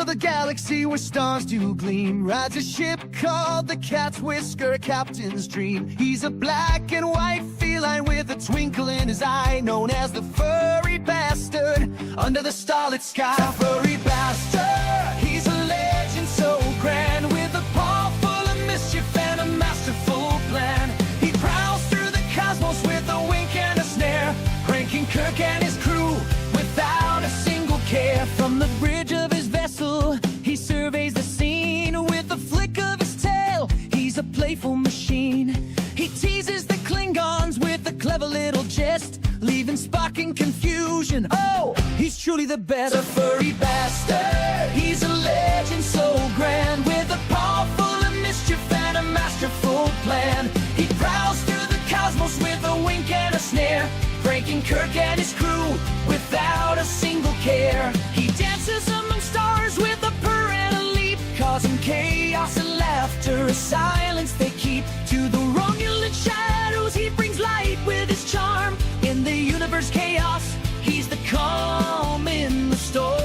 the galaxy where stars do gleam, rides a ship called the Cat's Whisker, Captain's Dream. He's a black and white feline with a twinkle in his eye, known as the furry bastard under the starlit sky. The furry bastard, he's a legend so grand, with a paw full of mischief and a masterful plan. He prowls through the cosmos with a wink and a snare, pranking Kirk and his crew without a single care. From the bridge of his vessel, he surveys the scene with a flick of his tail. He's a playful machine. He teases the Klingons with a clever little jest, leaving Spock in confusion. Oh, he's truly the best. The furry bastard, he's a legend so grand, with a paw full of mischief and a masterful plan. He prowls through the cosmos with a wink and a snare, pranking Kirk and his crew without a single care. He dances among stars with a purr and a leap, causing chaos and laughter, a silence they keep. To the Romulan shadows he brings light with his charm. In the universe chaos, he's the calm in the storm.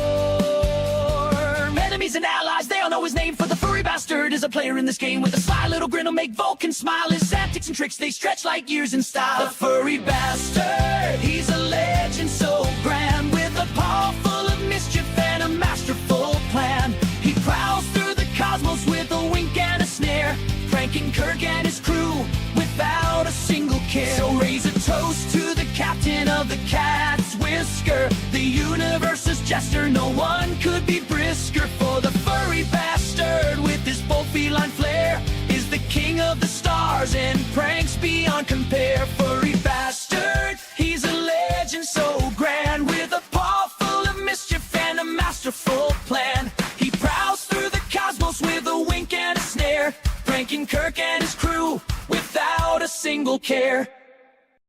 Enemies and allies, they all know his name, for the furry bastard is a player in this game, with a sly little grin will make Vulcan smile. His antics and tricks, they stretch like years in style. The furry bastard, he's a legend so grand, with a paw full of mischief and a masterful plan. He prowls through the cosmos with a wink and a snare, pranking Kirk and his crew without a single care. So raise a toast to the captain of the Cat's Whisker, the universe's jester. No one could be brisker, for the furry bastard with his bold feline flair is the king of the stars and pranks beyond compare. Furry bastard, he's a legend so grand, with a paw full of mischief and a masterful plan. He prowls through the cosmos with a wink and a snare, pranking Kirk and his crew without a single care.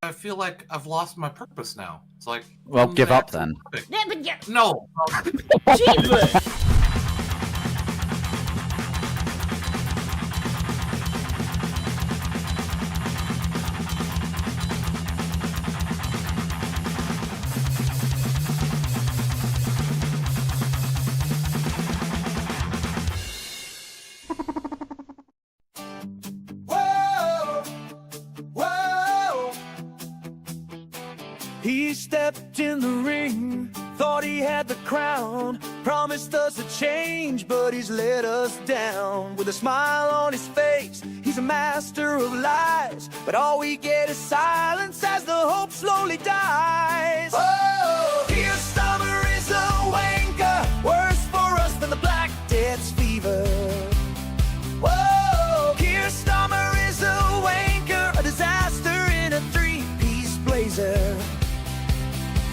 I feel like I've lost my purpose now. It's like, well, give up then. No. Jesus! He stepped in the ring, thought he had the crown, promised us a change, but he's let us down. With a smile on his face, he's a master of lies, but all we get is silence as the hope slowly dies. Oh, Tyr is a wanker, worse for us than the Black Death's fever. Whoa, Tyr is a wanker, a disaster in a three-piece blazer.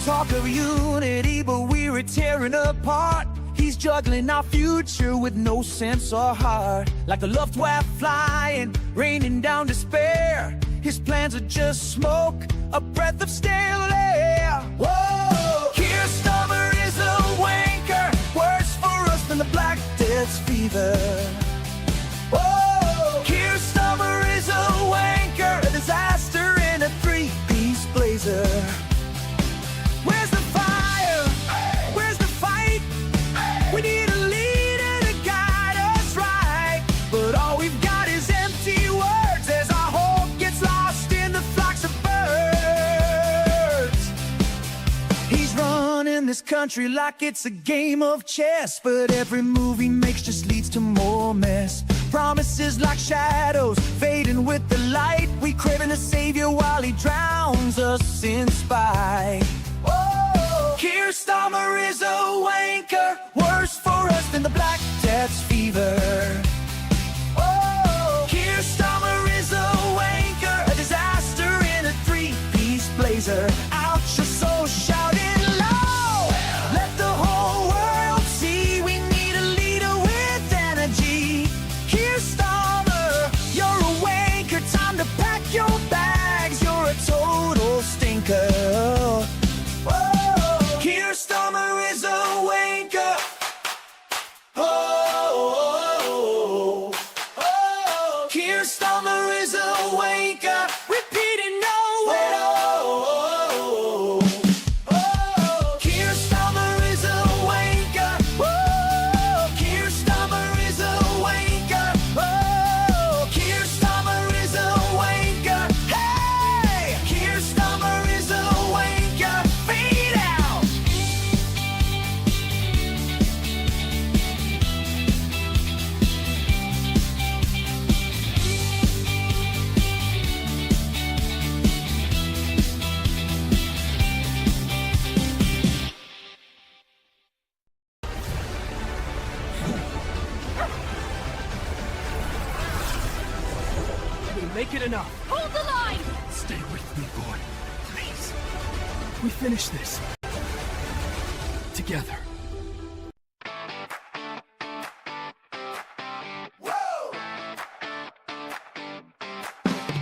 Talk of unity, but we're tearing apart. He's juggling our future with no sense or heart. Like the Lothiael flying, raining down despair. His plans are just smoke, a breath of stale air. Whoa! Tyr is a wanker, worse for us than the Black Death's fever. Whoa! Tyr is a wanker, a disaster in a three-piece blazer. Where's the fire? Where's the fight? We need a leader to guide us right, but all we've got is empty words as our hope gets lost in the flocks of birds. He's running this country like it's a game of chess, but every move he makes just leads to more mess. Promises like shadows, fading with the light. We craving a savior while he drowns us in spite. Tyr is a wanker, worse for us than the Black Death's fever. Oh, Tyr is a wanker, a disaster in a three-piece blazer. Out your soul, shouting low, let the whole world see we need a leader with energy. Tyr you're a wanker, time to pack your bags. You're a total stinker. Tyr is a wanker. Make it enough. Hold the line! Stay with me, boy. Please. We finish this. Together.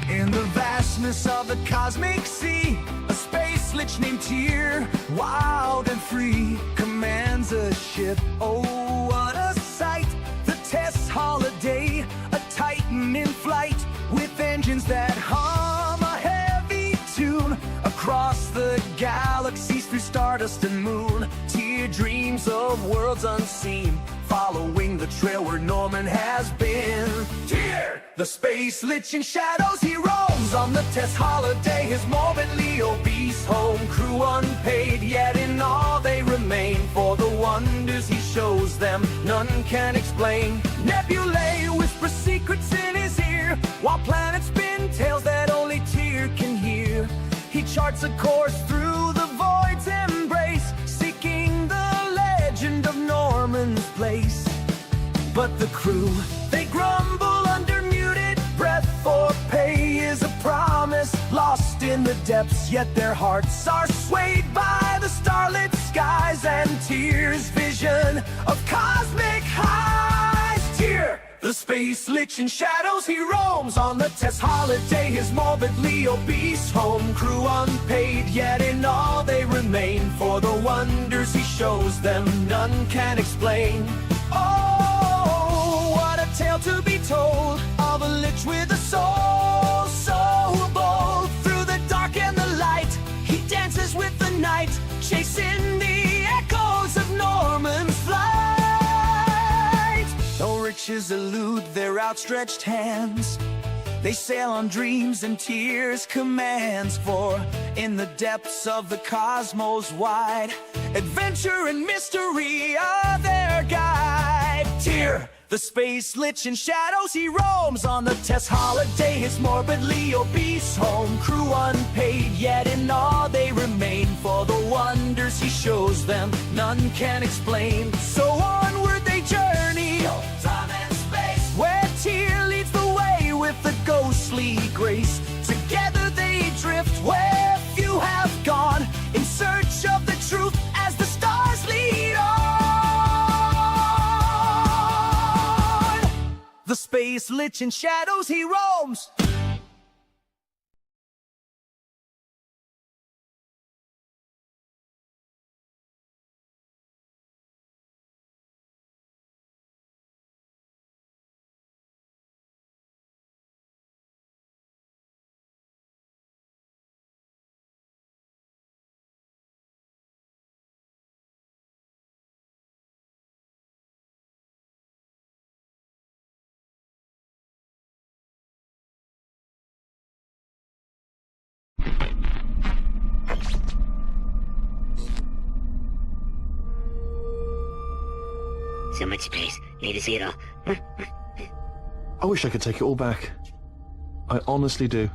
In the vastness of the cosmic sea, a space lich named Tyr, wild and free, commands a ship. Oh, what a sight! The Tess Holiday, a titan in flight, with engines that hum a heavy tune. Across the galaxies, through stardust and moon, Tyr dreams of worlds unseen, following the trail where Norman has been. Tyr, the space lich in shadows, he roams on the Tess Holiday, his morbidly obese home crew unpaid, yet in awe they remain, for the wonders he shows them none can explain. Nebulae whisper secrets in his ear, while planets spin tales that only Tyr can hear. He charts a course through the void's embrace, seeking the legend of Norman's place. But the crew, they grumble under muted breath, for pay is a promise lost in the depths, yet their hearts are swayed by the starlit skies and Tyr's vision of cosmic highs. Tyr, the space lich in shadows, he roams on the Tess Holiday, his morbidly obese home crew unpaid, yet in awe they remain, for the wonders he shows them none can explain. Oh, what a tale to be told of a lich with a soul so bold. Through the dark and the light, he dances with the night, chasing the echoes of Norman's flight. No riches elude their outstretched hands, they sail on dreams and Tyr's commands, for in the depths of the cosmos wide, adventure and mystery are their guide. Tyr, the space lich in shadows, he roams on the Tess Holiday, his morbidly obese home crew unpaid, yet in awe they remain, for the wonders he shows them none can explain. So onward they journey, time and space, where Tyr leads the way with a ghostly grace. Together they drift where few have gone, in search of the truth as the stars lead on. The space lich in shadows, he roams. So much space. Need to see it all. I wish I could take it all back. I honestly do.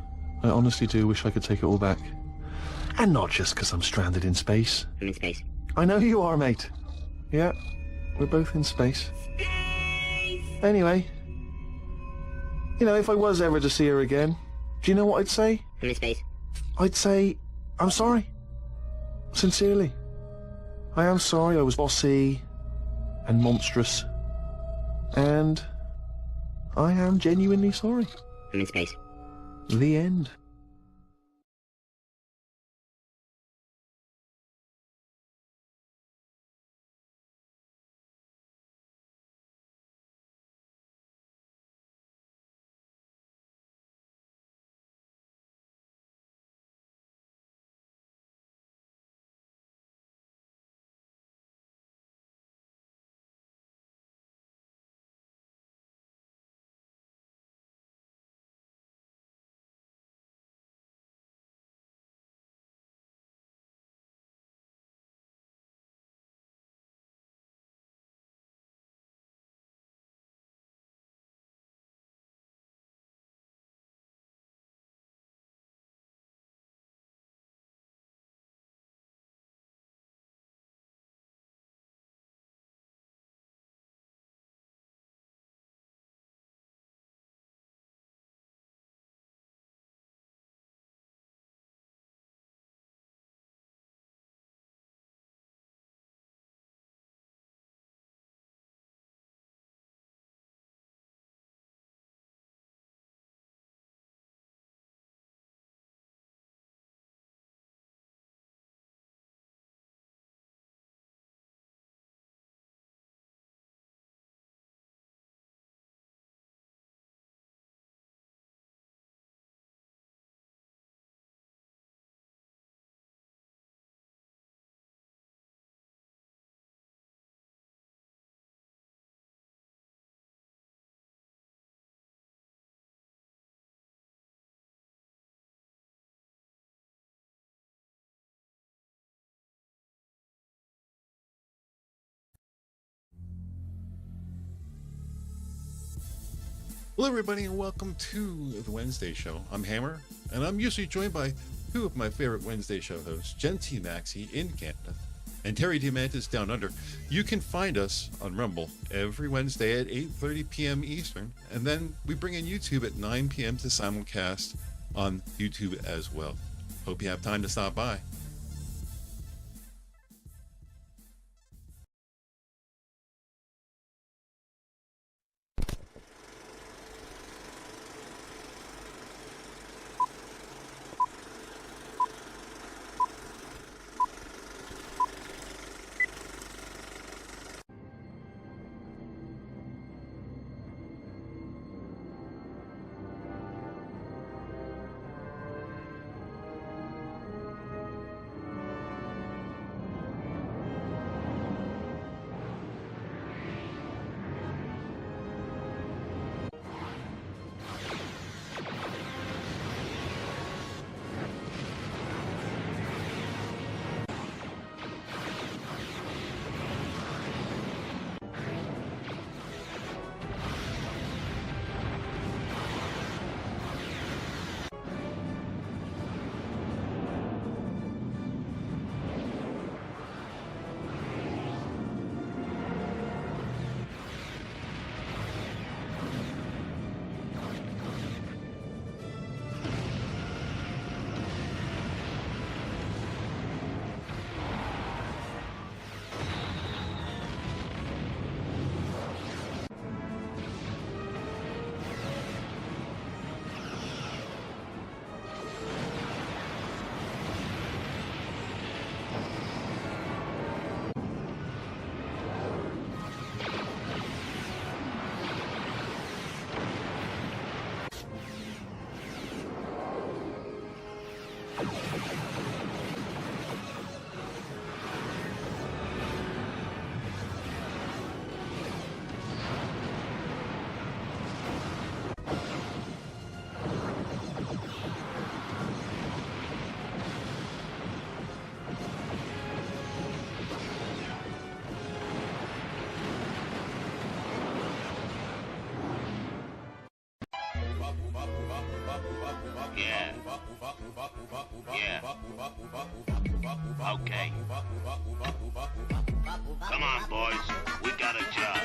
I honestly do wish I could take it all back. And not just because I'm stranded in space. I'm in space. I know you are, mate. Yeah, we're both in space. Anyway, you know, if I was ever to see her again, do you know what I'd say? I'm in space. I'd say, I'm sorry. Sincerely. I am sorry I was bossy and monstrous. And I am genuinely sorry. I'm in space. The end. Hello everybody and welcome to the Wednesday show. I'm Hammer and I'm usually joined by two of my favorite Wednesday show hosts, Jen TMaxi in Canada and Terry Diamantis down under. You can find us on Rumble every Wednesday at 8:30 p.m. Eastern, and then we bring in YouTube at 9 p.m. to simulcast on YouTube as well. Hope you have time to stop by. Yeah. Okay. Come on, boys. We got a job.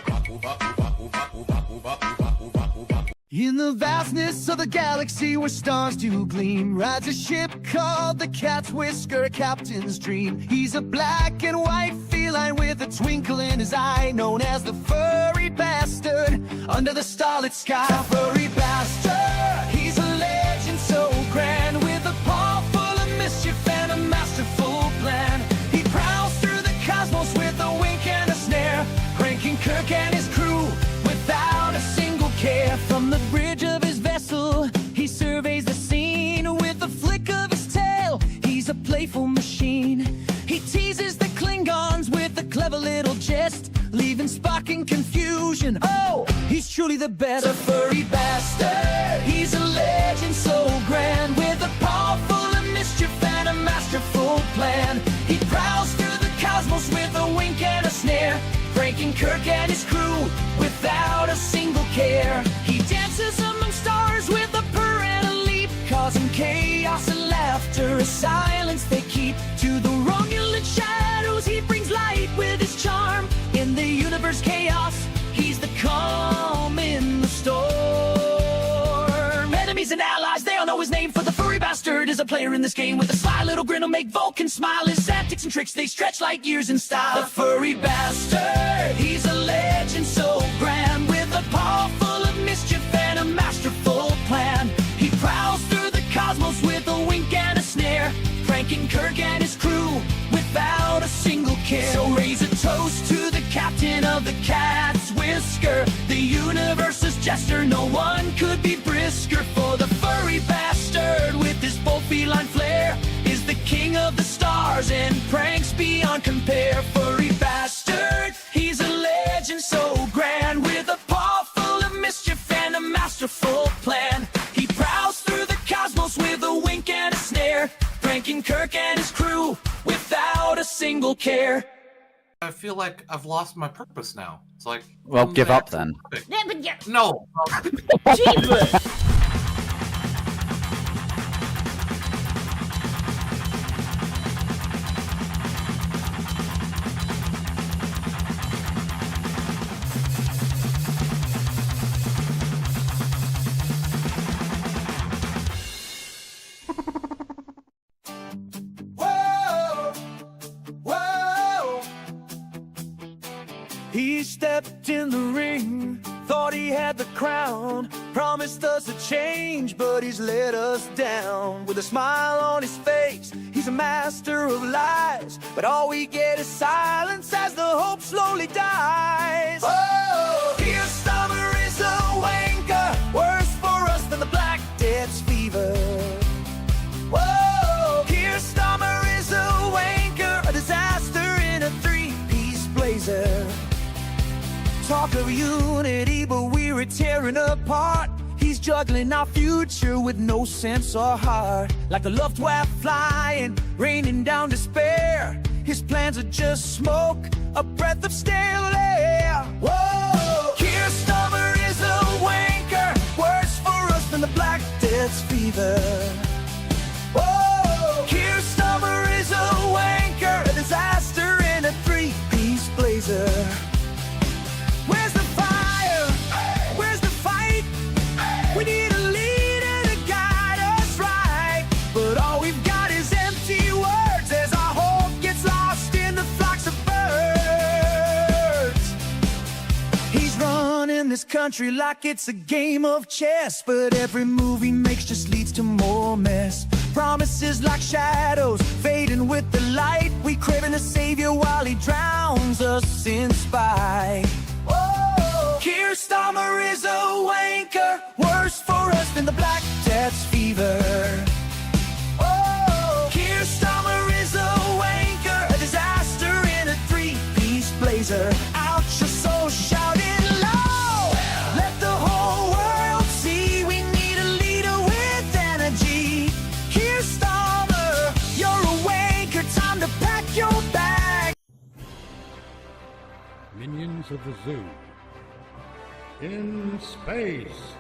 In the vastness of the galaxy where stars do gleam rides a ship called the Cat's Whisker, Captain's Dream. He's a black and white feline with a twinkle in his eye, known as the furry bastard under the starlit sky. The furry bastard, he's a legend so grand, with a paw full of mischief and a masterful plan. He prowls through the cosmos with a wink and a snare, pranking Kirk and his crew without a single care. From the bridge of his vessel, he surveys the scene with a flick of his tail. He's a playful machine. He teases the Klingons with a clever little jest, leaving Spock in confusion. Oh, he's truly the best. A furry bastard, he's a legend so grand, with a paw full of mischief and a masterful plan. He prowls through the cosmos with a wink and a snare, pranking Kirk and his crew without a single care. He dances among stars with a purr and a leap, causing chaos and laughter, a silence they keep. To the Romulan shadows he brings light with his charm. In the universe chaos, he's the calm in the storm. Enemies and allies, they all know his name, for the furry bastard is a player in this game, with a sly little grin will make Vulcan smile. His antics and tricks, they stretch like years in style. The furry bastard, he's a legend so grand, with a paw full of mischief and a masterful plan. He prowls through the cosmos with a wink and a snare, pranking Kirk and his crew without a single care. So raise a toast to the captain of the Cat's Whisker, the universe's jester. No one could be brisker, for the furry bastard with his bold feline flair is the king of the stars and pranks beyond compare. Furry bastard, he's a legend so grand, with a paw full of mischief and a masterful plan. He prowls through the cosmos with a wink and a snare, pranking Kirk and his crew without a single care. I feel like I've lost my purpose now. It's like, Well, I'm give the up actual then. Freepik. Yeah, but yeah. No. Jesus! Whoa, whoa. He stepped in the ring, thought he had the crown, promised us a change, but he's let us down. With a smile on his face, he's a master of lies, but all we get is silence as the hope slowly dies. Oh, Keir Starmer is a wanker, worse for us than the Black Death's fever. Whoa, Keir Starmer is a wanker, a disaster in a three-piece blazer. Talk of unity, but we're tearing apart. He's juggling our future with no sense or heart. Like a Luftwaffe flying, raining down despair. His plans are just smoke, a breath of stale air. Whoa, Keir Starmer is a wanker, worse for us than the Black Death's fever. Whoa, Keir Starmer is a wanker, a disaster in a three-piece blazer. Where's the fire? Where's the fight? We need a leader to guide us right. But all we've got is empty words as our hope gets lost in the flocks of birds. He's running this country like it's a game of chess, but every move he makes just leads to more mess. Promises like shadows, fading with the light. We craving a savior while he drowns us in spite. Whoa, Keir Starmer is a wanker, worse for us than the Black Death's fever. Whoa, Keir Starmer is a wanker, a disaster in a three-piece blazer. Out your soul, shout it loud. Let the whole world see we need a leader with energy. Keir Starmer, you're a wanker, time to pack your bag. Minions of the Zoo. In space.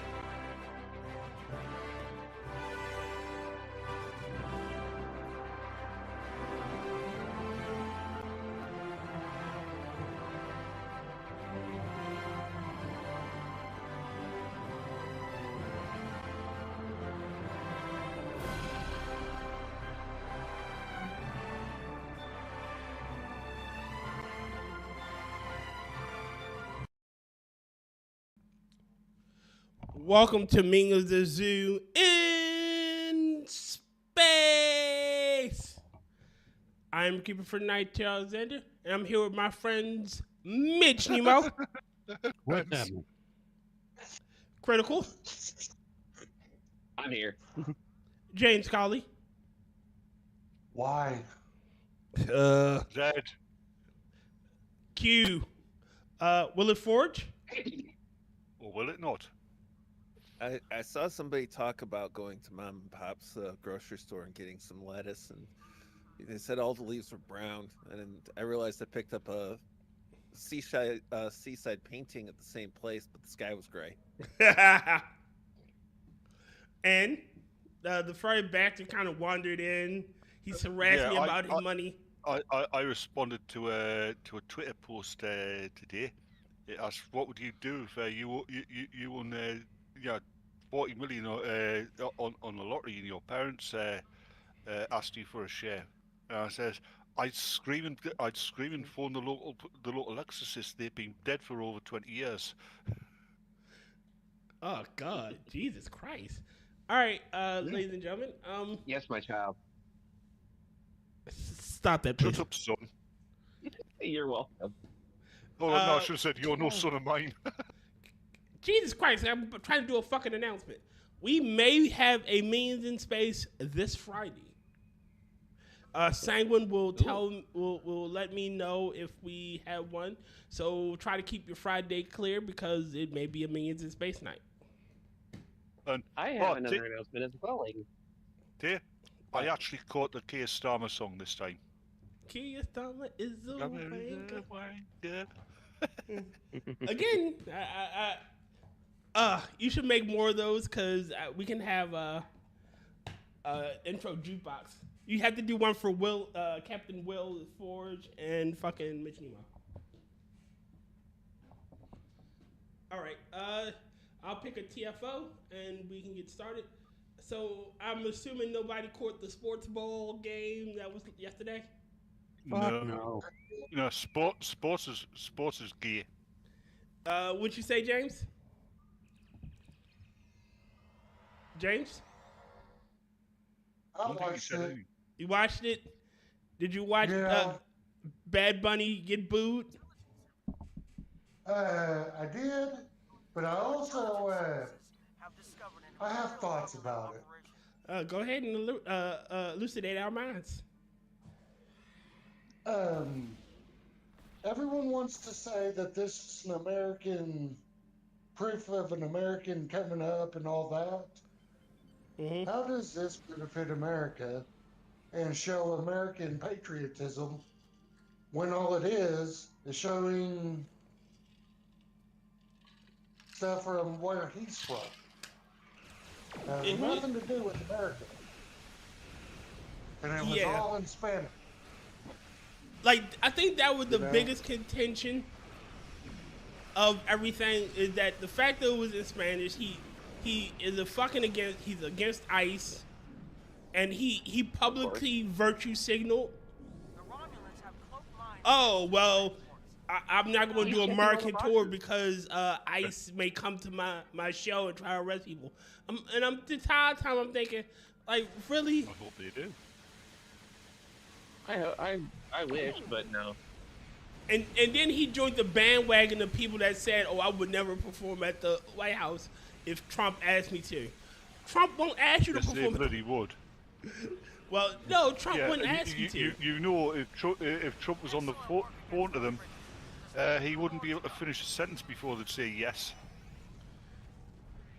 Welcome to Minions of the Zoo in space. I'm keeper for night, Tyr Alexander, and I'm here with my friends Mitch Nemo, What's happening? Critical, I'm here. James Colley, Why? Zed. Q, will it forge? Or will it not? I saw somebody talk about going to Mom and Pop's grocery store and getting some lettuce, and they said all the leaves were brown. And I realized I picked up a seaside painting at the same place, but the sky was gray. And the Friday Baxter kind of wandered in. He's harassed me about his money. I responded to a Twitter post today. It asked, "What would you do if you won 40 million on the lottery and your parents asked you for a share?" And I says, I'd scream and phone the local exorcist. They've been dead for over 20 years. Oh God, Jesus Christ! All right, ladies and gentlemen. Yes, my child. Stop that, please. Shut up, son. You're welcome. Oh, no, I should have said, you're no son of mine. Jesus Christ, I'm trying to do a fucking announcement. We may have a Minions in Space this Friday. Sanguine will will let me know if we have one. So try to keep your Friday clear because it may be a Minions in Space night. And, I have another announcement as well. Dear, I actually caught the Keir Starmer song this time. Keir Starmer is a wanker. wanker. Again, you should make more of those because we can have intro jukebox. You have to do one for Will, Captain Will Forge, and fucking Mitch Nemo. All right, I'll pick a TFO and we can get started. So I'm assuming nobody caught the sports ball game that was yesterday. No. No, sports is gear. What'd you say, James? James? I watched it. You watched it? Did you watch Bad Bunny get booed? I did, but I also I have thoughts about it. Go ahead and elucidate our minds. Everyone wants to say that this is an American proof of an American coming up and all that. Mm-hmm. How does this benefit America and show American patriotism when all it is showing stuff from where he's from? Nothing to do with America. And it was all in Spanish. Like, I think that was the biggest contention of everything is that the fact that it was in Spanish, he is he's against ICE, and he publicly virtue signaled. Oh, well, I'm not going to do American tour because ICE may come to my show and try to arrest people. And I'm the entire time I'm thinking, like, really? I hope they do. I wish, but no. And then he joined the bandwagon of people that said, "Oh, I would never perform at the White House if Trump asked me to." Trump won't ask you to perform. Yes, they bloody would. Well, no, Trump wouldn't ask you to. You know, if Trump was on the phone to them, he wouldn't be able to finish a sentence before they'd say yes.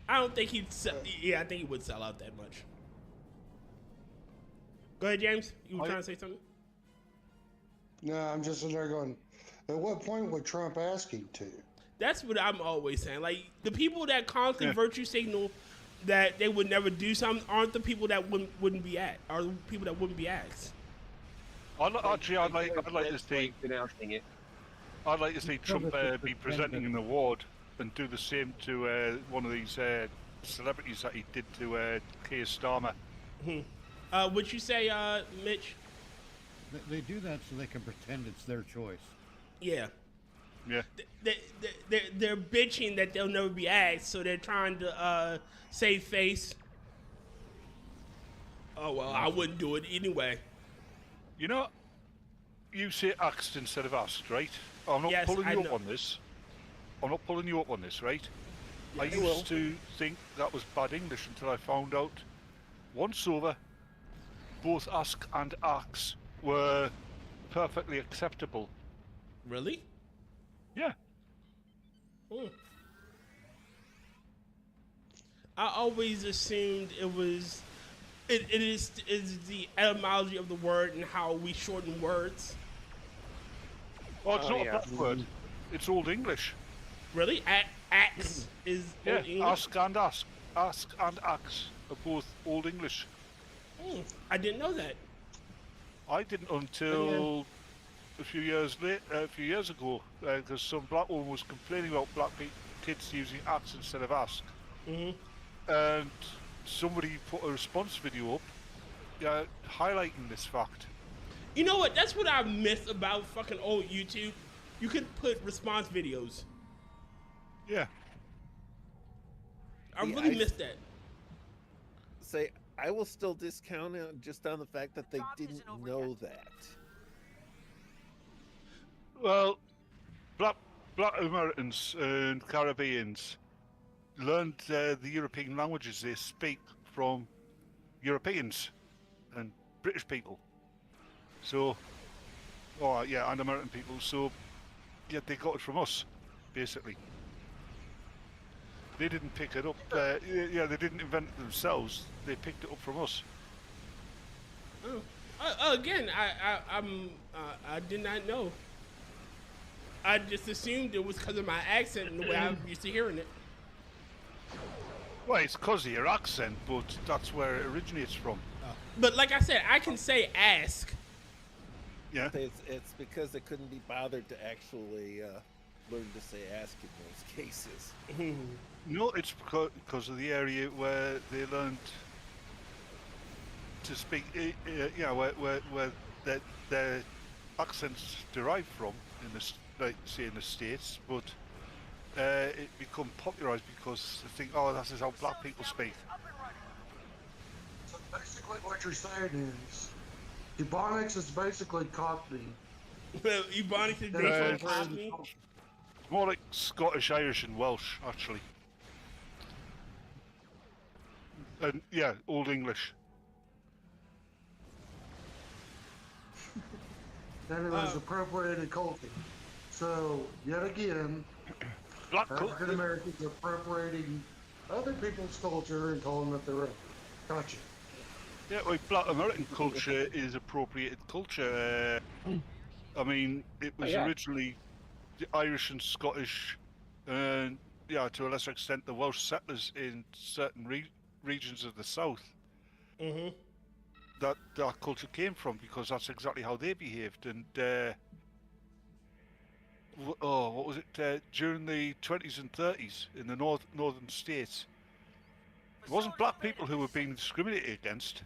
I don't think he'd. I think he would sell out that much. Go ahead, James. You were trying to say something? No, I'm just sitting there going, at what point would Trump ask him to? That's what I'm always saying. Like, the people that constantly virtue signal that they would never do something aren't the people that wouldn't be asked, or the people that wouldn't be asked. I'd like to see. I'd like to see Trump be presenting an award and do the same to one of these celebrities that he did to Keir Starmer. Would you say, Mitch? They do that so they can pretend it's their choice. Yeah. Yeah. They're bitching that they'll never be asked, so they're trying to save face. Oh, well, I wouldn't do it anyway. You know, you say asked instead of asked, right? I'm not pulling you up on this. I'm not pulling you up on this, right? Yes. I used to think that was bad English until I found out once over, both ask and axe were perfectly acceptable. Really? Yeah. I always assumed it was. It is the etymology of the word and how we shorten words. Oh, it's not a bad word. It's Old English. Really? Axe is Old English? Ask and ask. Ask and axe are both Old English. I didn't know that. I didn't until a few years ago, because some black woman was complaining about black kids using axe instead of ask. And somebody put a response video up highlighting this fact. You know what? That's what I miss about fucking old YouTube. You could put response videos. Yeah. I really miss that. Say, I will still discount it just on the fact that they didn't know that. Well, black Americans and Caribbeans learned the European languages they speak from Europeans and British people. So, and American people. So, yeah, they got it from us, basically. They didn't pick it up. They didn't invent it themselves. They picked it up from us. Again, I did not know. I just assumed it was because of my accent and the way I'm used to hearing it. Well, it's because of your accent, but that's where it originates from. But like I said, I can say ask. Yeah. It's because they couldn't be bothered to actually learn to say ask in those cases. No, it's because of the area where they learned to speak, where their accents derive from, in the like say in the States, but it become popularized because they think, oh, this is how black people speak. So basically, what you're saying is, Ebonics is basically Cockney. Ebonics is basically Cockney. More like Scottish, Irish, and Welsh, actually. And yeah, Old English. And it was appropriated culture. So, yet again, African Americans are appropriating other people's culture and calling it their own. Gotcha. Yeah, well, Black American culture is appropriated culture. I mean, it was originally the Irish and Scottish, and yeah, to a lesser extent, the Welsh settlers in certain regions of the south. Mm-hmm. That culture came from, because that's exactly how they behaved. And what was it? During the 20s and 30s in the northern states, it wasn't black people who were being discriminated against.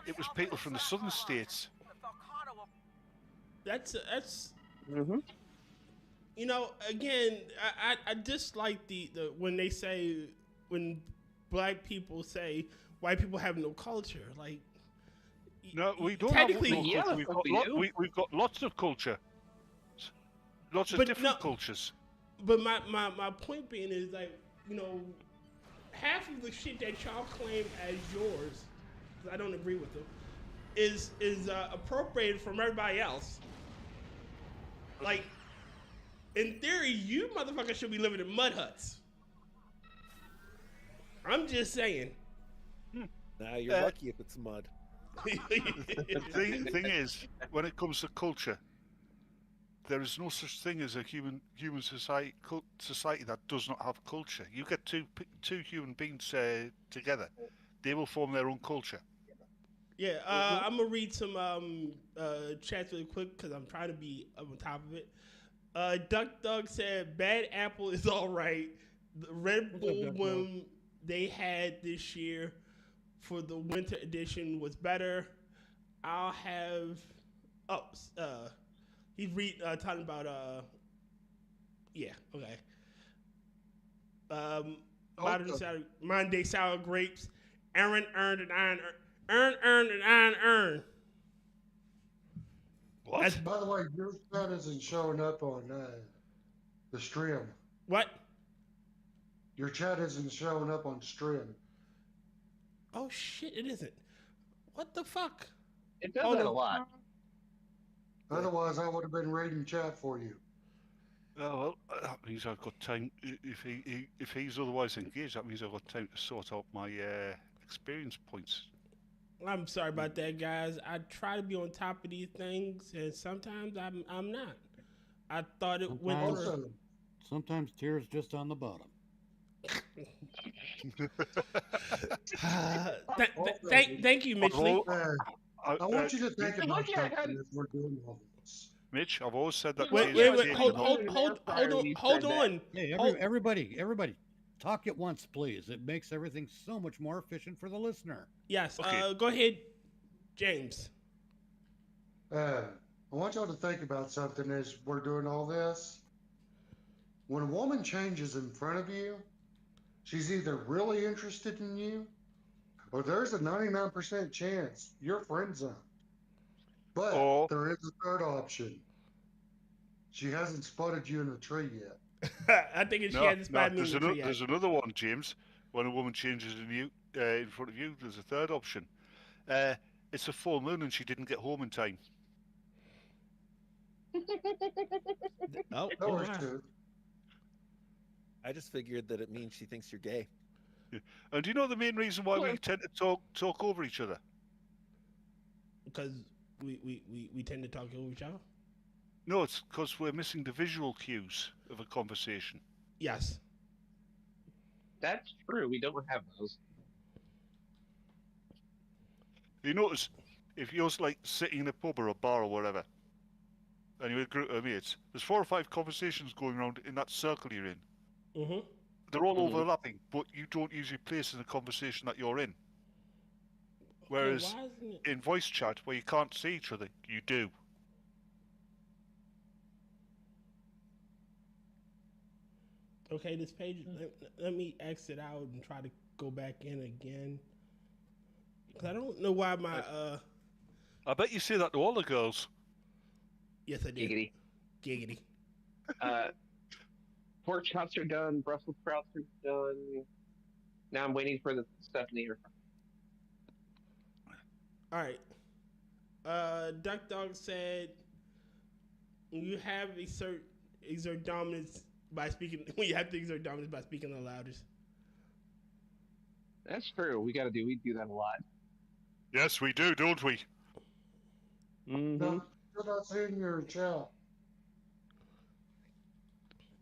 It was people from the southern states. That's you know, again, I dislike the when they say, when black people say white people have no culture. Like, no, we don't. Technically, have no culture. We've got lots of culture, lots of different cultures. But my point being is, like, you know, half of the shit that y'all claim as yours, 'cause I don't agree with them, is appropriated from everybody else. Like, in theory, you motherfuckers should be living in mud huts. I'm just saying. Nah, you're lucky if it's mud. The thing is, when it comes to culture, there is no such thing as a human society that does not have culture. You get two human beings together, they will form their own culture. Yeah, I'm gonna read some chats really quick because I'm trying to be on top of it. Duck Dog said, "Bad Apple is all right. The Red Bull one they had this year for the winter edition was better. I'll have." He's talking about yeah, okay. Modern day sour grapes. Aaron earned an iron. Earned an iron. What? By the way, your chat isn't showing up on the stream. What? Your chat isn't showing up on stream. Oh shit, it isn't. What the fuck? It does that a lot. Otherwise, I would have been reading chat for you. Oh well, that means I've got time. If he's otherwise engaged, that means I've got time to sort out my experience points. I'm sorry about that, guys. I try to be on top of these things, and sometimes I'm not. I thought it went through. Sometimes Tyr's just on the bottom. Thank you, Mitch. I want you to think about something as we're doing all this. Mitch, I've always said that. Wait, hold on. Hey, everybody, talk at once, please. It makes everything so much more efficient for the listener. Yes. Okay. Go ahead, James. I want y'all to think about something as we're doing all this. When a woman changes in front of you, she's either really interested in you, or there's a 99% chance you're friend zoned. But there is a third option. She hasn't spotted you in the tree yet. I think she hasn't spotted me in the tree yet. There's another one, James. When a woman changes in front of you, there's a third option. It's a full moon and she didn't get home in time. Oh, that was true. I just figured that it means she thinks you're gay. Yeah. And do you know the main reason why we tend to talk over each other? because we tend to talk over each other. No, it's because we're missing the visual cues of a conversation. Yes. That's true. We don't have those. You notice, if you're like sitting in a pub or a bar or whatever, and you're with a group of mates, there's 4 or 5 conversations going around in that circle you're in. Mm-hmm. They're all overlapping, but you don't usually place in the conversation that you're in. Whereas why isn't it... in voice chat, where you can't see each other, you do. Okay, this page. Let me exit out and try to go back in again. Cause I don't know why my I bet you say that to all the girls. Yes, I did. Giggity. Giggity. Pork chops are done. Brussels sprouts are done. Now I'm waiting for the stuff in the air. All right. Duck Dog said you have exert dominance by speaking. You have to exert dominance by speaking the loudest. That's true. We do that a lot. Yes, we do, don't we? Mm-hmm. Still not seeing your chat.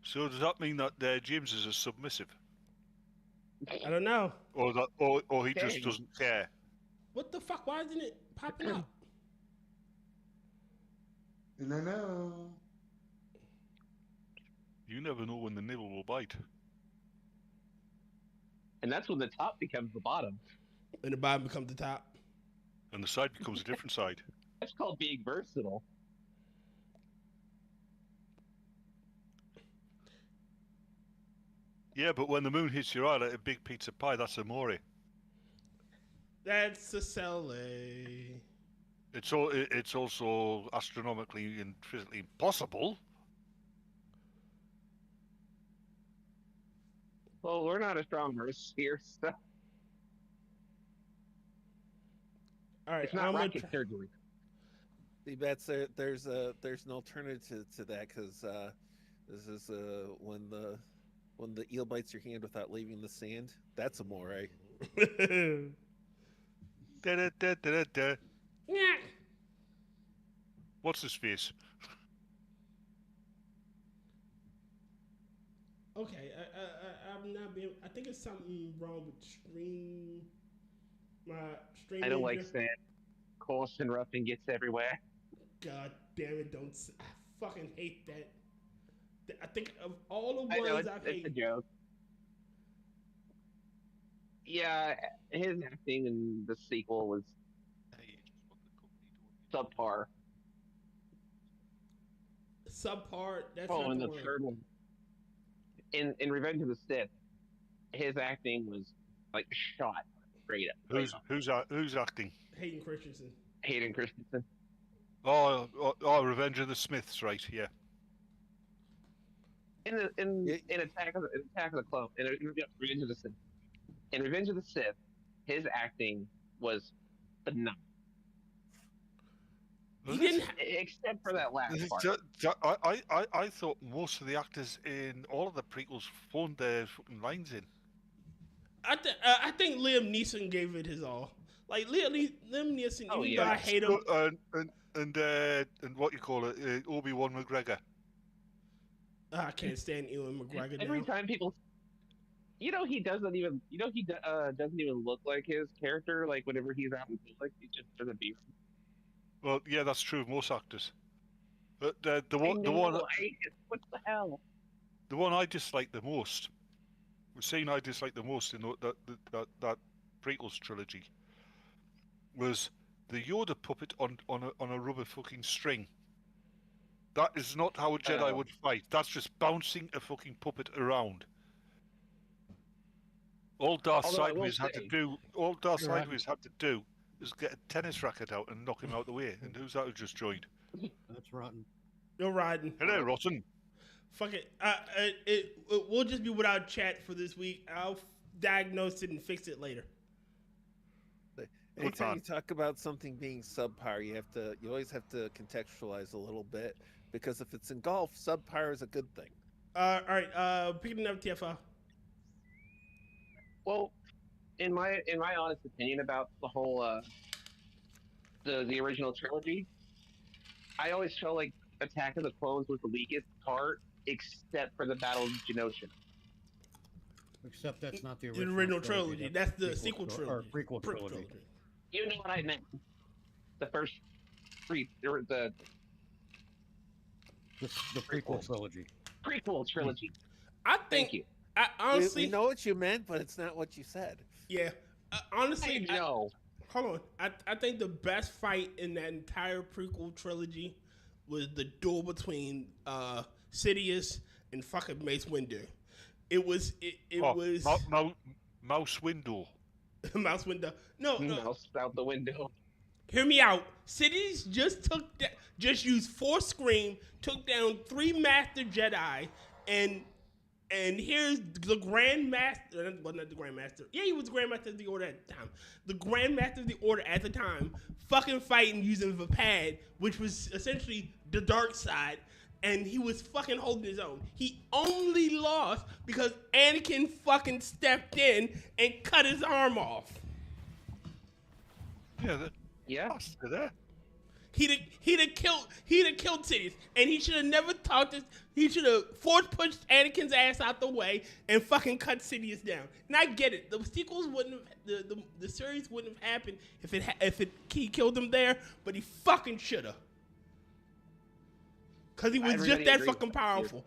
So does that mean that James is a submissive? I don't know. Or he just doesn't care? What the fuck? Why isn't it popping up? No. You never know when the nibble will bite. And that's when the top becomes the bottom. And the bottom becomes the top. And the side becomes a different side. That's called being versatile. Yeah, but when the moon hits your eye like a big pizza pie, that's amore. That's a cele. It's also astronomically and physically impossible. Well, we're not astronomers here, so all right. it's not rocket surgery. See, Bats, there's an alternative to that because this is when the eel bites your hand without leaving the sand. That's amore. Da-da-da-da-da. Yeah. What's his face? Okay, I'm not being. I think it's something wrong with stream. My stream. I don't like sand. Coulson roughing gets everywhere. God damn it! Don't. I fucking hate that. I think of all the I know, ones I've it's a hated. joke. Yeah, his acting in the sequel was subpar. Subpar. That's Oh, not and the the word. third one. In Revenge of the Sith, his acting was like shot straight up. Who's acting? Hayden Christensen. Hayden Christensen. Oh, Revenge of the Smiths, right? Yeah. In Attack of the Clone, in Revenge of the Sith. In Revenge of the Sith, his acting was phenomenal. He didn't, except for that last part. I thought most of the actors in all of the prequels phoned their fucking lines in. I think Liam Neeson gave it his all. Like Liam Neeson, even though I hate him. And what you call it, Obi-Wan McGregor. I can't stand Ewan McGregor now. Every time people, he doesn't even, doesn't even look like his character. Like whenever he's out in public, he just doesn't be. Well, yeah, that's true of most actors. But the one, what the hell? The one I dislike the most, the scene I dislike the most in that prequels trilogy, was the Yoda puppet on a rubber fucking string. That is not how a Jedi would fight. That's just bouncing a fucking puppet around. All Darth Sideways had to do is get a tennis racket out and knock him out the way. And who's that who just joined? That's rotten. You're riding. Hello, Rotten. Fuck it. We'll just be without chat for this week. I'll diagnose it and fix it later. Anytime you talk about something being subpar, you always have to contextualize a little bit, because if it's in golf, subpar is a good thing. All right. Picking up TFL. Well, in my honest opinion about the whole the original trilogy, I always felt like Attack of the Clones was the weakest part, except for the Battle of Genosha. Except that's not the The original, original trilogy. That's the sequel or trilogy. prequel trilogy. You know what I meant? The first three, the prequel trilogy. Prequel trilogy. I think. Thank you. I honestly we know what you meant, but it's not what you said. Yeah. Honestly, no. Hold on. I think the best fight in that entire prequel trilogy was the duel between Sidious and fucking Mace Windu. It was Mouse Window. Mouse Window. No. Mouse out the window. Hear me out. Sidious just used Force Scream, took down 3 Master Jedi, and here's the Grand Master. Well, not the Grand Master. Yeah, he was Grand Master of the Order at the time. The Grand Master of the Order at the time, fucking fighting using Vapad, which was essentially the dark side, and he was fucking holding his own. He only lost because Anakin fucking stepped in and cut his arm off. Yeah. He'd have killed Sidious, and he should have never talked to. He should have force pushed Anakin's ass out the way and fucking cut Sidious down. And I get it. The sequels wouldn't have, the series wouldn't have happened if he killed him there, but he fucking should have. Cause he was just that fucking powerful.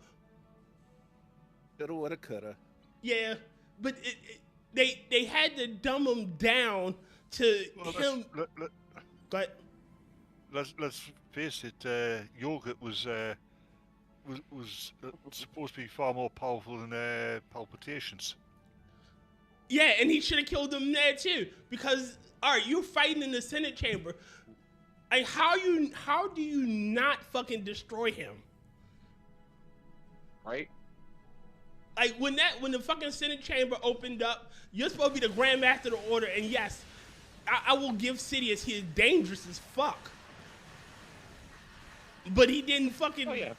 Shoulda, woulda, coulda. Yeah, but they had to dumb him down to him. But let's face it. Yogurt was supposed to be far more powerful than Palpitations. Yeah, and he should have killed him there too. Because you're fighting in the Senate chamber. Like how do you not fucking destroy him? Right? Like when the fucking Senate chamber opened up, you're supposed to be the Grand Master of the Order, and yes, I will give Sidious he is dangerous as fuck. But he didn't fucking. Oh yeah.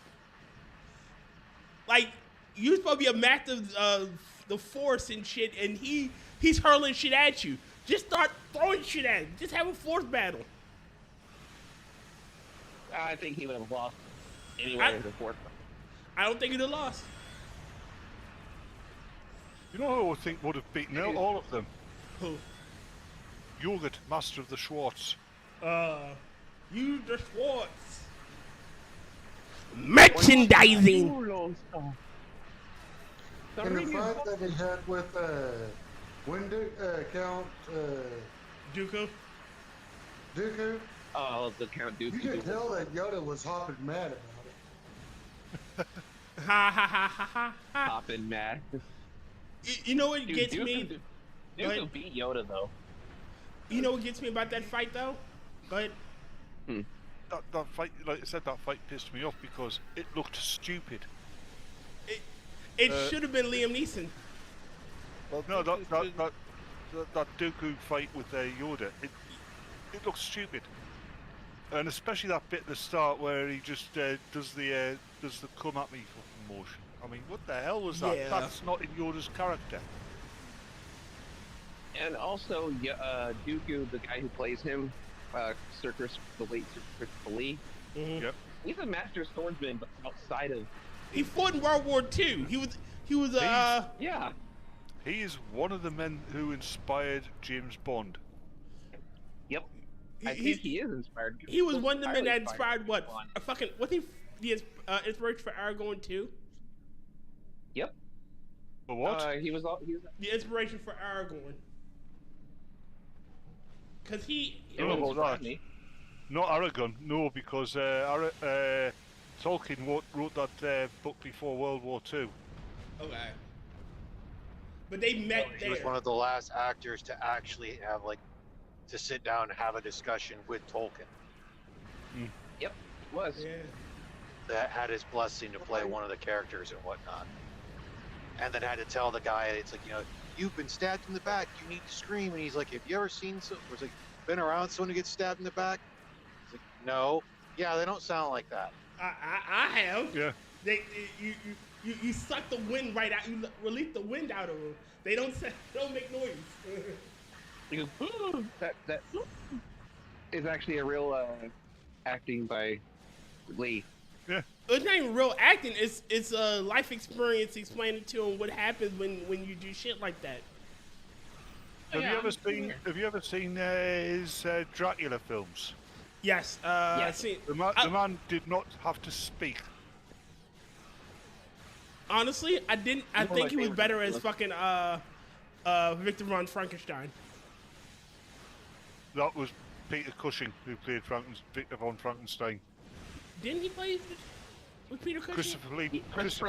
Like you're supposed to be a master of the Force and shit, and he's hurling shit at you. Just start throwing shit at him. Just have a Force battle. I think he would have lost anyway in the fourth. I don't think he'd have lost. You know who I think would have beaten out all of them? Who? Yogurt, Master of the Schwartz. You the Schwartz. Merchandising. In the fight that he had with Count Dooku. Oh, the Count Dooku. You could tell that Yoda was hopping mad about it. Ha ha ha ha ha. Hopping mad. You know what gets me? Dooku beat Yoda though. You know what gets me about that fight though? Go ahead. That fight, like I said, that fight pissed me off because it looked stupid. It should have been Liam Neeson. Well, no, that Dooku fight with Yoda, it looks stupid, and especially that bit at the start where he just does the come at me fucking motion. I mean, what the hell was that? Yeah. That's not in Yoda's character. And also, Dooku, the guy who plays him, the late Sir Christopher Lee. Mm-hmm. Yep. He's a master swordsman, but outside of. He fought in World War II. He was yeah. He is one of the men who inspired James Bond. Yep. I think he is inspired. He was one of the men that inspired what? What's the inspiration for Aragorn too? Yep. For what? He was the inspiration for Aragorn. Cause he. Not Aragon, no, because Tolkien wrote that book before World War II. Okay. But they met He was one of the last actors to actually have to sit down and have a discussion with Tolkien. Yep, was. Yeah. That had his blessing to play one of the characters and whatnot. And then had to tell the guy, it's like, you've been stabbed in the back, you need to scream. And he's like, have you ever seen been around someone who gets stabbed in the back? He's like, no. Yeah, they don't sound like that. I have. Yeah. You suck the wind right out. You release the wind out of them. They don't make noise. You go, that. is actually a real acting by Lee. Yeah. It's not even real acting. It's a life experience explaining to him what happens when you do shit like that. Have you ever seen his Dracula films? Yes. I've seen. The man did not have to speak. Honestly, I didn't. I One of think my he was favorite better as villains. fucking Victor von Frankenstein. That was Peter Cushing who played Victor von Frankenstein. Didn't he play with Peter Cushing? Christopher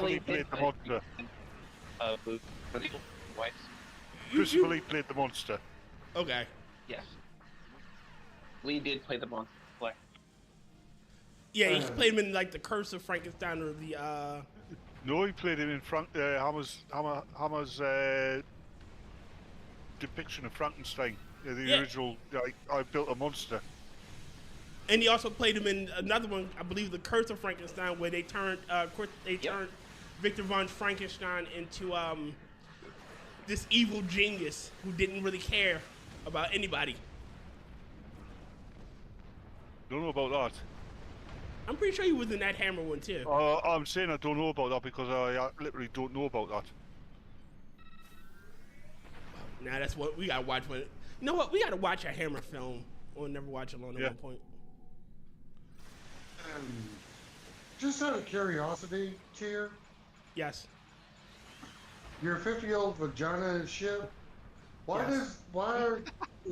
Lee played the monster. Christopher Lee played the monster. Okay. Yes. Lee did play the monster. Play. Yeah, he played him in like the Curse of Frankenstein or the No, he played him in Hammer's depiction of Frankenstein. The original, I built a monster. And he also played him in another one, I believe, the Curse of Frankenstein, where they turned turned Victor von Frankenstein into this evil genius who didn't really care about anybody. Don't know about that. I'm pretty sure he was in that Hammer one too. I'm saying I don't know about that because I literally don't know about that. Now that's what we gotta watch. You know what? We gotta watch a Hammer film or Never Watch Alone at one point. Just out of curiosity, Tyr. Yes. Your 50-year-old vagina and ship. Why is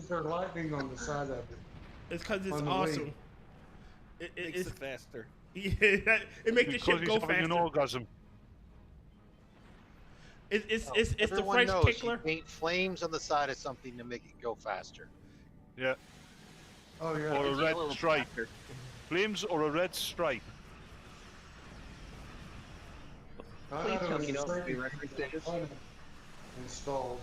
there lightning on the side of it? It's because it's On the awesome. wing. Makes it faster. Yeah, it makes the ship go Because he's having an faster. orgasm. It's the Everyone French knows tickler. you paint flames on the side of something to make it go faster. Yeah. Oh yeah. Or a red stripe. Flames or a red stripe. Please tell me you know what the reference is. Installed.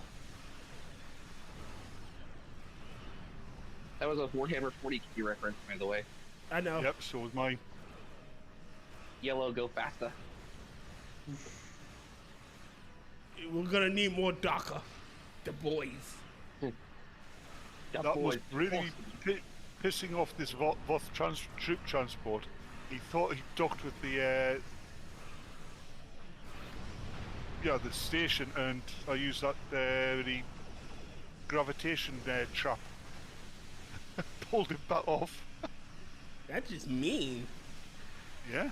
That was a Warhammer 40k reference, by the way. I know. Yep, so was mine. Yellow, go faster. We're gonna need more DACA. The boys. That was really pissing off this Voth troop transport. He thought he docked with the the station, and I used that the gravitation trap. Pulled him back off. That's just mean. Yeah.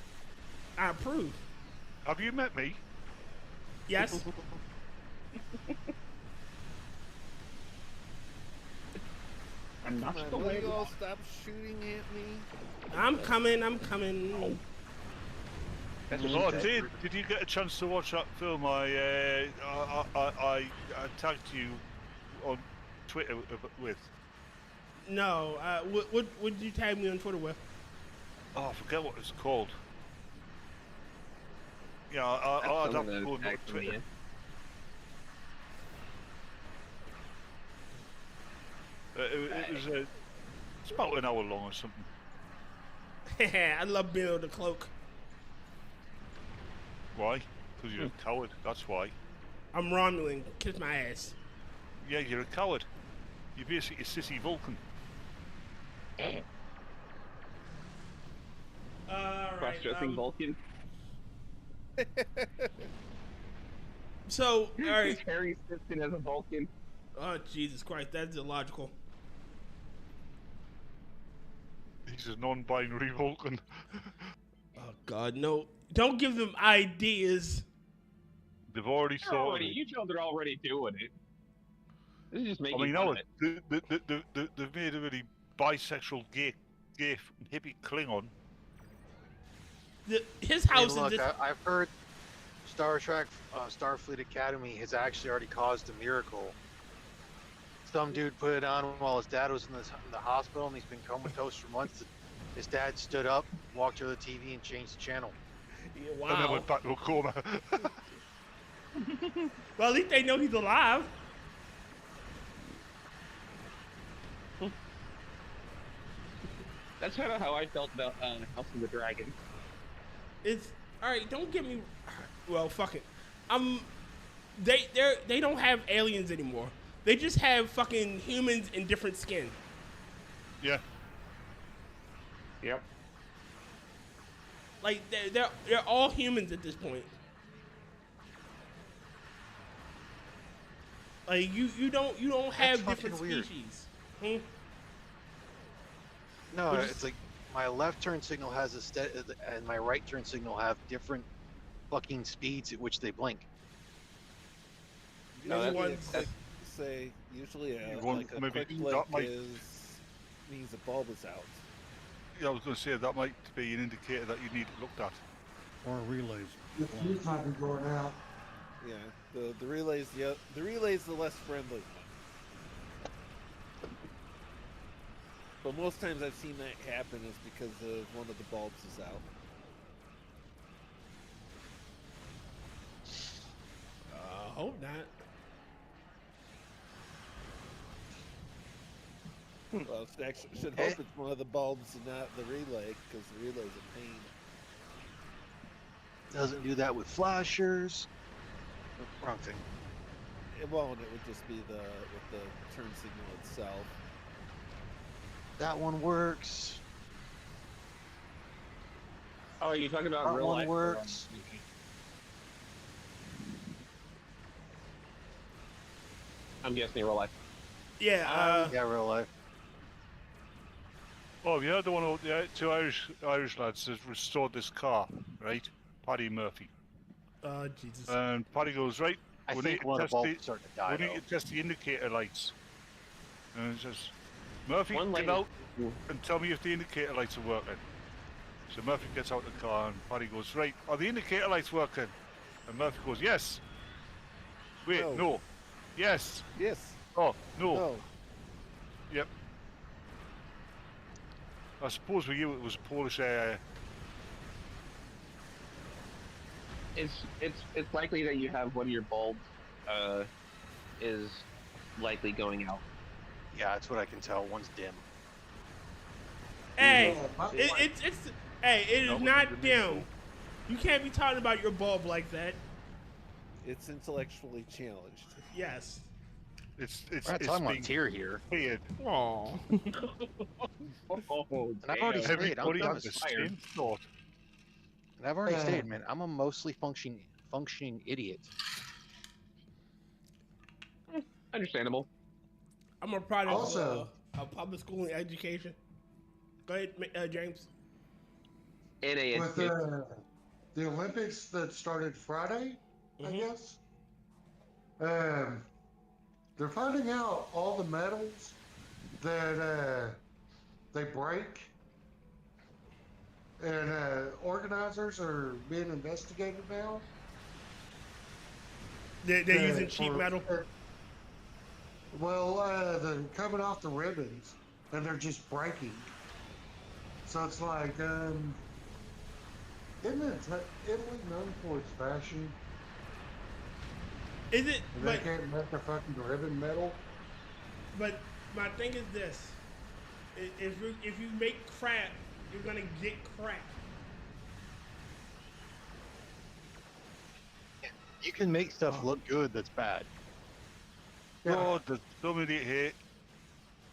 I approve. Have you met me? Yes. I'm not Come on, will you all stop shooting at me? I'm coming. I'm coming. That's what Oh, she said. did you get a chance to watch that film? I tagged you on Twitter with. No. What did you tag me on Twitter with? Oh, I forget what it's called. Yeah, I'd have to go and look at Twitter. It was it's about an hour long or something. I love being able to cloak. Why? Because you're a coward. That's why. I'm Romulan. Kiss my ass. Yeah, you're a coward. You're basically a sissy Vulcan. Cross-dressing Vulcan. So, all right. Harry Simpson as a Vulcan. Oh, Jesus Christ. That's illogical. He's a non-binary Vulcan. Oh, God. No. Don't give them ideas. They've already thought of it. You children are already doing it. This is just making I mean, fun no, of it. they've made a really bisexual gay hippie Klingon. His house look, is this... I've heard Star Trek Starfleet Academy has actually already caused a miracle. Some dude put it on while his dad was in the hospital, and he's been comatose for months. His dad stood up, walked to the TV, and changed the channel. Yeah, wow. And then went back to a coma. Well, at least they know he's alive. That's kind of how I felt about House of the Dragon. It's all right. Don't get me. Well, fuck it. They don't have aliens anymore. They just have fucking humans in different skin. Yeah. Yep. Like they're all humans at this point. Like you don't have different fucking weird. species. No, it's like my left turn signal has a and my right turn signal have different fucking speeds at which they blink. No, Maybe that's say usually want like a maybe quick that blink might- means the bulb is out. Yeah, I was going to say that might be an indicator that you need it looked at. Or relays. The fuse might be going out. Yeah, the relay's the relay's the less friendly one. But most times I've seen that happen is because of one of the bulbs is out. Hope not. Well, should hope it's one of the bulbs and not the relay, because the relay's a pain. Doesn't do that with flashers. Wrong thing. It won't. It would just be with the turn signal itself. That one works. Oh, are you talking about That real one life? works. I'm guessing real life. Yeah. Yeah, real life. Oh, have you heard the one about the two Irish lads that restored this car, right? Paddy Murphy. Jesus. And Paddy goes, right, I we think need one to of the test bulbs is starting to die, we need to test the indicator lights. And it says, Murphy, One get light- out and tell me if the indicator lights are working. So Murphy gets out of the car and Paddy goes, right, are the indicator lights working? And Murphy goes, yes. Wait, no. Yes. Yes. Oh, no. No. Yep. I suppose for you it was Polish It's likely that you have one of your bulbs is likely going out. Yeah, that's what I can tell. One's dim. Hey, Yeah, it is not dim. You can't be talking about your bulb like that. It's intellectually challenged. Yes. It's We're not talking about Tyr here. Weird. Aww. Oh, And I've already damn. stated, I'm Everybody done has the inspired. same thought. And I've already stated, man, I'm a mostly functioning idiot. Understandable. I'm a product Also- of public school and education. Go ahead, James. NA With the Olympics that started Friday, I guess. They're finding out all the medals that they break, and organizers are being investigated now. They're using cheap metal. Well, they're coming off the ribbons, and they're just breaking. So it's like, isn't Italy known for its fashion? Is it? And they can't make the fucking ribbon metal. But my thing is this: if you make crap, you're gonna get crap. You can make stuff look good that's bad. Yeah. Oh, there's so many here.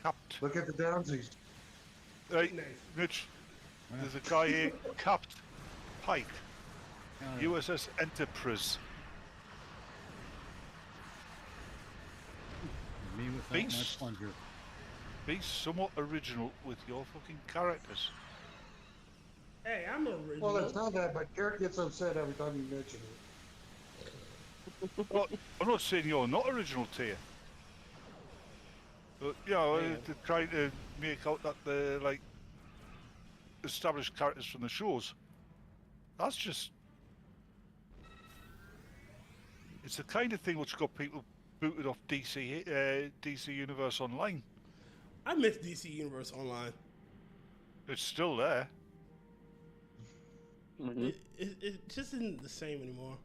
Capped. Look at the downsies. Right, Mitch, there's a guy here, capped Pike, USS Enterprise. Me without Beast. much plunger. Be somewhat original with your fucking characters. Hey, I'm original. Well, it's not that, but Garrett gets upset every time you mention it. Well, I'm not saying you're not original, Tyr. But, you know, to try to make out that they're, like, established characters from the shows. That's just... It's the kind of thing which got people booted off DC Universe Online. I miss DC Universe Online. It's still there. It just isn't the same anymore.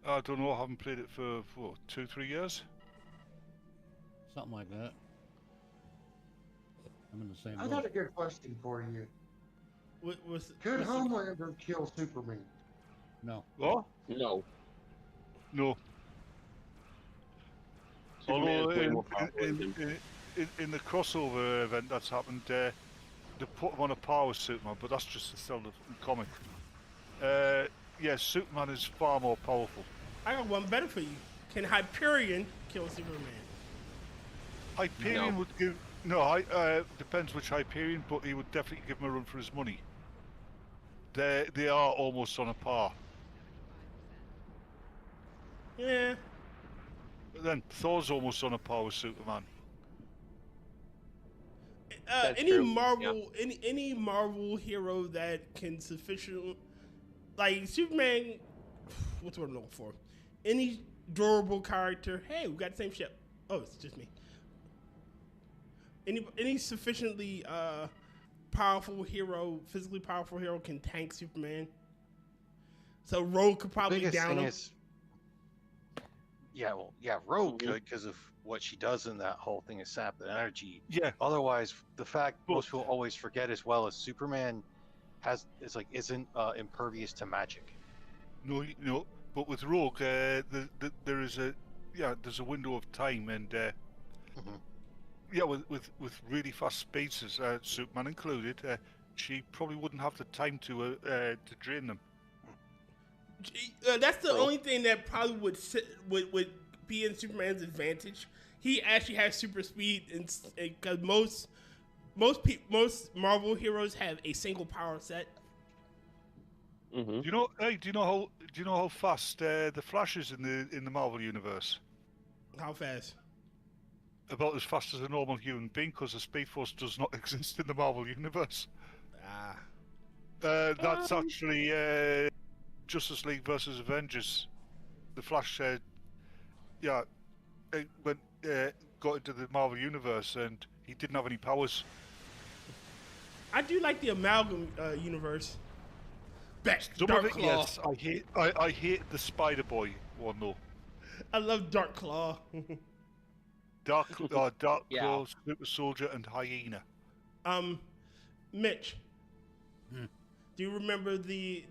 I don't know, I haven't played it for, what, 2-3 years? Something like that. I'm in the same I got a good question for you. Could Homelander kill Superman? No. What? No. No. Superman is way Although more powerful than him. in the crossover event that's happened, they put him on a par with Superman, but that's just to sell the comic. Yeah, Superman is far more powerful. I got one better for you. Can Hyperion kill Superman? Hyperion would give depends which Hyperion, but he would definitely give him a run for his money. They are almost on a par. Yeah. But then Thor's almost on a par with Superman. Any Marvel, any Marvel hero that can sufficiently, like Superman, what's what I'm looking for? Any durable character. Hey, we got the same ship. Oh, it's just me. Any sufficiently powerful hero, physically powerful hero can tank Superman. So Rogue could probably down him. Rogue could because of what she does in that whole thing is sap the energy. Yeah. Otherwise, the fact most people always forget as well is Superman isn't impervious to magic. No, but with Rogue, there's a window of time, and with really fast speeds, Superman included, she probably wouldn't have the time to drain them. That's the only thing that probably would be in Superman's advantage. He actually has super speed, and because most Marvel heroes have a single power set. Do you know how fast the Flash is in the Marvel universe? How fast? About as fast as a normal human being, because the Speed Force does not exist in the Marvel universe. That's actually Justice League versus Avengers. The Flash, got into the Marvel universe, and he didn't have any powers. I do like the Amalgam universe. Some of it, yes. I hate the Spider Boy one though. I love Dark Claw. Dark Claw, Super Soldier, and Hyena. Mitch. Do you remember the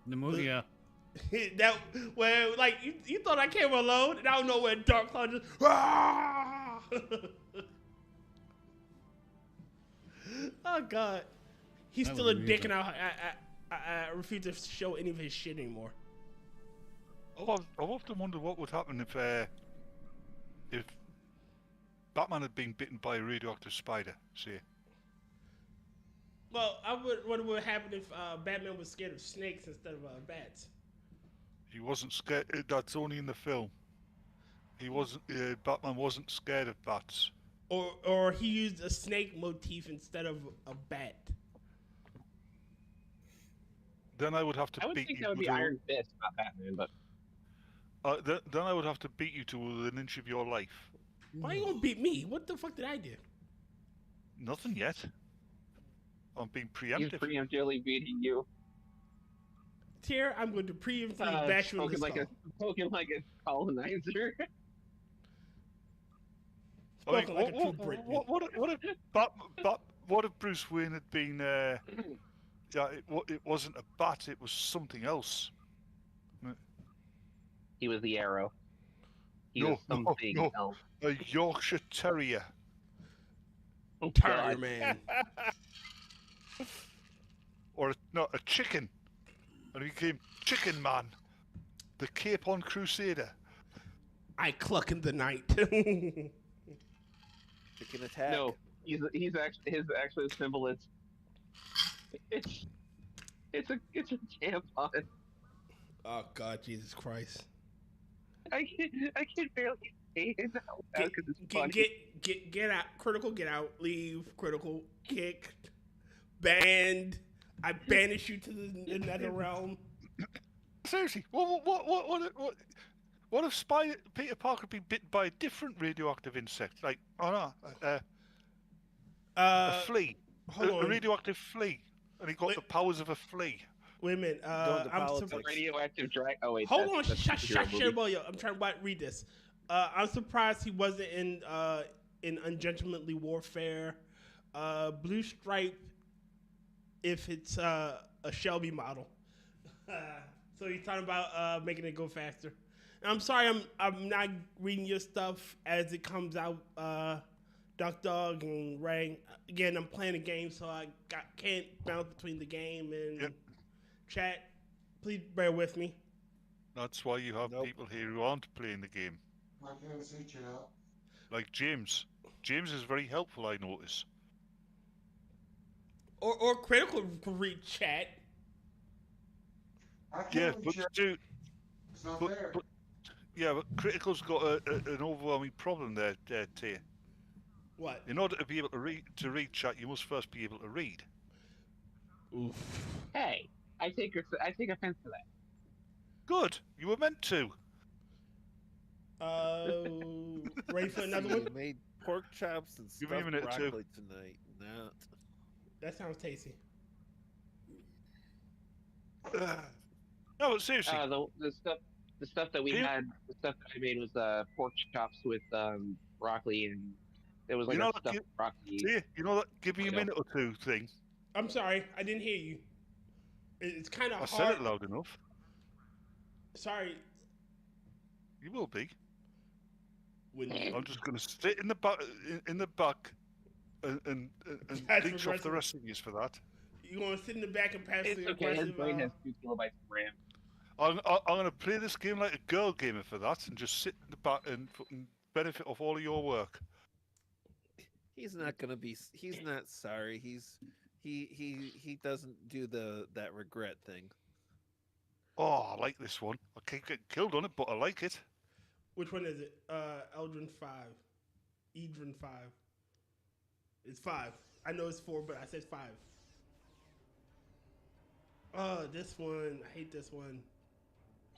movie? That where like you thought I came alone, and I don't know where Dark Claw just. Oh God, he's still a dick, and I refuse to show any of his shit anymore. I've often wondered what would happen if Batman had been bitten by a radioactive spider. See. Well, what would happen if Batman was scared of snakes instead of bats? He wasn't scared. That's only in the film. He wasn't. Batman wasn't scared of bats. Or he used a snake motif instead of a bat. Then I would have to. I would think that would be Iron Fist, not Batman, but. Then I would have to beat you to within an inch of your life. Why you gonna beat me? What the fuck did I do? Nothing yet. I'm being preemptive. He's preemptively beating you. Tyr, I'm going to preemptively bash you in the skull. Spoken like a colonizer. Spoken like a true Brit. What if Bruce Wayne had been? It wasn't a bat. It was something else. He was the Arrow. He was something else. A Yorkshire Terrier. Terrier man. Or a chicken. And he became Chicken Man. The Capon Crusader. I cluck in the night. Chicken attack. No, he's actually his actual symbol is it's a tampon. Oh God, Jesus Christ! I can barely say it out loud because it's funny. Get out, critical. Get out. Leave, critical. Kicked. Banned. I banish you to the nether realm. Seriously, what if Peter Parker been bitten by a different radioactive insect, like a flea, a radioactive flea, and he got the powers of a flea? Wait a minute, I'm surprised. Radioactive drag. Oh wait, hold on, shut. I'm trying to read this. I'm surprised he wasn't in Ungentlemanly Warfare, Blue Stripe. If it's a Shelby model, so he's talking about making it go faster. And I'm sorry, I'm not reading your stuff as it comes out. Duck Dog and Ray. Again, I'm playing a game, so I can't bounce between the game and chat. Please bear with me. That's why you have people here who aren't playing the game. I can't see chat. Like James. James is very helpful, I notice. Or Critical can read chat. I can't Yeah, read but chat. dude, It's not there. yeah, but Critical's got an overwhelming problem there, Tyr. What? In order to be able to read chat, you must first be able to read. Oof. Hey, I take offense to that. Good. You were meant to. Ready for another See, one? we made pork chops and Give me a stuffed minute or two. broccoli tonight. No. That sounds tasty. No, but seriously. The stuff that we had, the stuff that I made was pork chops with broccoli, and there was like a stuffed broccoli. Tyr, you know that give me a minute or two thing. I'm sorry, I didn't hear you. It's kind of hard. I said it loud enough. Sorry. You will be. When I'm just going to sit in the back, and leech off the rest of you for that. You want to sit in the back and pass It's the okay. His aggressive? brain has 2 kilobytes of RAM. I'm going to play this game like a girl gamer for that, and just sit in the back and benefit off all of your work. He's not gonna be. He's not sorry. He doesn't do that regret thing. Oh, I like this one. I keep getting killed on it, but I like it. Which one is it? Eldrin 5. Edrin 5. It's 5. I know it's 4, but I said 5. Oh, this one. I hate this one.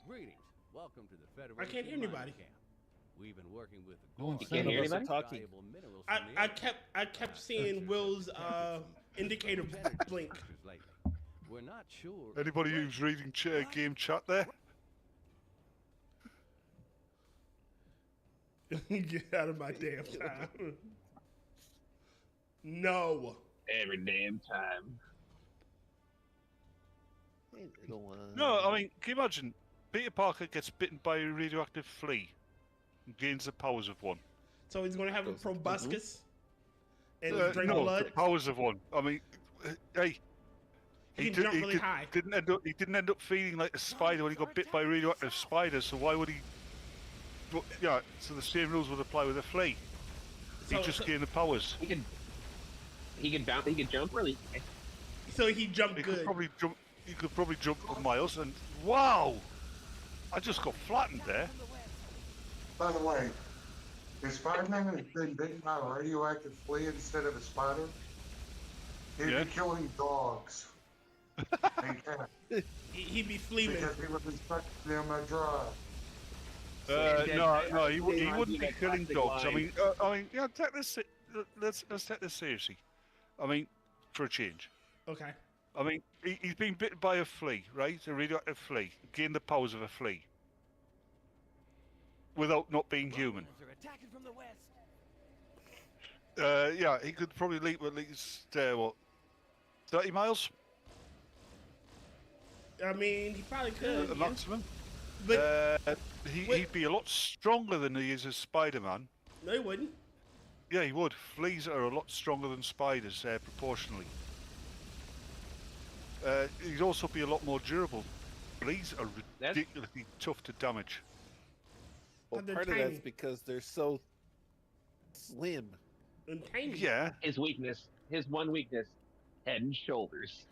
Greetings. Welcome to the Federation. I can't hear anybody. Camp. We've been working with the No one You can't hear anybody? valuable minerals I, from the I air. kept seeing Will's indicator blink. Lately. We're not sure. Anybody who's reading game chat there? Get out of my damn time. No. Every damn time. Hey, little, No, I mean, can you imagine? Peter Parker gets bitten by a radioactive flea and gains the powers of one. So he's gonna have a proboscis and drink no, blood. the powers of one. I mean, hey, He can jump really high. He didn't end up feeling like a spider when he got bit by a radioactive spider. So why would he? Well, yeah, so the same rules would apply with a flea. He just gained the powers. He could bounce. He could jump really high. So he jumped He good. could probably jump. He could probably jump for miles. And wow, I just got flattened there. By the way, if Spider-Man had been bitten by a radioactive flea instead of a spider, he'd be killing dogs and cats. He'd be fleeing. Because he would be stuck them at dry. No, he wouldn't be killing dogs. I mean, yeah, let's take this seriously. I mean, for a change. Okay. I mean, he's been bitten by a flea, right? A radioactive flea. Gained the powers of a flea. Without not being human. They're attacking from the west. Yeah, he could probably leap at least, what, 30 miles? I mean, he probably could. The maximum. But he'd be a lot stronger than he is as Spider-Man. No, he wouldn't. Yeah, he would. Fleas are a lot stronger than spiders, proportionally. He'd also be a lot more durable. Fleas are ridiculously tough to damage. Well, But they're part of tiny. that's because they're so slim. And tiny. Yeah. His weakness, his one weakness, head and shoulders.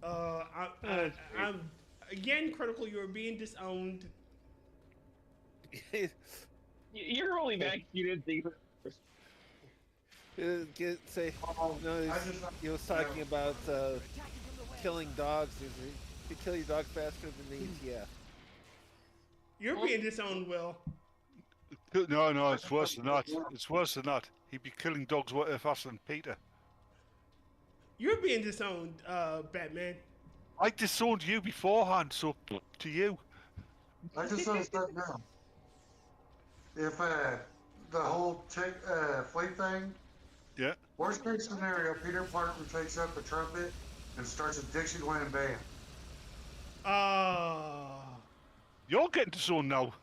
I'm again critical. You're being disowned. You're only back. You didn't think. He was talking about killing dogs. You kill your dog faster than the ETF. You're being disowned, Will. No, it's worse than that. It's worse than that. He'd be killing dogs faster than Peter. You're being disowned, Batman. I disowned you beforehand, so to you. I just understand now. If the whole flea thing, Yeah. worst case scenario, Peter Parker takes up a trumpet and starts a Dixieland band. You're getting disowned now.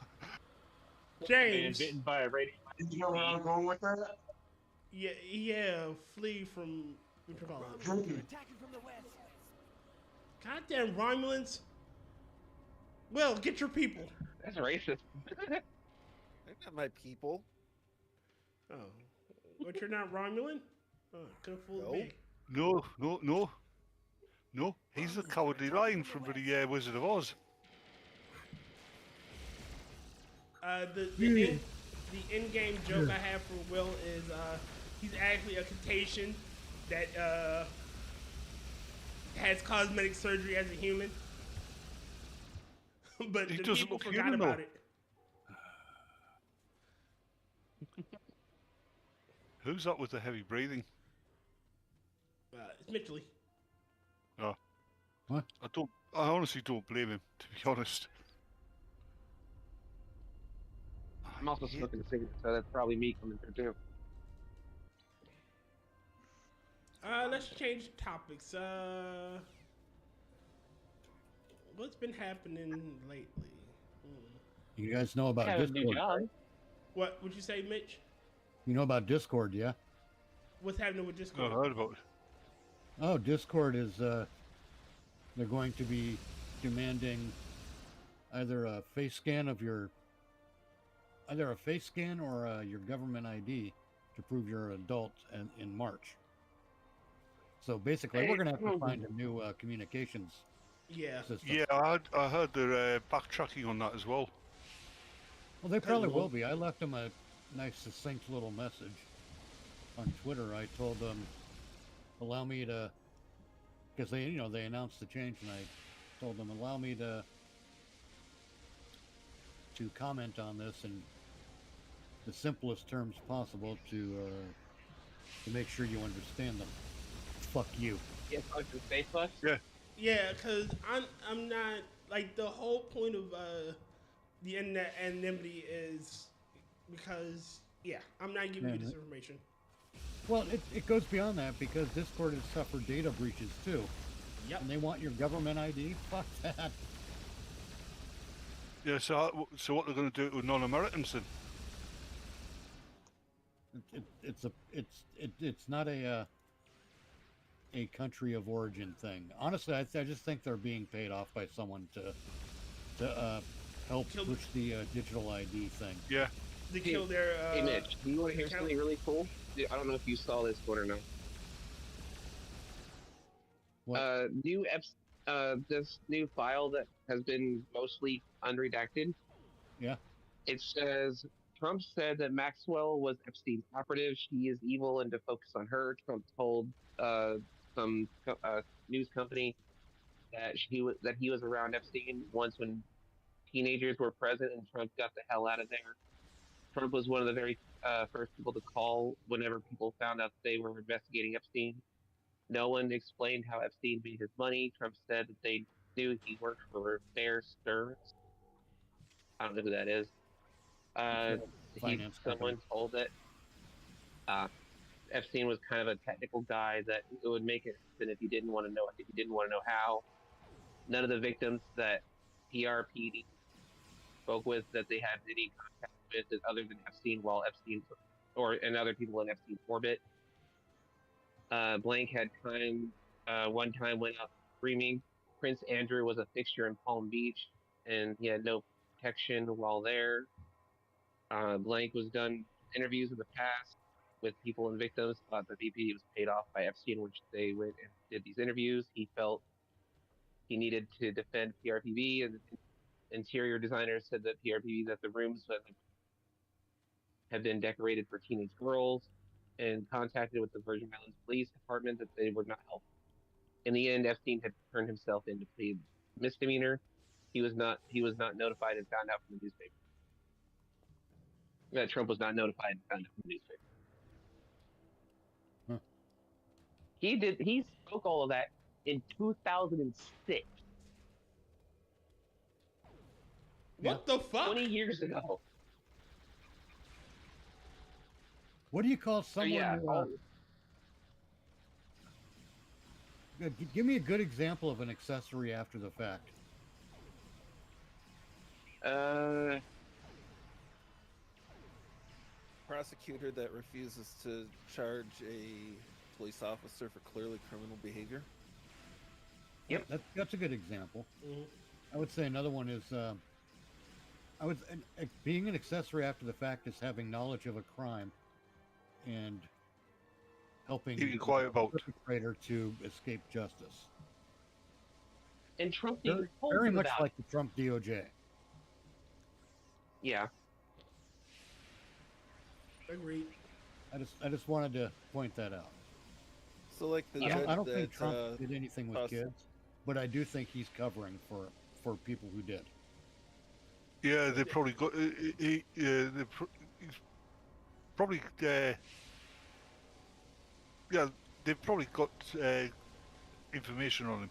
James. Bitten by a radioactive You know where I'm going with that? Yeah, flee from what you call it. Drinking. Attacking from the west. Goddamn Romulans. Well, get your people. That's racist. They're not my people. Oh, but you're not Romulan? Oh, could have fooled me. No. He's the cowardly lion from the Wizard of Oz. The in-game joke I have for Will is he's actually a Cetacean that has cosmetic surgery as a human. But He the doesn't people look forgot human, about though. it. Who's that with the heavy breathing? It's Mitchell. Oh. What? I honestly don't blame him, to be honest. I'm also smoking a cigarette, so that's probably me coming through too. Let's change topics. What's been happening lately? You guys know about Have a new Discord? job. Right? What would you say, Mitch? You know about Discord, yeah? What's happening with Discord? I heard about it. Oh, Discord is, they're going to be demanding either a face scan of your, or your government ID to prove you're an adult in March. So basically, we're going to have to find a new communications system. Yeah, I heard they're backtracking on that as well. Well, they probably will be. I left them a nice, succinct little message on Twitter. I told them, allow me to, because they announced the change, and I told them, allow me to comment on this in the simplest terms possible to make sure you understand them. Fuck you. Yeah, fuck the space bus. Yeah. Yeah, because I'm not, like, the whole point of the internet anonymity is because, yeah, I'm not giving you this information. Well, it goes beyond that, because Discord has suffered data breaches too. Yep. And they want your government ID? Fuck that. Yeah, so what they're going to do with non-Americans then? It's not a country of origin thing. Honestly, I just think they're being paid off by someone to help push the digital ID thing. Yeah. They kill their. Hey Mitch, do you want to hear something really cool? I don't know if you saw this one or not. What? This new file that has been mostly unredacted. Yeah. It says Trump said that Maxwell was Epstein's operative. She is evil, and to focus on her, Trump told some news company that he was around Epstein once when teenagers were present, and Trump got the hell out of there. Trump was one of the very first people to call whenever people found out they were investigating Epstein. No one explained how Epstein made his money. Trump said that they knew he worked for Bear Stearns. I don't know who that is. Someone told that Epstein was kind of a technical guy, that it would make it happen if he didn't want to know how. None of the victims that PRPD spoke with that they had any contact with other than Epstein, while Epstein and other people in Epstein's orbit. Blank had one time went out screaming. Prince Andrew was a fixture in Palm Beach, and he had no protection while there. Blank was done interviews in the past with people and victims. Thought the VP was paid off by Epstein, which they went and did these interviews. He felt he needed to defend PRPV, and interior designers said that the rooms have been decorated for teenage girls, and contacted with the Virgin Islands Police Department that they would not help. In the end, Epstein had turned himself in to plead misdemeanor. He was not notified and found out from the newspaper. That Trump was not notified and found out from the newspaper. Huh. He spoke all of that in 2006. What the fuck? 20 years ago. What do you call someone give me a good example of an accessory after the fact. prosecutor that refuses to charge a police officer for clearly criminal behavior. Yep. That's a good example. Mm-hmm. I would say another one is being an accessory after the fact is having knowledge of a crime and helping Keeping quiet about the perpetrator to escape justice. And Trump didn't Very much like the Trump DOJ. Yeah. Agreed. I just wanted to point that out. So like the I don't think Trump did anything with kids, but I do think he's covering for people who did. Yeah, they probably got. He's probably. Yeah, they've probably got information on him.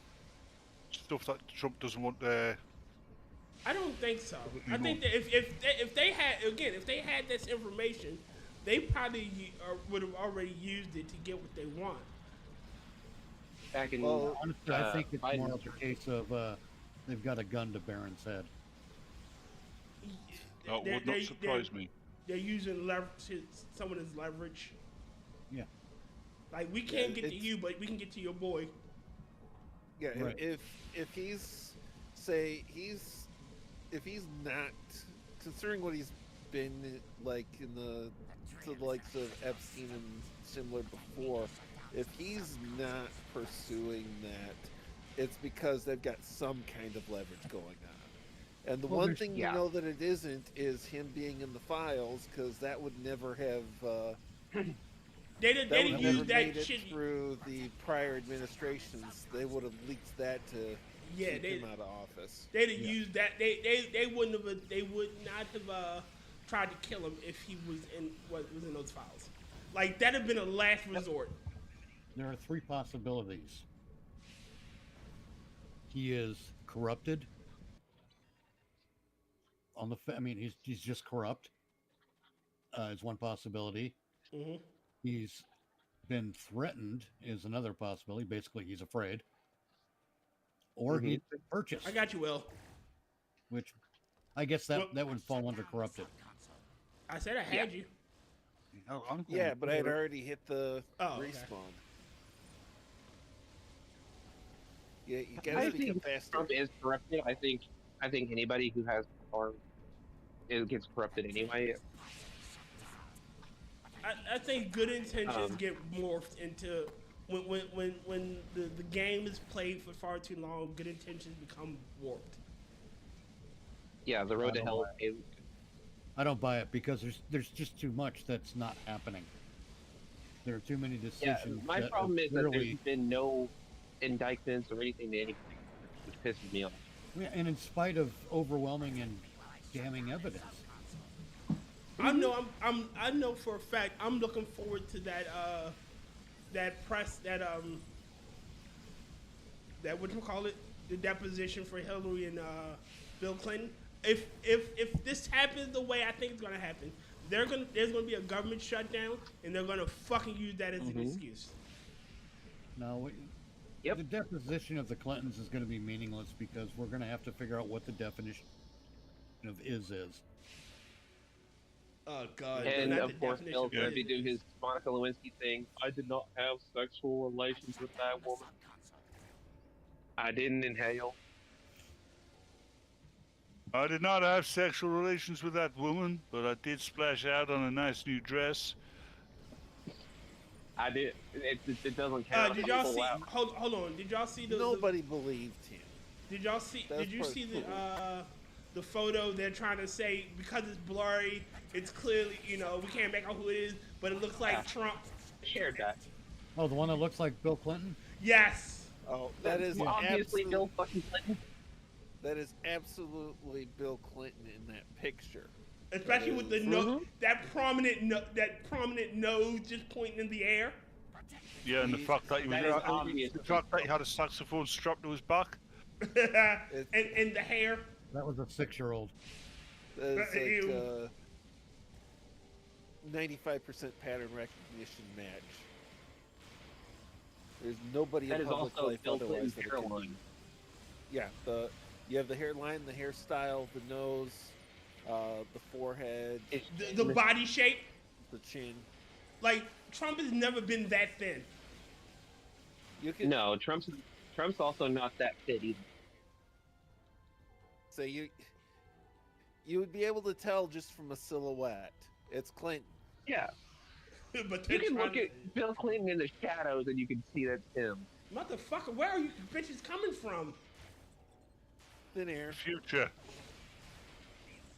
Stuff that Trump doesn't want. I don't think so. I think that if they had this information, they probably would have already used it to get what they want. Back in, honestly, I think it's Biden. more of a case of they've got a gun to Barron's head. That would not surprise me. They're using someone as leverage. Yeah. Like, we can't get to you, but we can get to your boy. Yeah, Right. if he's not, considering what he's been like in the likes of Epstein and similar before, if he's not pursuing that, it's because they've got some kind of leverage going on. And the one thing you know that it isn't is him being in the files, because that would never have. They didn't use that made it shit through the prior administrations. They would have leaked that to keep him out of office. They'd have used that. They wouldn't have. They would not have tried to kill him if he was in those files. Like, that'd have been a last resort. There are three possibilities. He is corrupted. He's just corrupt. Is one possibility. Mm-hmm. He's been threatened is another possibility. Basically, he's afraid. Or he's been purchased. I got you, Will. Which, I guess that would fall under corrupted. I said I had you. Yeah, but I had already hit the respawn. Yeah, you gotta become faster. Trump is corrupted. I think anybody who has power gets corrupted anyway. I think good intentions get morphed into when the game is played for far too long. Good intentions become warped. Yeah, the road to hell. I don't buy it because there's just too much that's not happening. There are too many decisions. Yeah, my problem is that there's been no indictments or anything to anything, which pisses me off. Yeah, and in spite of overwhelming and damning evidence. I know for a fact I'm looking forward to that press that whatchamacallit, the deposition for Hillary and Bill Clinton. If this happens the way I think it's gonna happen, there's gonna be a government shutdown and they're gonna fucking use that as an excuse. No, the deposition of the Clintons is going to be meaningless because we're going to have to figure out what the definition of is. Oh God! And of course, Bill's going to be doing his Monica Lewinsky thing. I did not have sexual relations with that woman. I didn't inhale. I did not have sexual relations with that woman, but I did splash out on a nice new dress. I did. It doesn't count. Did y'all see? Hold on. Did y'all see the? Nobody believed him. Did y'all see? Did you see the photo? They're trying to say because it's blurry, it's clearly we can't make out who it is, but it looks like Trump. Shared that. Oh, the one that looks like Bill Clinton? Yes. Oh, that is obviously Bill fucking Clinton. That is absolutely Bill Clinton in that picture. Especially with the that prominent nose just pointing in the air. Yeah, and the fact that he had a saxophone strapped to his back. and the hair. That was a 6-year-old. That's like 95% pattern recognition match. There's nobody in public life otherwise. Hairline. Yeah, you have the hairline, the hairstyle, the nose, the forehead, the body shape. The chin. Like Trump has never been that thin. No, Trump's also not that fit either. So you would be able to tell just from a silhouette. It's Clinton. Yeah. But You can look at Bill Clinton in the shadows and you can see that's him. Motherfucker, where are you bitches coming from? Thin air. Future.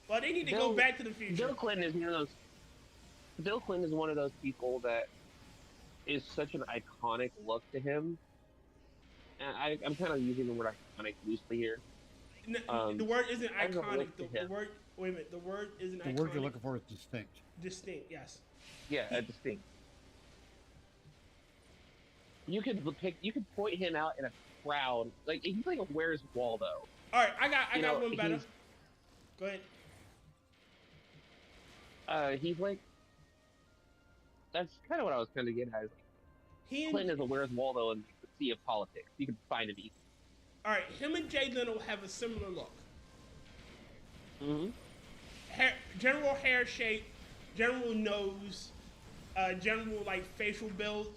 Well, they need to go back to the future. Bill Clinton is one of those. Bill Clinton is one of those people that is such an iconic look to him. And I'm kind of using the word iconic loosely here. The word isn't I don't know iconic. what to The him. word. Wait a minute. The word isn't The iconic. word you're looking for is distinct. Distinct. Yes. Yeah, distinct. You could point him out in a crowd, like he's like a Where's Waldo. All right, I got one better. he's- Go ahead. He's like, that's kind of what I was kind of getting at. Is He and- Clinton is a Where's Waldo in the sea of politics. You can find him easy. All right, him and Jay Leno have a similar look. Mm-hmm. General hair shape, general nose, general like facial build.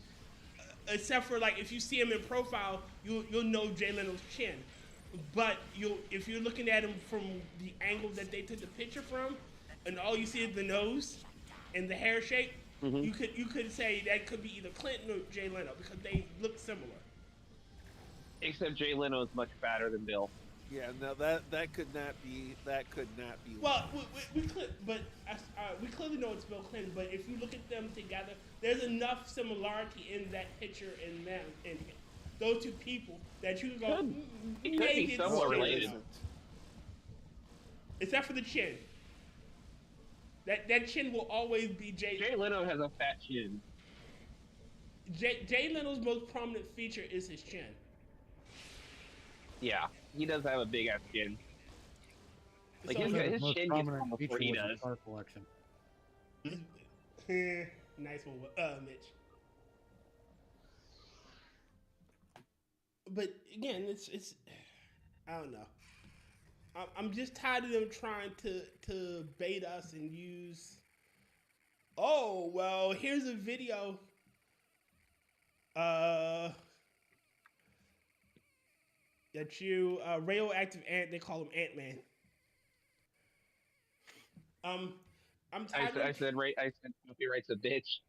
Except for like if you see him in profile, you'll know Jay Leno's chin. But if you're looking at him from the angle that they took the picture from, and all you see is the nose and the hair shape, you could say that could be either Clinton or Jay Leno because they look similar. Except Jay Leno is much fatter than Bill. Yeah, no, that could not be. Well, we clearly know it's Bill Clinton. But if you look at them together, there's enough similarity in that picture and them and those two people that you can go. It could be somewhat related. Except for the chin. That chin will always be Jay. Jay Leno has a fat chin. Jay Leno's most prominent feature is his chin. Yeah, he does have a big ass chin. Like So- his most chin gets prominent on before feature he was does. his car collection. Nice one, Mitch. But again, it's I don't know. I'm just tired of them trying to bait us and use. Oh well, here's a video. That you radioactive ant. They call him Ant-Man. I'm tired. I said copyright's a bitch.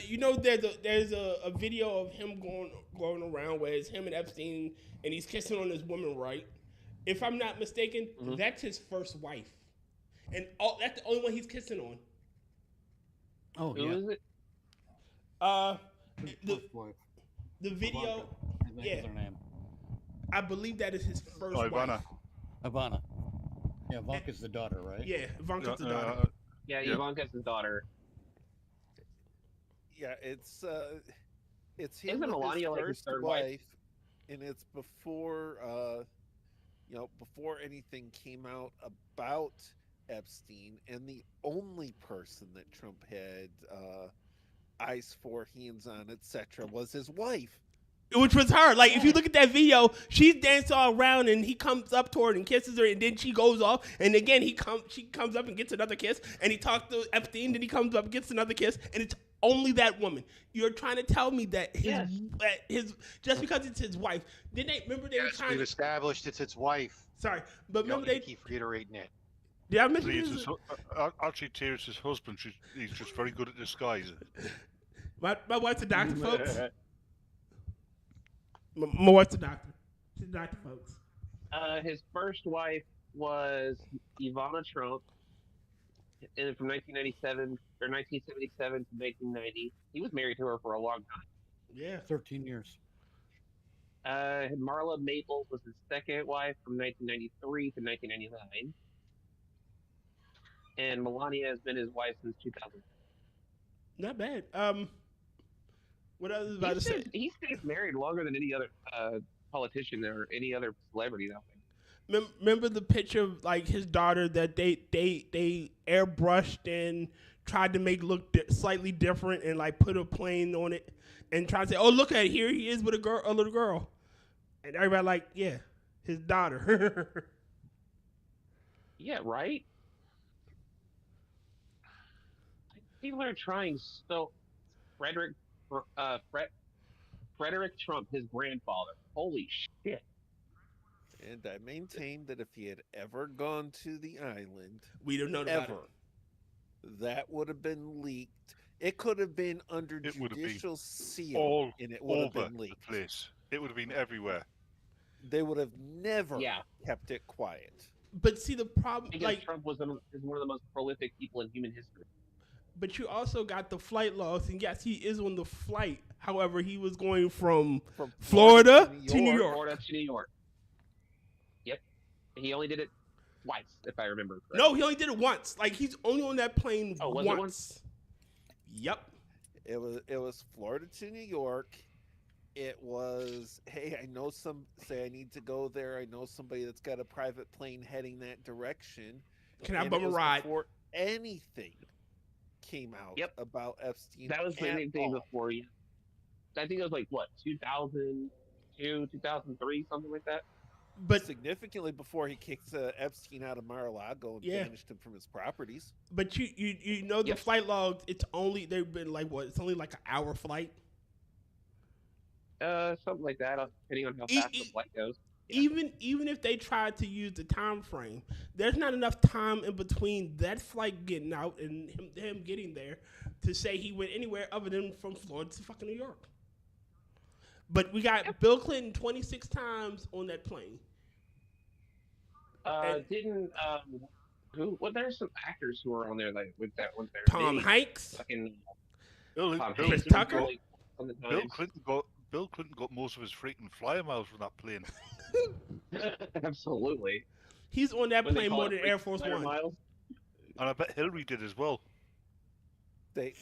You know, there's a video of him going around where it's him and Epstein, and he's kissing on this woman, right? If I'm not mistaken, that's his first wife, and that's the only one he's kissing on. Oh Who yeah. is it? The video, I think is her name. I believe that is his first wife. Ivana. Yeah, Ivanka's the daughter, right? Yeah, Ivanka's the daughter. Yeah, Ivanka's his daughter. Yeah, it's him Isn't with Melania his like his first third wife, wife? and it's before before anything came out about Epstein, and the only person that Trump had eyes for, hands on, etc., was his wife. Which was her. Like, if you look at that video, she's dancing all around, and he comes up to her and kisses her, and then she goes off, and again she comes up and gets another kiss, and he talks to Epstein, then he comes up and gets another kiss, and it's only that woman. You're trying to tell me that his just because it's his wife. Didn't they remember they were trying We've to established it's its wife. Sorry, but You don't remember need to keep reiterating it. Did I mention Actually, this? actually, Tyr's his husband. He's just very good at disguise. My wife's a doctor, folks. My wife's a doctor. She's a doctor, folks. His first wife was Ivana Trump, and from 1997 or 1977 to 1990, he was married to her for a long time. Yeah, 13 years. Marla Maples was his second wife from 1993 to 1999, and Melania has been his wife since 2000. Not bad. What I was about to say. He stays married longer than any other politician or any other celebrity. I think. Remember the picture of like his daughter that they airbrushed and tried to make look slightly different and like put a plane on it and try to say, oh look at it, here he is with a little girl, and everybody like, yeah, his daughter. Yeah, right. People are trying so. Frederick Trump, his grandfather. Holy shit. And I maintain that if he had ever gone to the island, we'd have known about it. That would have been leaked. It could have been under judicial seal, and it would have been leaked. The place. It would have been everywhere. They would have never kept it quiet. But see, the problem, like Trump is one of the most prolific people in human history. But you also got the flight logs, and yes, he is on the flight. However, he was going from Florida to New York. Florida to New York. Yep. He only did it twice, if I remember correctly. No, he only did it once. Like, he's only on that plane was once. It once? Yep. It was Florida to New York. It was, hey, I know say I need to go there. I know somebody that's got a private plane heading that direction. Can I bum a ride? Before anything came out about Epstein. That was the anything before you. I think it was like what, 2002, 2003, something like that. But significantly before he kicked Epstein out of Mar-a-Lago and banished him from his properties. But you know the flight logs. They've been like what? It's only like an hour flight. Something like that, depending on how fast the flight goes. Yeah. Even if they tried to use the time frame, there's not enough time in between that flight getting out and him getting there to say he went anywhere other than from Florida to fucking New York. But we got Bill Clinton 26 times on that plane. There's some actors who were on there like with that one there. Tom Hanks. Fucking Chris Tucker. Bill Clinton got most of his freaking flyer miles from that plane. Absolutely. He's on that plane more than Air Force One. And I bet Hillary did as well.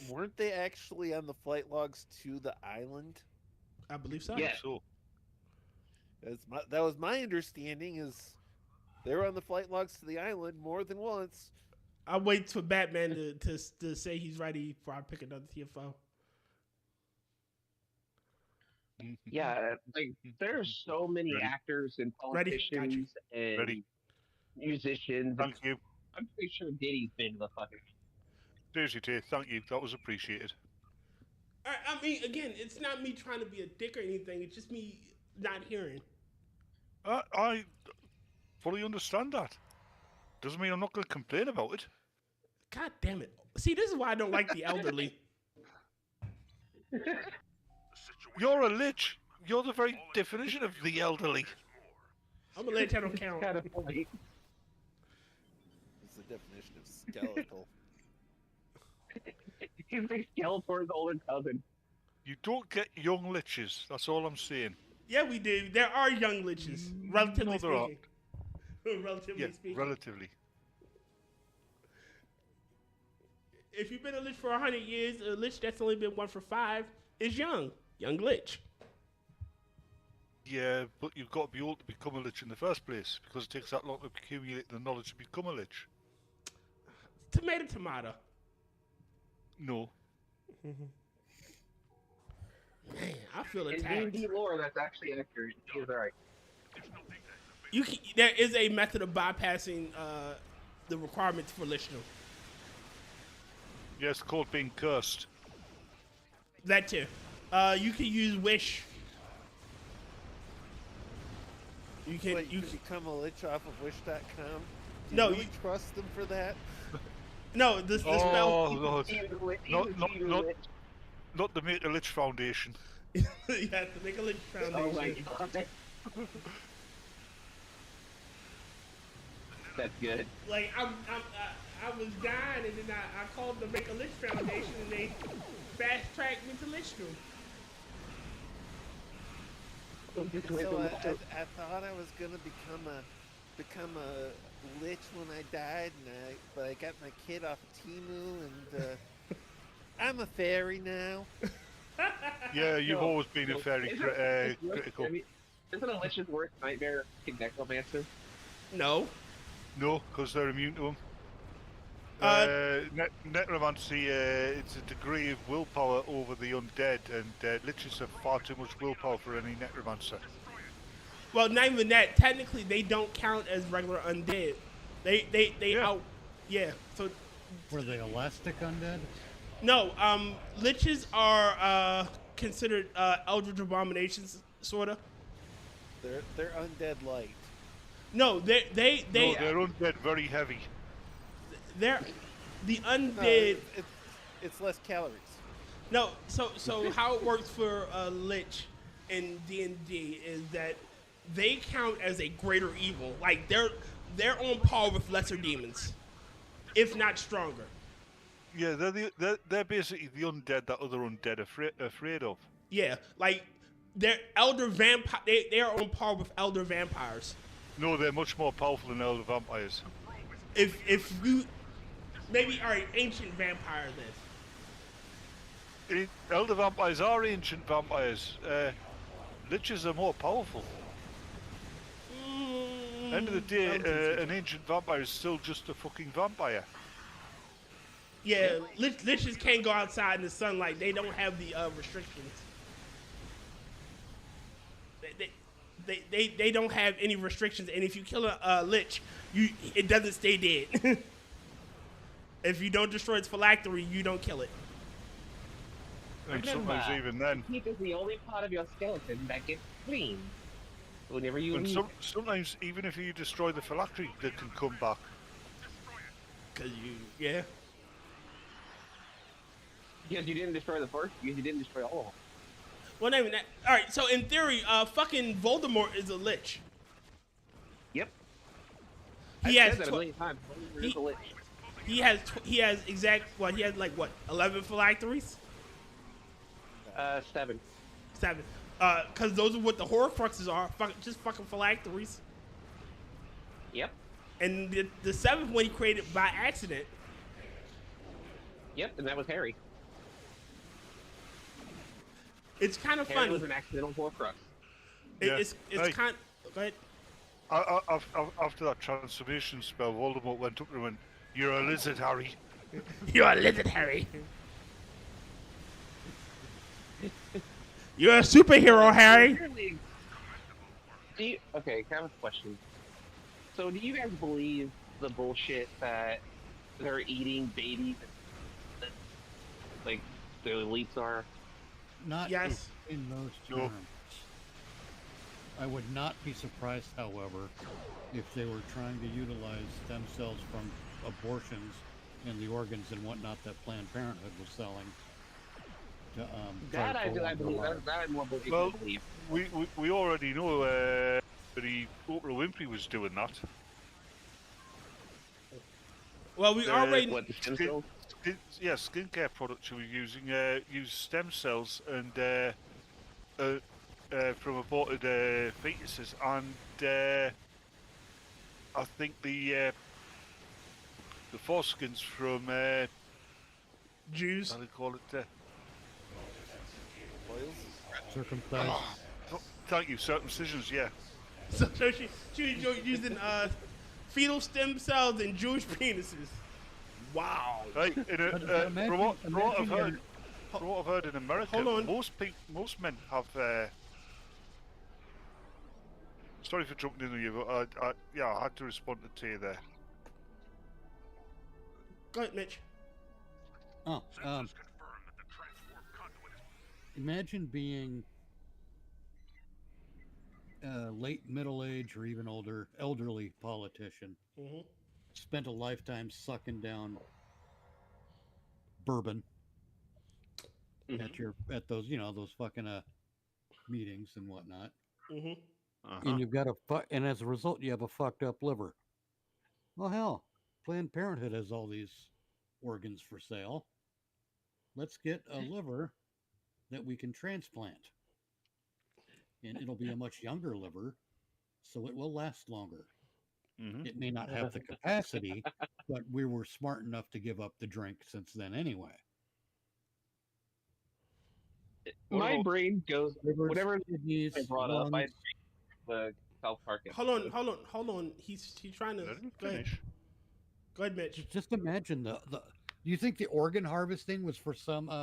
Weren't they actually on the flight logs to the island? I believe so. Yeah. So. That was my understanding. Is they were on the flight logs to the island more than once. I wait for Batman to say he's ready before I pick another TFO. Yeah, like there's so many actors and politicians and musicians. Thank you. I'm pretty sure Diddy's been to the fucking. Seriously, Tay, thank you. That was appreciated. I mean, again, it's not me trying to be a dick or anything. It's just me not hearing. I fully understand that. Doesn't mean I'm not going to complain about it. God damn it. See, this is why I don't like the elderly. You're a lich. You're the very definition of the elderly. I'm going to let that don't count. Kind of funny. It's the definition of skeletal. He's like Skeletor's older cousin. You don't get young liches. That's all I'm saying. Yeah, we do. There are young liches, relatively speaking. Relatively speaking. Relatively. If you've been a lich for 100 years, a lich that's only been one for 5 is young. Young lich. Yeah, but you've got to be able to become a lich in the first place because it takes that long to accumulate the knowledge to become a lich. Tomato. No. Man, I feel attacked. In D&D lore, that's actually accurate. He's alright. There is a method of bypassing the requirements for lichdom. Yeah, it's called being cursed. That too. You can use wish. You can become a lich off of wish.com. Do no, you really trust them for that? No, the spell. Oh, not the Make a Lich Foundation. You have to make a lich foundation. Oh my god. That's good. Like I was dying, and then I called the Make a Lich Foundation, and they fast tracked me to lichdom. So I thought I was gonna become a lich when I died, but I got my kid off of Temu, and I'm a fairy now. Yeah, you've always been a fairy critical. Isn't a lich's worst nightmare necromancer? No. No, because they're immune to them. Necromancy, it's a degree of willpower over the undead, and liches have far too much willpower for any necromancer. Well, not even that. Technically, they don't count as regular undead. They out. Yeah. So. Were they elastic undead? No, liches are considered eldritch abominations, sorta. They're undead light. No, they No, they're undead very heavy. they're the No, undead. it's less calories. No, so how it works for lich in D&D is that they count as a greater evil. Like they're on par with lesser demons, if not stronger. Yeah, they're basically the undead that other undead are afraid of. Yeah, like they're elder vampire. They are on par with elder vampires. No, they're much more powerful than elder vampires. If you maybe ancient vampire then. Elder vampires are ancient vampires. Liches are more powerful. End of the day, an ancient vampire is still just a fucking vampire. Yeah, liches can't go outside in the sunlight. They don't have the restrictions. They don't have any restrictions, and if you kill a lich, it doesn't stay dead. If you don't destroy its phylactery, you don't kill it. And sometimes even then. Heat is the only part of your skeleton that gets clean. Whenever you leave. Sometimes even if you destroy the phylactery, they can come back. Because yeah. Because you didn't destroy the first, because you didn't destroy all of them. Well, not even that. All right, so in theory, fucking Voldemort is a lich. Yep. He I've has said that a million times. Voldemort is a lich. He has exact. Well, he has like what 11 phylacteries. 7. 7. Because those are what the Horcruxes are. Just fucking phylacteries. Yep. And the 7th one he created by accident. Yep, and that was Harry. It's kind of Harry funny. was an accidental Horcrux. It's kind. Go ahead. After that transformation spell, Voldemort went up to him and went, "You're a lizard, Harry." You're a lizard, Harry. You're a superhero, Harry. Okay, kind of a question. So, do you guys believe the bullshit that they're eating babies, like the elites are? Not yes. in those terms. I would not be surprised, however, if they were trying to utilize stem cells from abortions and the organs and whatnot that Planned Parenthood was selling. To, That I believe. That I more believe. Well, we already know that Oprah Winfrey was doing that. Well, we already what the stem cells? Skincare products she was using use stem cells and from aborted fetuses, and I think the foreskins from Jews. How do they call it? Circumcised. Thank you, circumcisions. Yeah. So she was using fetal stem cells and Jewish penises. Wow. Right. From what I've heard in America, most men have. Sorry for jumping in on you, but I had to respond to you there. Go ahead, Mitch. Oh, imagine being a late middle age or even elderly politician. Mm-hmm. Spent a lifetime sucking down bourbon at those those fucking meetings and whatnot. Mm-hmm. And you've got and as a result you have a fucked up liver. Well, hell, Planned Parenthood has all these organs for sale. Let's get a liver that we can transplant. And it'll be a much younger liver, so it will last longer. It may not have the capacity, but we were smart enough to give up the drink since then anyway. My brain goes whatever kidneys, brought up. I the South Park. Hold on. He's trying to. Go ahead. Go ahead, Mitch. Just imagine the. Do you think the organ harvesting was for some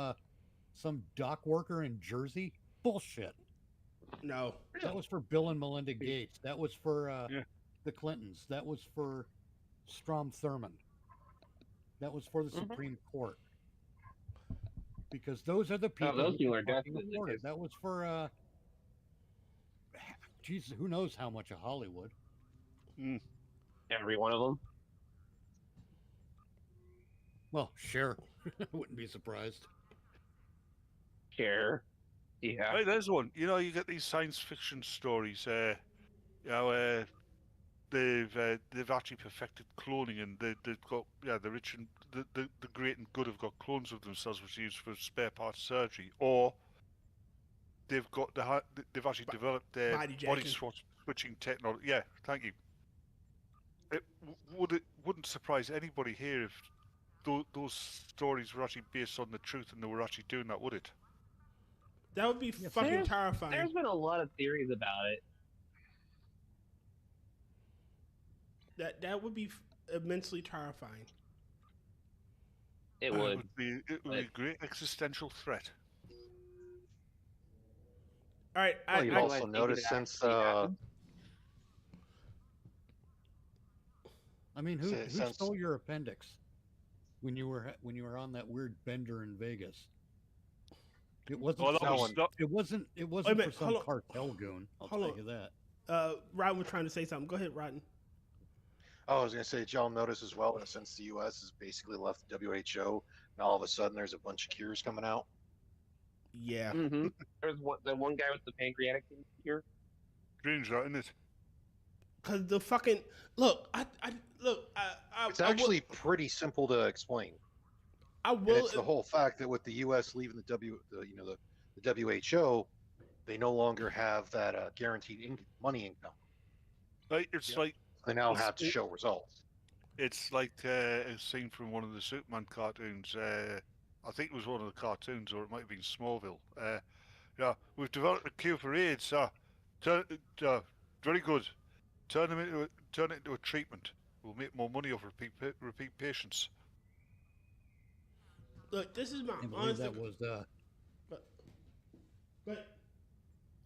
dock worker in Jersey? Bullshit. No. That was for Bill and Melinda Gates. That was for the Clintons. That was for Strom Thurmond. That was for the Supreme Court. because those are the people. those who people are fucking definitely reported. pissed. That was for Jesus, who knows how much of Hollywood. Every one of them. Well, sure. I wouldn't be surprised. Sure. Yeah. Hey, there's one. You know, you get these science fiction stories. You know, they've actually perfected cloning, and they've got the rich and the great and good have got clones of themselves which are used for spare parts surgery, or they've actually developed their body switching technology. Yeah, thank you. It wouldn't surprise anybody here if those stories were actually based on the truth and they were actually doing that, would it? That would be fucking terrifying. There's been a lot of theories about it. That would be immensely terrifying. It would. It would be a great existential threat. All right. Well, you've also noticed since I mean, who stole your appendix when you were on that weird bender in Vegas? It wasn't. It wasn't for some cartel goon. I'll tell you that. Rodden was trying to say something. Go ahead, Rodden. Oh, I was going to say, did y'all notice as well that since the U.S. has basically left the WHO, now all of a sudden there's a bunch of cures coming out? Yeah. Mm-hmm. There's the one guy with the pancreatic cure. Strange, that, isn't it? Because the fucking look, it's actually pretty simple to explain. And it's the whole fact that with the U.S. leaving the WHO, they no longer have that guaranteed money income. It's like they now have to show results. It's like a scene from one of the Superman cartoons. I think it was one of the cartoons, or it might have been Smallville. Yeah, we've developed a cure for AIDS. Very good. Turn it into a treatment. We'll make more money off repeat patients. Look, this is my honest. That was but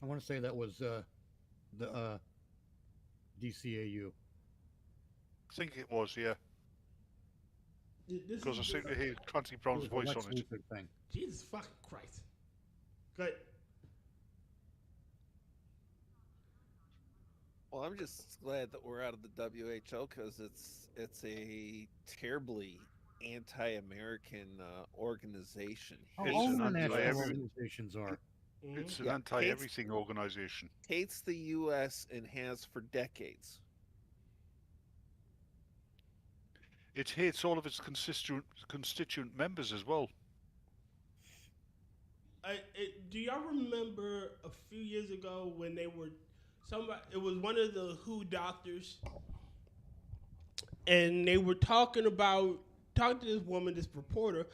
I want to say that was the DCAU. I think it was, yeah. Because I seem to hear Clancy Brown's voice on it. Thing. Jesus fucking Christ. Good. Well, I'm just glad that we're out of the WHO because it's a terribly anti-American organization. All international organizations are. It's an anti-everything organization. Hates the U.S. and has for decades. It hates all of its constituent members as well. Do y'all remember a few years ago when they were it was one of the WHO doctors, and they were talking to this woman, this reporter,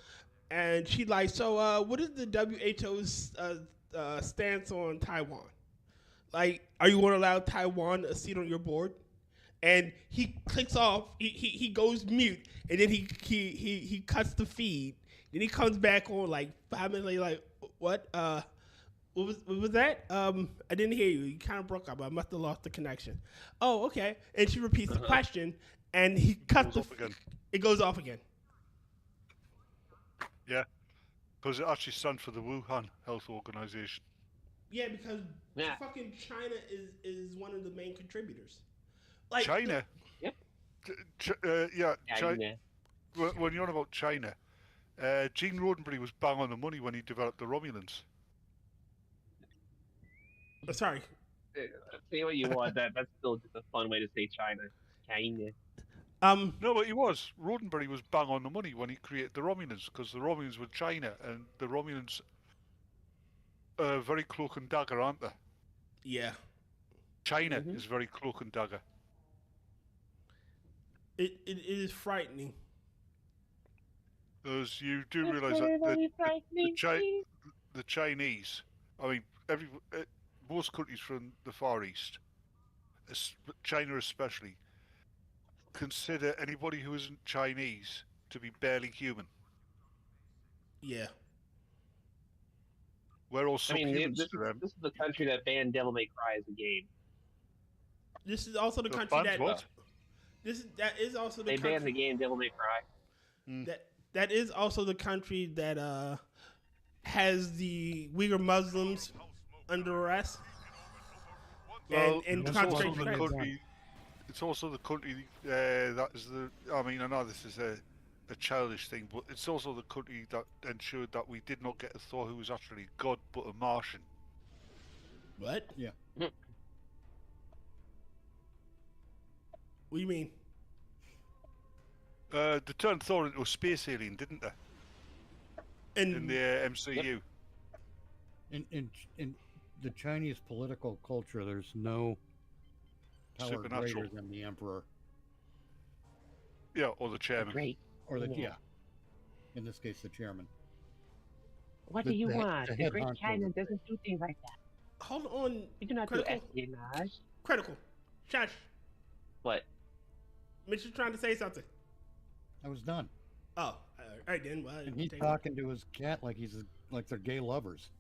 and she like, so what is the WHO's stance on Taiwan? Like, are you going to allow Taiwan a seat on your board? And he clicks off. He goes mute, and then he cuts the feed. Then he comes back on like 5 minutes later, like, what? What was that? I didn't hear you. You kind of broke up. I must have lost the connection. Oh, okay. And she repeats the question, and he cuts it goes off again. Yeah, because it actually stands for the Wuhan Health Organization. Yeah, because fucking China is one of the main contributors. Like China? Yep. China. When you're on about China, Gene Roddenberry was bang on the money when he developed the Romulans. Sorry. Say what you want. That's still just a fun way to say China. China. No, but he was. Roddenberry was bang on the money when he created the Romulans, because the Romulans were China, and the Romulans are very cloak and dagger, aren't they? Yeah. China is very cloak and dagger. It is frightening. As you do realise that the Chinese, I mean, most countries from the Far East, China especially, consider anybody who isn't Chinese to be barely human. Yeah. We're all subhumans this to them. This is the country that banned Devil May Cry as a game. This is also the country that is also the they country banned the game Devil May Cry. that is also the country that has the Uyghur Muslims under arrest. Well, and it's also concentration the camps. country. It's also the country that is the. I mean, I know this is a childish thing, but it's also the country that ensured that we did not get a Thor who was actually God, but a Martian. What? Yeah. What do you mean? They turned Thor into a space alien, didn't they? In the MCU. In the Chinese political culture, there's no power Supernatural. greater than the emperor. Yeah, or the chairman. Great. Or the in this case, the chairman. What The- do you the- want? the The head Great honcho. China doesn't do things like that. Hold on. We do not Critical. do espionage. Critical. Shush. What? Mitch is trying to say something. I was done. Oh, all right then. Well, And he's take talking to his cat like like they're gay lovers.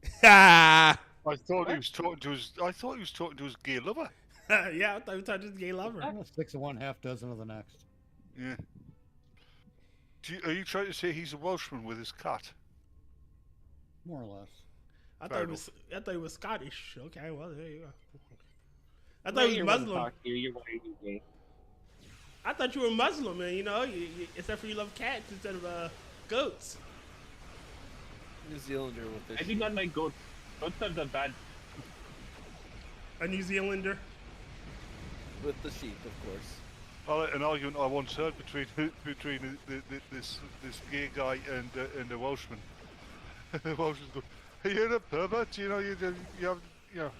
it. I thought he was talking to his. I thought he was talking to his gay lover. Yeah, I thought you were talking to his gay lover. Well, 6 of one, half dozen of the next. Yeah. Are you trying to say he's a Welshman with his cat? More or less. I Fair thought he was Scottish. Okay, well there you go. I Well, thought he you're was one to Muslim. talk to you, you're one to be gay. I thought you were Muslim, and you know, except for you love cats instead of goats. New Zealander with this. I do not like goats. Goats are the bad. A New Zealander. With the sheep, of course. An argument I once heard between this gay guy and a Welshman. The Welshman's go, "Hey, you're a pervert, you know, you have, you know,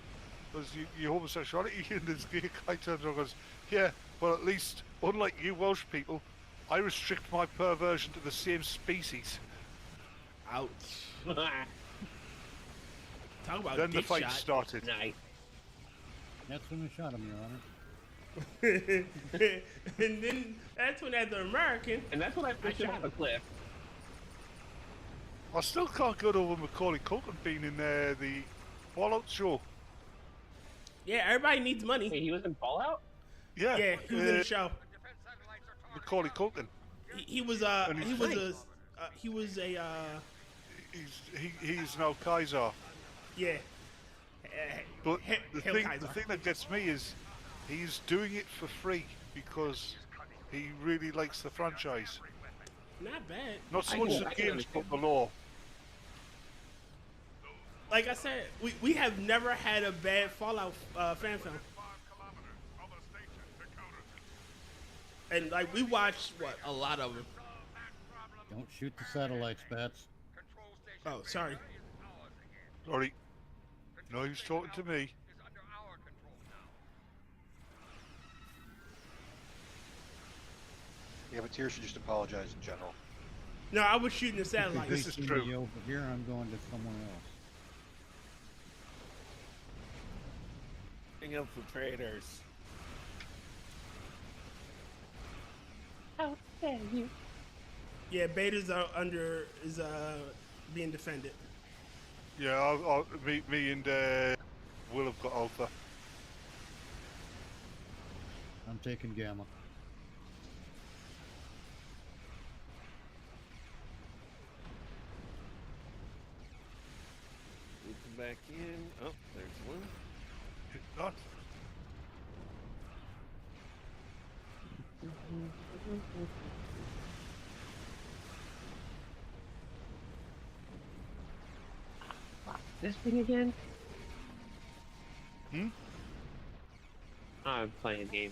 because your homosexuality." And this gay guy turns around and goes, "Yeah, well, at least, unlike you Welsh people, I restrict my perversion to the same species." Ouch. Talk about Then the dick fight shot. started. Nice. That's when we shot him, Your Honor. And then that's when, as an American, And that's when I pushed him shot off a him. cliff. I still can't get over Macaulay Culkin being in the Fallout show. Yeah, everybody needs money. Hey, he was in Fallout? Yeah. Yeah, he was in the show. Macaulay Culkin. He was And he's he's now Kaiser. Yeah. But the Hellcat. thing that gets me is he's doing it for free because he really likes the franchise. Not bad. Not so I much can- the I can games, but understand. the law. Like I said, we have never had a bad Fallout fan film. And like we watched a lot of them. Don't shoot the satellites, Bats. Oh, sorry. Sorry. No, he was talking to me. Yeah, but Tyr should just apologize in general. No, I was shooting the satellites. This is They see true. me over here, I'm going to somewhere else. Infiltrators. How dare you? Yeah, Beta's is being defended. Yeah, me and Will have got Alpha. I'm taking Gamma. Looping back in. Oh, there's one. Hit that. This thing again? Hmm? I'm playing a game.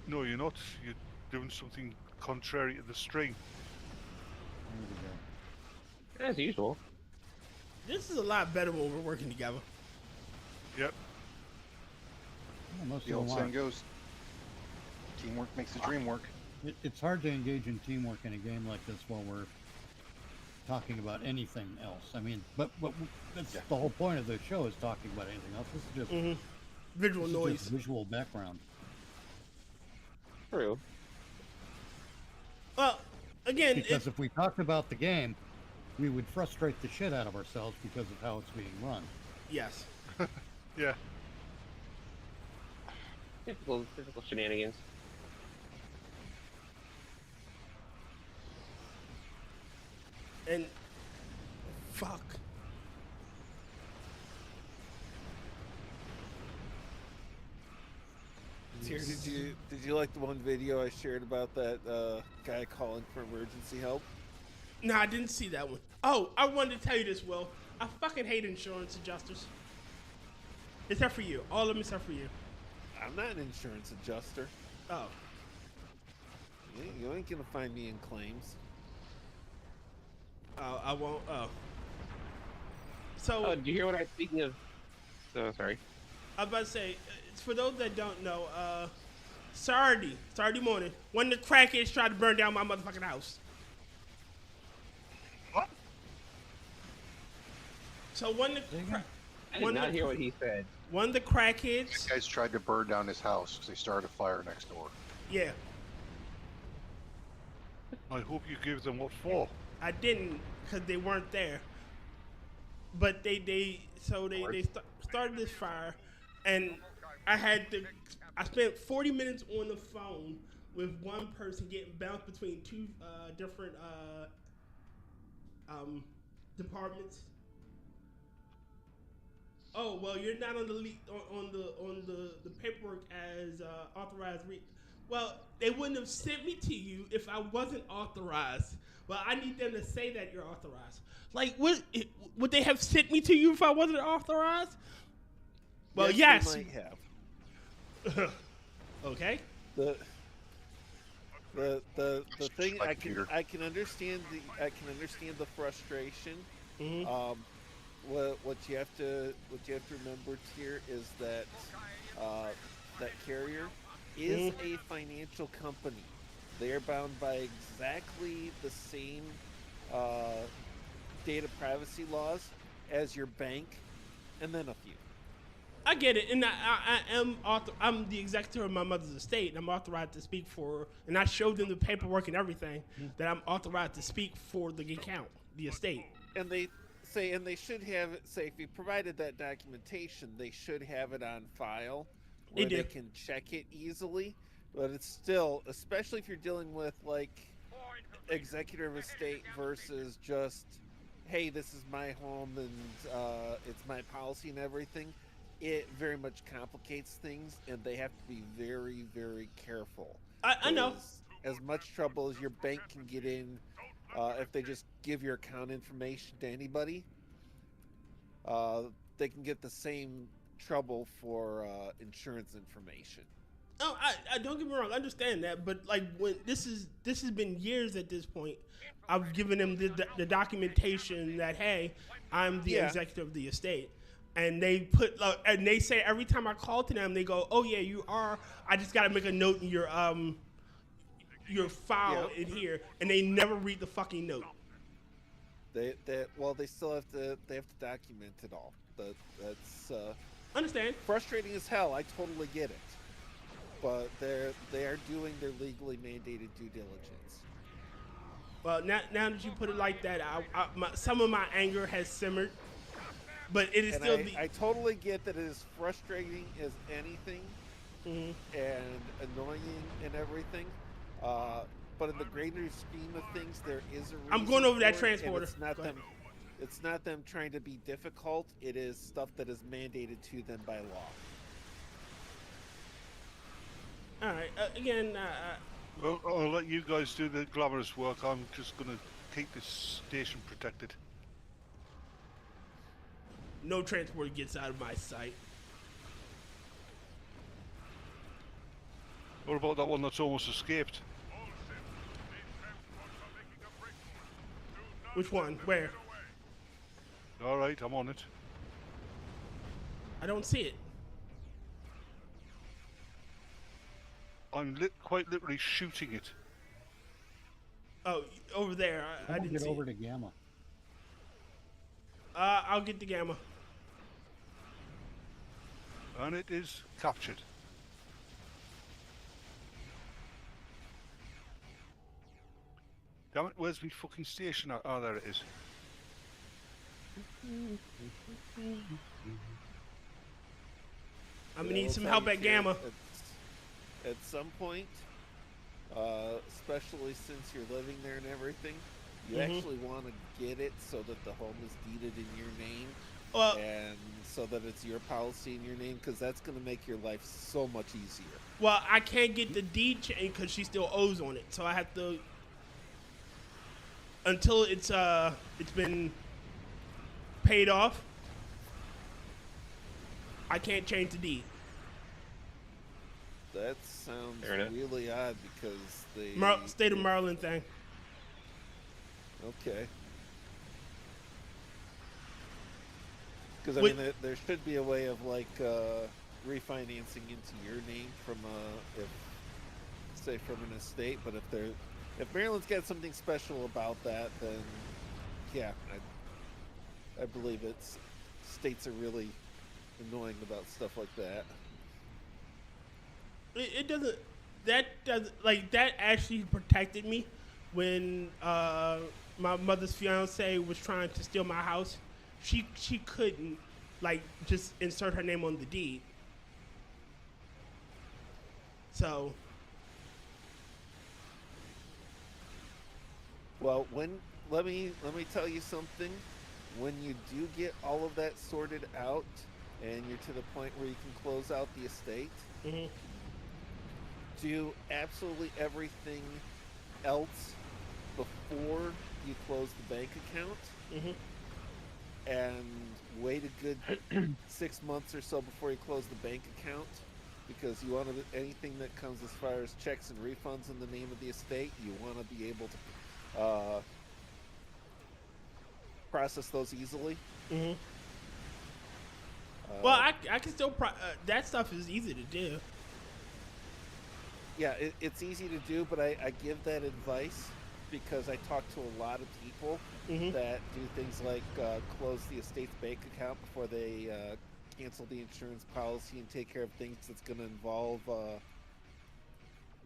No, you're not. You're doing something contrary to the stream. There we As usual. This is a lot better when we're working together. Yep. go. Well, most The of old them saying are. goes, teamwork makes the dream work. It's hard to engage in teamwork in a game like this while we're talking about anything else. I mean, but that's the whole point of the show is talking about anything else. This is just Visual this is noise. just visual background. True. Well, again, Because if we talked about the game, we would frustrate the shit out of ourselves because of how it's being run. yes. Yeah. Typical shenanigans. And fuck. Tyr, did you like the one video I shared about that guy calling for emergency help? No, I didn't see that one. Oh, I wanted to tell you this, Will. I fucking hate insurance adjusters. Except for you. All of them except for you. I'm not an insurance adjuster. Oh. You ain't gonna find me in claims. Oh, I won't. Oh. So. Do you hear what I'm speaking of? So sorry. I was about to say, for those that don't know, Saturday morning, one of the crackheads tried to burn down my motherfucking house. What? So one of the I did not hear what he said. One of the crackheads. These guys tried to burn down his house because they started a fire next door. Yeah. I hope you give them what for. I didn't, because they weren't there. But they started this fire, and I spent 40 minutes on the phone with one person getting bounced between two different departments. Oh well, you're not on the paperwork as authorized. Well, they wouldn't have sent me to you if I wasn't authorized. Well, I need them to say that you're authorized. Like, would they have sent me to you if I wasn't authorized? Well, yes. They might have. Okay. The thing I can understand the frustration. Mm-hmm. What you have to remember here is that that carrier is a financial company. They are bound by exactly the same data privacy laws as your bank, and then a few. I get it, and I'm the executor of my mother's estate, and I'm authorized to speak for. And I showed them the paperwork and everything that I'm authorized to speak for the account, the estate. And they should have it. Say, if you provided that documentation, they should have it on file where they can check it easily. But it's still, especially if you're dealing with like executor of estate versus just, hey, this is my home and it's my policy and everything. It very much complicates things, and they have to be very, very careful. I know. As much trouble as your bank can get in if they just give your account information to anybody, they can get the same trouble for insurance information. Oh, I don't get me wrong. I understand that, but like when this has been years at this point. I've given them the documentation that hey, I'm the executive of the estate, and they and they say every time I call to them, they go, oh yeah, you are. I just got to make a note in your file in here, and they never read the fucking note. They still have to document it all. That's understand. Frustrating as hell. I totally get it. But they are doing their legally mandated due diligence. Well, now that you put it like that, some of my anger has simmered, but it is and still. I totally get that it is frustrating as anything, and annoying and everything. But in the greater scheme of things, there is a reason. I'm going over that for it, transporter. It's not them. It's not them trying to be difficult. It is stuff that is mandated to them by law. All right. Again. Well, I'll let you guys do the glamorous work. I'm just going to keep this station protected. No transport gets out of my sight. What about that one that's almost escaped? Which one? Where? All right, I'm on it. I don't see it. I'm quite literally shooting it. Oh, over there. I didn't get see over it. to Gamma. I'll get the Gamma. And it is captured. Damn it, where's my fucking station? Oh, there it is. I'm gonna need some help at Gamma. At some point, especially since you're living there and everything, You actually want to get it so that the home is deeded in your name, well, and so that it's your policy in your name, because that's going to make your life so much easier. Well, I can't get the deed change because she still owes on it, so I have to until it's been paid off. I can't change the deed. That sounds Fair enough. really odd because they State of Maryland thing. Okay. Because I Wait. mean, there should be a way of like refinancing into your name from if say from an estate. But if Maryland's got something special about that, then yeah, I believe states are really annoying about stuff like that. It doesn't. That doesn't like that actually protected me when my mother's fiance was trying to steal my house. She couldn't like just insert her name on the deed. So. Well, let me tell you something. When you do get all of that sorted out, and you're to the point where you can close out the estate, do absolutely everything else before you close the bank account, and wait a good 6 months or so before you close the bank account, because you want anything that comes as far as checks and refunds in the name of the estate, you want to be able to process those easily. Well, I can still that stuff is easy to do. Yeah, it's easy to do, but I give that advice because I talk to a lot of people that do things like close the estate's bank account before they cancel the insurance policy and take care of things that's going to involve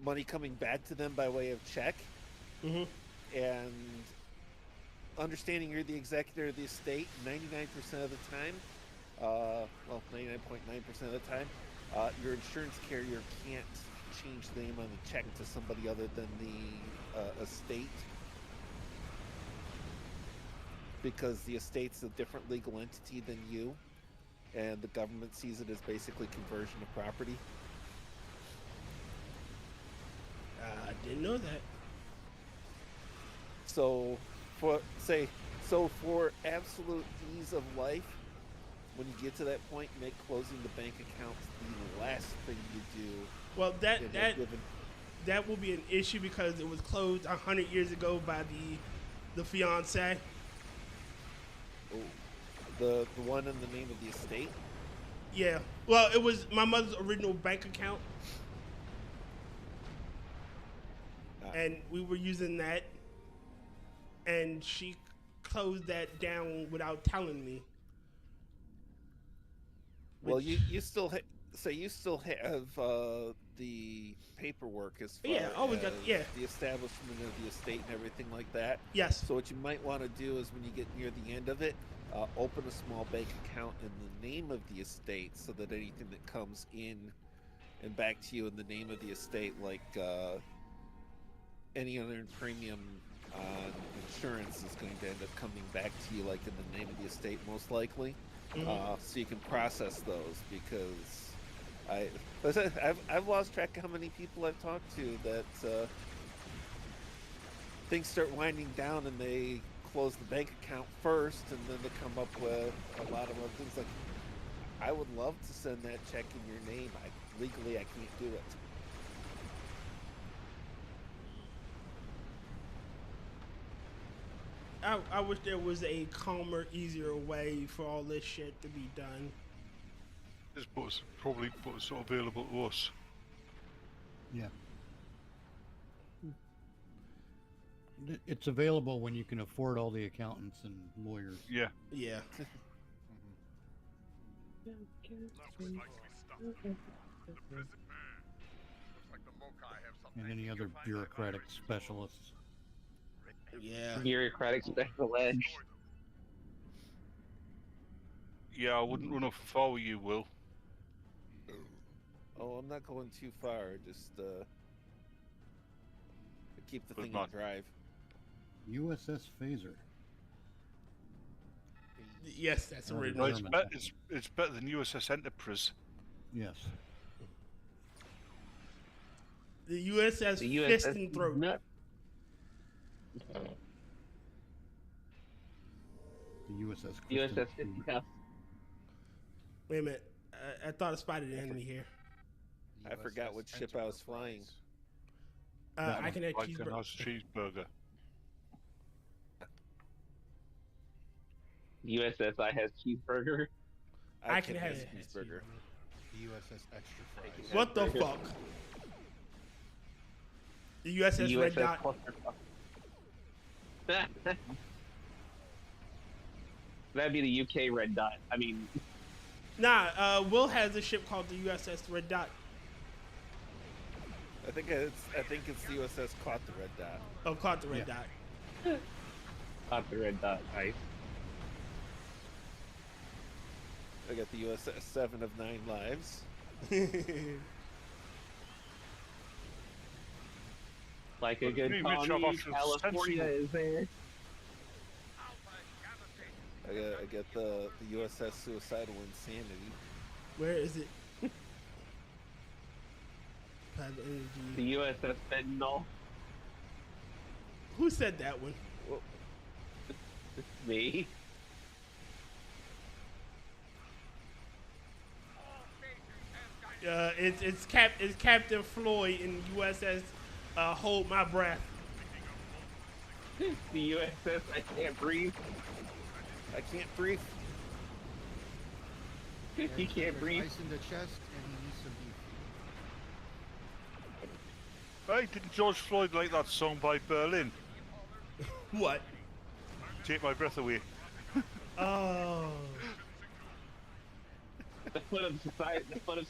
money coming back to them by way of check. And understanding you're the executor of the estate 99% of the time, 99.9% of the time, your insurance carrier can't change the name on the check to somebody other than the estate, because the estate's a different legal entity than you, and the government sees it as basically conversion of property. I didn't know that. So for absolute ease of life, when you get to that point, make closing the bank account the last thing you do. Well, that will be an issue because it was closed 100 years ago by the fiance. Oh, the one in the name of the estate? Yeah. Well, it was my mother's original bank account. And we were using that, and she closed that down without telling me. Well, you still have the paperwork as far as the establishment of the estate and everything like that. Yes. So what you might want to do is when you get near the end of it, open a small bank account in the name of the estate, so that anything that comes in and back to you in the name of the estate, like any unearned premium on insurance, is going to end up coming back to you like in the name of the estate, most likely. So you can process those, because I've lost track of how many people I've talked to that things start winding down and they close the bank account first, and then they come up with a lot of other things like, I would love to send that check in your name. Legally, I can't do it. I wish there was a calmer, easier way for all this shit to be done. This book's probably what's available to us. Yeah. It's available when you can afford all the accountants and lawyers. Yeah. Yeah. And any other bureaucratic specialists. Yeah. Bureaucratic special edge. Yeah, I wouldn't run off if I were you, Will. Oh, I'm not going too far. Just keep the But thing not- in drive. USS Phaser. Yes, that's Not original. No, German. it's better than USS Enterprise. Yes. The USS The Fist USS and Throat. Nut. The USS. USS Fisticuffs. Wait a minute. I thought I spotted an enemy here. I forgot what ship I was flying. I can have Like a cheeseburger. nice cheeseburger. USS I has cheeseburger. I can have cheeseburger. USS Extra Fries. What the fuck? The USS Red Dot. That'd be the UK Red Dot. I mean, Nah, Will has a ship called the USS Red Dot. I think it's the USS caught the red dot. Oh, caught the Red Dot. not the Red Dot. Nice. I got the USS 7 of 9 lives. Like a good commie, California is there. I get the USS Suicidal Insanity. Where is it? Plasma energy. The USS Fentanyl. Who said that one? Me. It's Captain Floyd in USS Hold My Breath. The USS I Can't Breathe. I can't breathe. He can't breathe. Ice in the chest, and he needs some beef. Hey, didn't George Floyd like that song by Berlin? What? Take My Breath Away. Oh. The foot of society was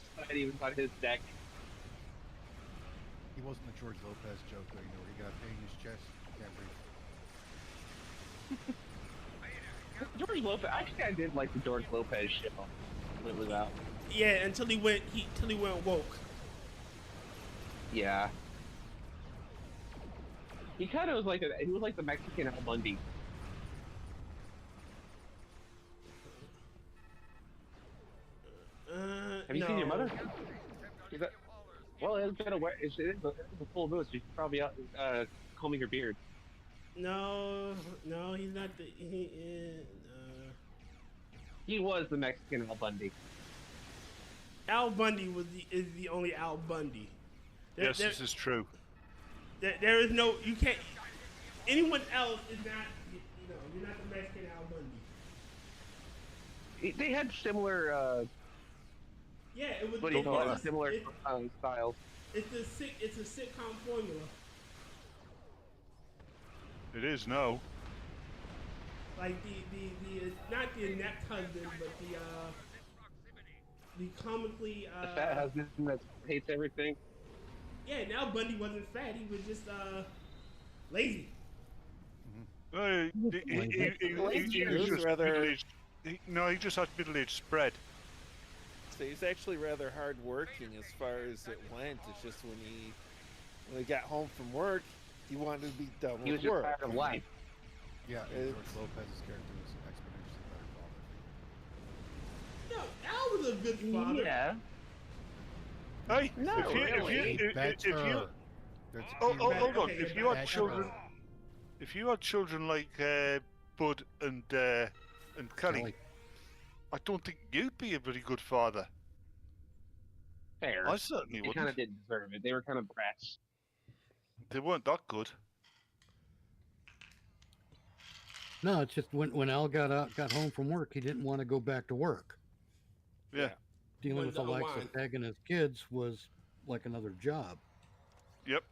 on his deck. He wasn't a George Lopez joke, though. You know, he got pain in his chest. Can't breathe. George Lopez. Actually, I did like the George Lopez show when it was out. Yeah, until he went woke. Yeah. He kind of was like he was like the Mexican Al Bundy. Have you seen your mother? Is that, well, it's been a it's a full moon, so she's probably out combing her beard. No, he's not the. He was the Mexican Al Bundy. Al Bundy is the only Al Bundy. Yes, this is true. There is no, you can't. Anyone else is not. You're not the Mexican Al Bundy. They had similar. Yeah, it was. What do you call it? Similar styles. It's a sitcom formula. It is no. Like the not the inept husband, but the comically. The fat husband that hates everything. Yeah, now Bundy wasn't fat. He was just lazy. He just had middle-aged spread. So he's actually rather hard-working as far as it went. It's just when he got home from work, he wanted to be done He was with work. just tired of life. Yeah, George Lopez's character was exponentially better father. No, Al was a good father. Yeah. Hey, No, if you hold on. If you had children like Bud and Kelly, I don't think you'd be a very good father. Fair. I certainly They wouldn't. kind of didn't deserve it. They were kind of brats. They weren't that good. No, it's just when Al got home from work, he didn't want to go back to work. Yeah. Dealing with the likes of Peg and his kids was like another job. Yep.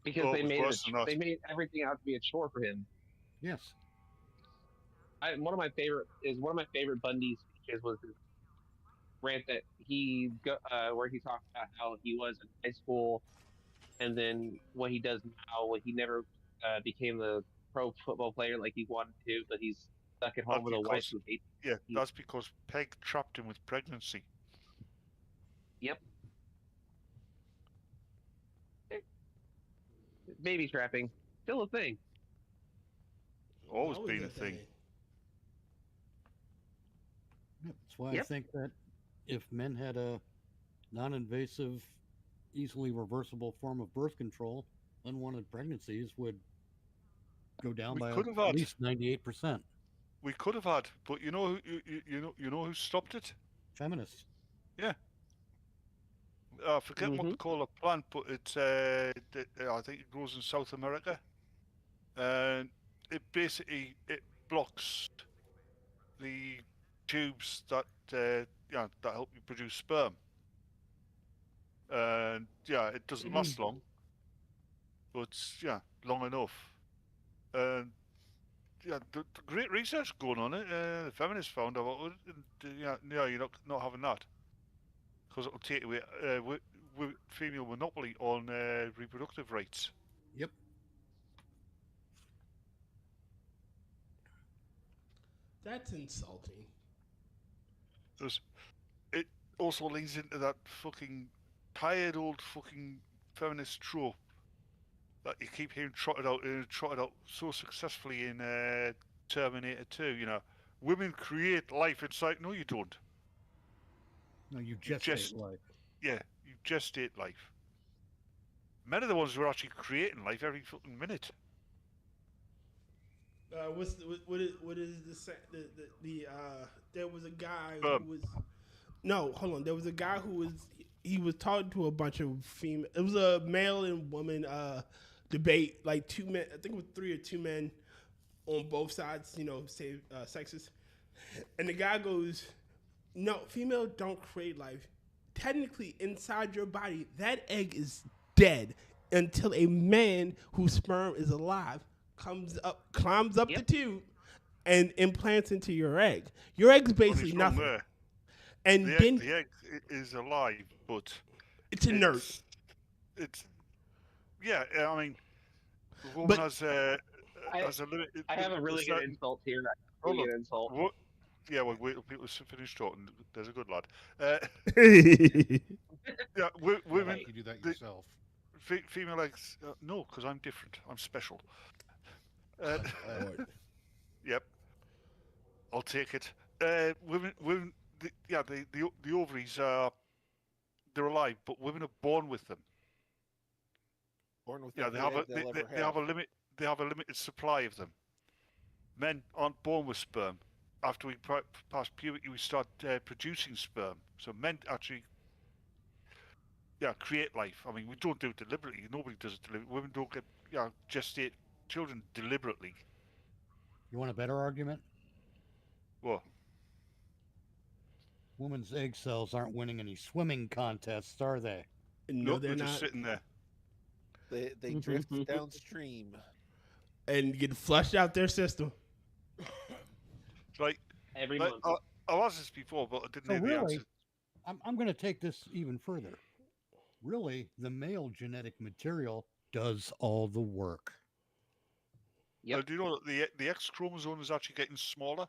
Because they made everything out to be a chore for him. Yes. One of my favorite Bundy speeches was his rant that where he talked about how he was in high school, and then what he does now. What he never became the pro football player like he wanted to, but he's stuck at home with a wife who hates him. Yeah, that's because Peg trapped him with pregnancy. Yep. Baby trapping. still a thing. Always been a thing. That's why I Yep. think that if men had a non-invasive, easily reversible form of birth control, unwanted pregnancies would go down We by could have at had. least 98%. We could have had, but you know, you know who stopped it? Feminists. Yeah. I forget what they call a plant, but it's I think it grows in South America, and it basically blocks the tubes that that help you produce sperm, and it doesn't last long, but long enough, and the great research going on it. The feminists found out it, and you're not having that because it'll take away female monopoly on reproductive rights. Yep. That's insulting. It also leads into that fucking tired old fucking feminist trope that you keep hearing trotted out so successfully in Terminator 2. You know, women create life inside. No, you don't. No, you gestate life. Yeah, you gestate life. Men are the ones who are actually creating life every fucking minute. What is there was a guy who was hold on, there was a guy who was talking to a bunch of female. It was a male and woman debate, like two men, I think it was 3 or 2 men on both sides, sexes, and the guy goes, no, female don't create life. Technically, inside your body, that egg is dead until a man whose sperm is alive climbs up the tube and implants into your egg. Your egg's basically nothing. There. And the then egg is alive, but it's inert. It's I mean, the woman has a limit. I have a really good insult here. Really good insult. What? Yeah, well, wait till people finish talking. There's a good lad. Women. You do that yourself. Female eggs. No, because I'm different. I'm special. Yep. I'll take it. Women. The ovaries are. They're alive, but women are born with them. Born with they have a limit. They have a limited supply of them. Men aren't born with sperm. After we pass puberty, we start producing sperm. So men actually, create life. I mean, we don't do it deliberately. Nobody does it deliberately. Women don't gestate children deliberately. You want a better argument? What? Women's egg cells aren't winning any swimming contests, are they? No, they're not. Just sitting there. They drift downstream and get flushed out their system. Like every month. I asked this before, but I didn't hear the answer. I'm going to take this even further. Really, the male genetic material does all the work. Yep. Do you know that the X chromosome is actually getting smaller?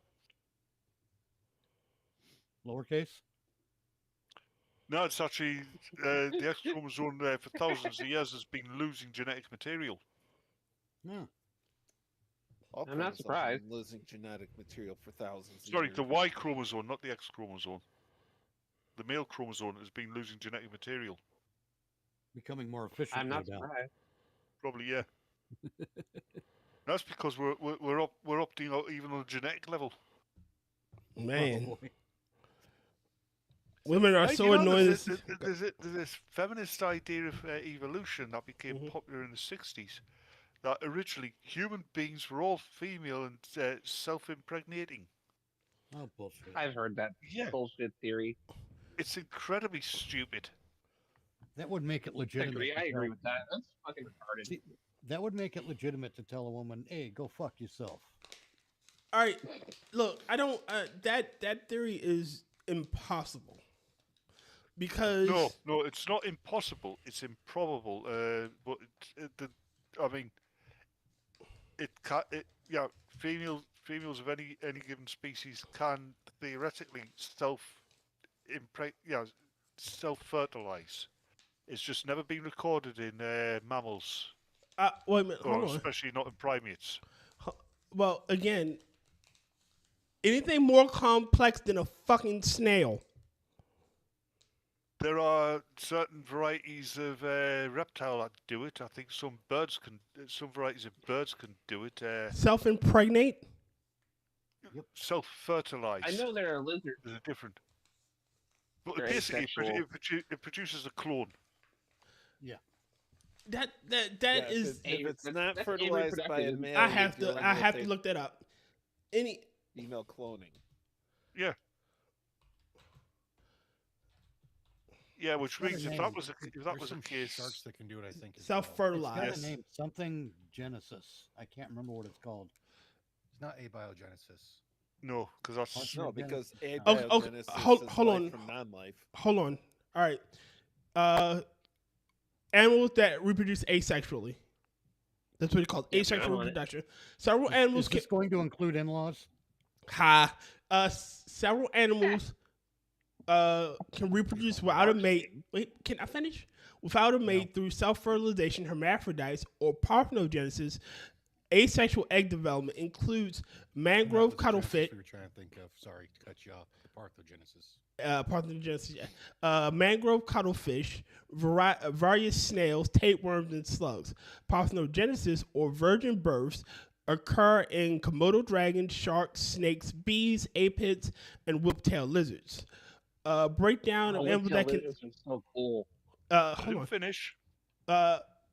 Lowercase? No, it's actually the X chromosome for thousands of years has been losing genetic material. Yeah. I'm not surprised. Losing genetic material for thousands. Sorry, the Y chromosome, not the X chromosome. The male chromosome has been losing genetic material. Becoming more efficient. I'm not surprised. Probably, yeah. That's because we're opting out even on a genetic level. Man. Probably. Women are so annoying. There's this feminist idea of evolution that became popular in the 60s. That originally human beings were all female and self-impregnating. Oh, bullshit. I've heard that bullshit theory. It's incredibly stupid. That would make it legitimate. I agree with that. That's fucking retarded. See, that would make it legitimate to tell a woman, hey, go fuck yourself. All right, look, I don't, that theory is impossible. Because... No, it's not impossible. It's improbable. But females of any given species can theoretically self-fertilize. It's just never been recorded in mammals. Wait a minute, or hold on. especially not in primates. Well, again, anything more complex than a fucking snail. There are certain varieties of reptile that do it. I think some varieties of birds can do it. Self-impregnate? Self-fertilize. I know there are lizards. They're different. But They're basically, asexual. it produces a clone. Yeah. That Yeah, is. if it's not that's fertilized by a reproductive. male, I have you're to. dealing I with have a to look that up. Any female cloning. Yeah. Yeah, which means if that was the case, sharks that can do it, I think. It's got self-fertilize. a name, something Genesis. I can't remember what it's called. It's not abiogenesis. no, because that's No, because Okay, abiogenesis hold is on. life from non-life. Hold on. All right. Animals that reproduce asexually. That's what it's called. Asexual reproduction. Several animals Is this going to include in-laws? Several animals can reproduce without a mate. Wait, can I finish? Without a mate through self-fertilization, hermaphrodites, or parthenogenesis. Asexual egg development includes mangrove cuttlefish. We were trying to think of. Sorry to cut you off. The parthenogenesis. Mangrove cuttlefish, various snails, tapeworms, and slugs. Parthenogenesis, or virgin births, occur in Komodo dragons, sharks, snakes, bees, apids, and whip-tailed lizards. Breakdown of animals that can. Lizards are so cool. Hold on. Finish.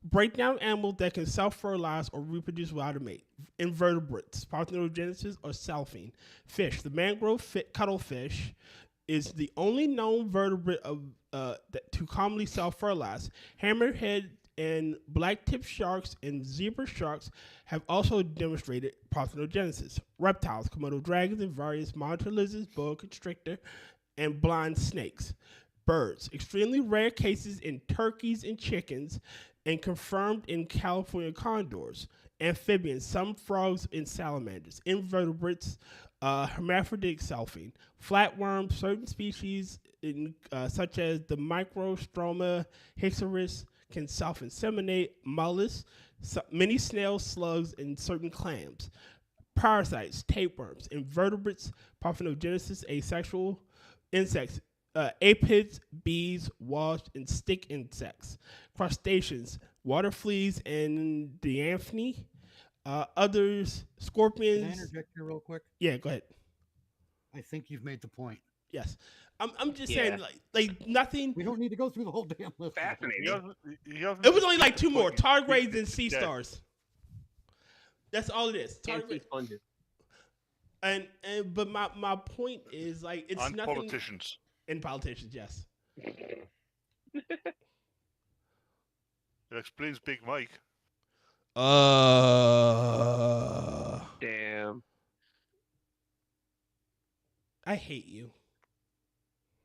Breakdown animals that can self-fertilize or reproduce without a mate. Invertebrates, parthenogenesis, or selfing. Fish. The mangrove cuttlefish is the only known vertebrate to commonly self-fertilize. Hammerhead and black-tip sharks and zebra sharks have also demonstrated parthenogenesis. Reptiles, Komodo dragons and various monitor lizards, boa constrictor, and blind snakes. Birds, extremely rare cases in turkeys and chickens, and confirmed in California condors. Amphibians, some frogs and salamanders. Invertebrates, hermaphroditic selfing. Flatworms, certain species such as the Microstroma hixeris can self-inseminate. Mollusks, many snails, slugs, and certain clams. Parasites, tapeworms. Invertebrates, parthenogenesis, asexual. Insects, apids, bees, wasp, and stick insects. Crustaceans, water fleas, and dianthony. Others, scorpions. Can I interject here real quick? Yeah, go ahead. I think you've made the point. Yes. I'm just saying, like nothing. We don't need to go through the whole damn list. Fascinating. It was only like two more: tardigrades and sea stars. That's all it is. Sponges. And but my point is, like, it's and nothing. politicians. And politicians, yes. It explains Big Mike. Damn. I hate you.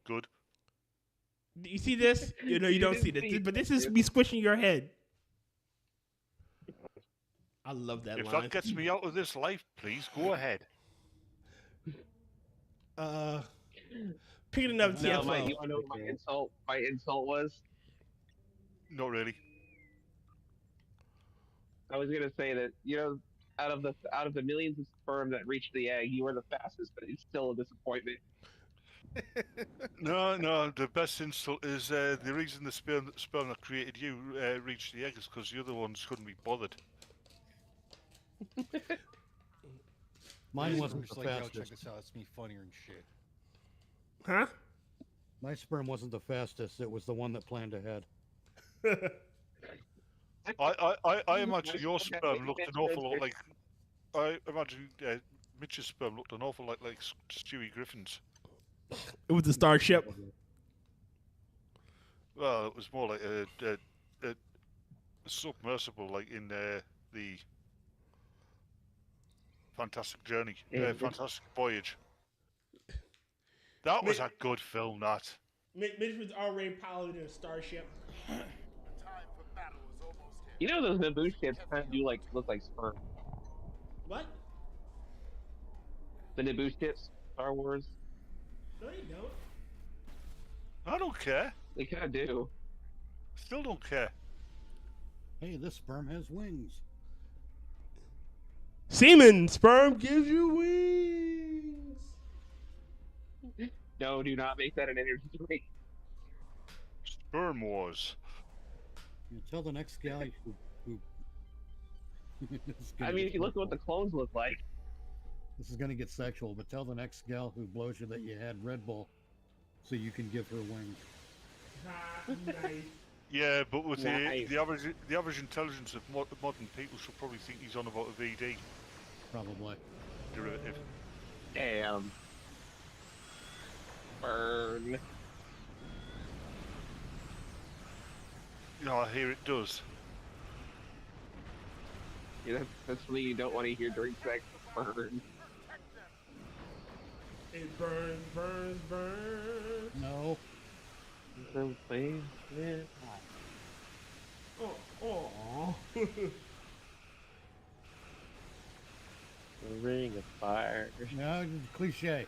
Good. You see this? You know, you don't see this, but this is me squishing your head. I love that If line. that gets me out of this life, please go ahead. Pick another No, TFO. you want to know what my insult was? Not really. I was gonna say that, you know, out of the millions of sperm that reached the egg, you were the fastest, but it's still a disappointment. No. The best insult is the reason the sperm that created you reached the egg is because the other ones couldn't be bothered. Mine wasn't Just the like, yo, fastest. check this out. It's me funnier and shit. Huh? My sperm wasn't the fastest. It was the one that planned ahead. I imagine your sperm looked an awful lot like. I imagine Mitch's sperm looked an awful lot like Stewie Griffin's. It was the Starship. Well, it was more like a submersible, like in the Fantastic Journey, Fantastic Voyage. That was a good film, that. Mitch was already piloting a Starship. You know those Naboo ships kind of look like sperm. What? The Naboo ships, Star Wars. No, you don't. I don't care. They kind of do. Still don't care. Hey, this sperm has wings. Semen sperm gives you wings. No, do not make that an energy drink. Sperm Wars. You tell the next guy who I mean, if you look at what the clones look like. This is gonna get sexual, but tell the next gal who blows you that you had Red Bull, so you can give her wings. Nice. Yeah, but with Nice. the average intelligence of modern people should probably think he's on about a VD Probably. derivative. Damn. Burn. No, I hear it does. Yeah, that's something you don't want to hear during sex. Burn. It burns, burns, burns. No. The flame. Oh. The ring of fire. No, cliche.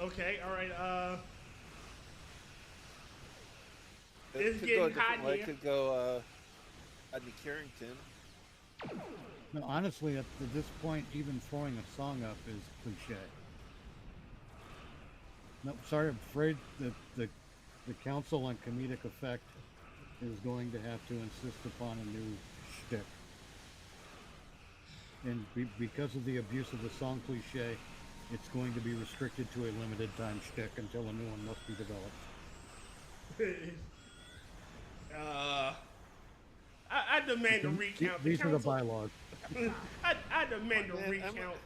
Okay, all right. It It's could getting go a different hot way. here. It could go Rodney Carrington. No, honestly, at this point, even throwing a song up is cliche. No, sorry, I'm afraid that the Council on Comedic Effect is going to have to insist upon a new shtick. And because of the abuse of the song cliche, it's going to be restricted to a limited time shtick until a new one must be developed. I demand a recount. These are the bylaws. I demand a Man, recount.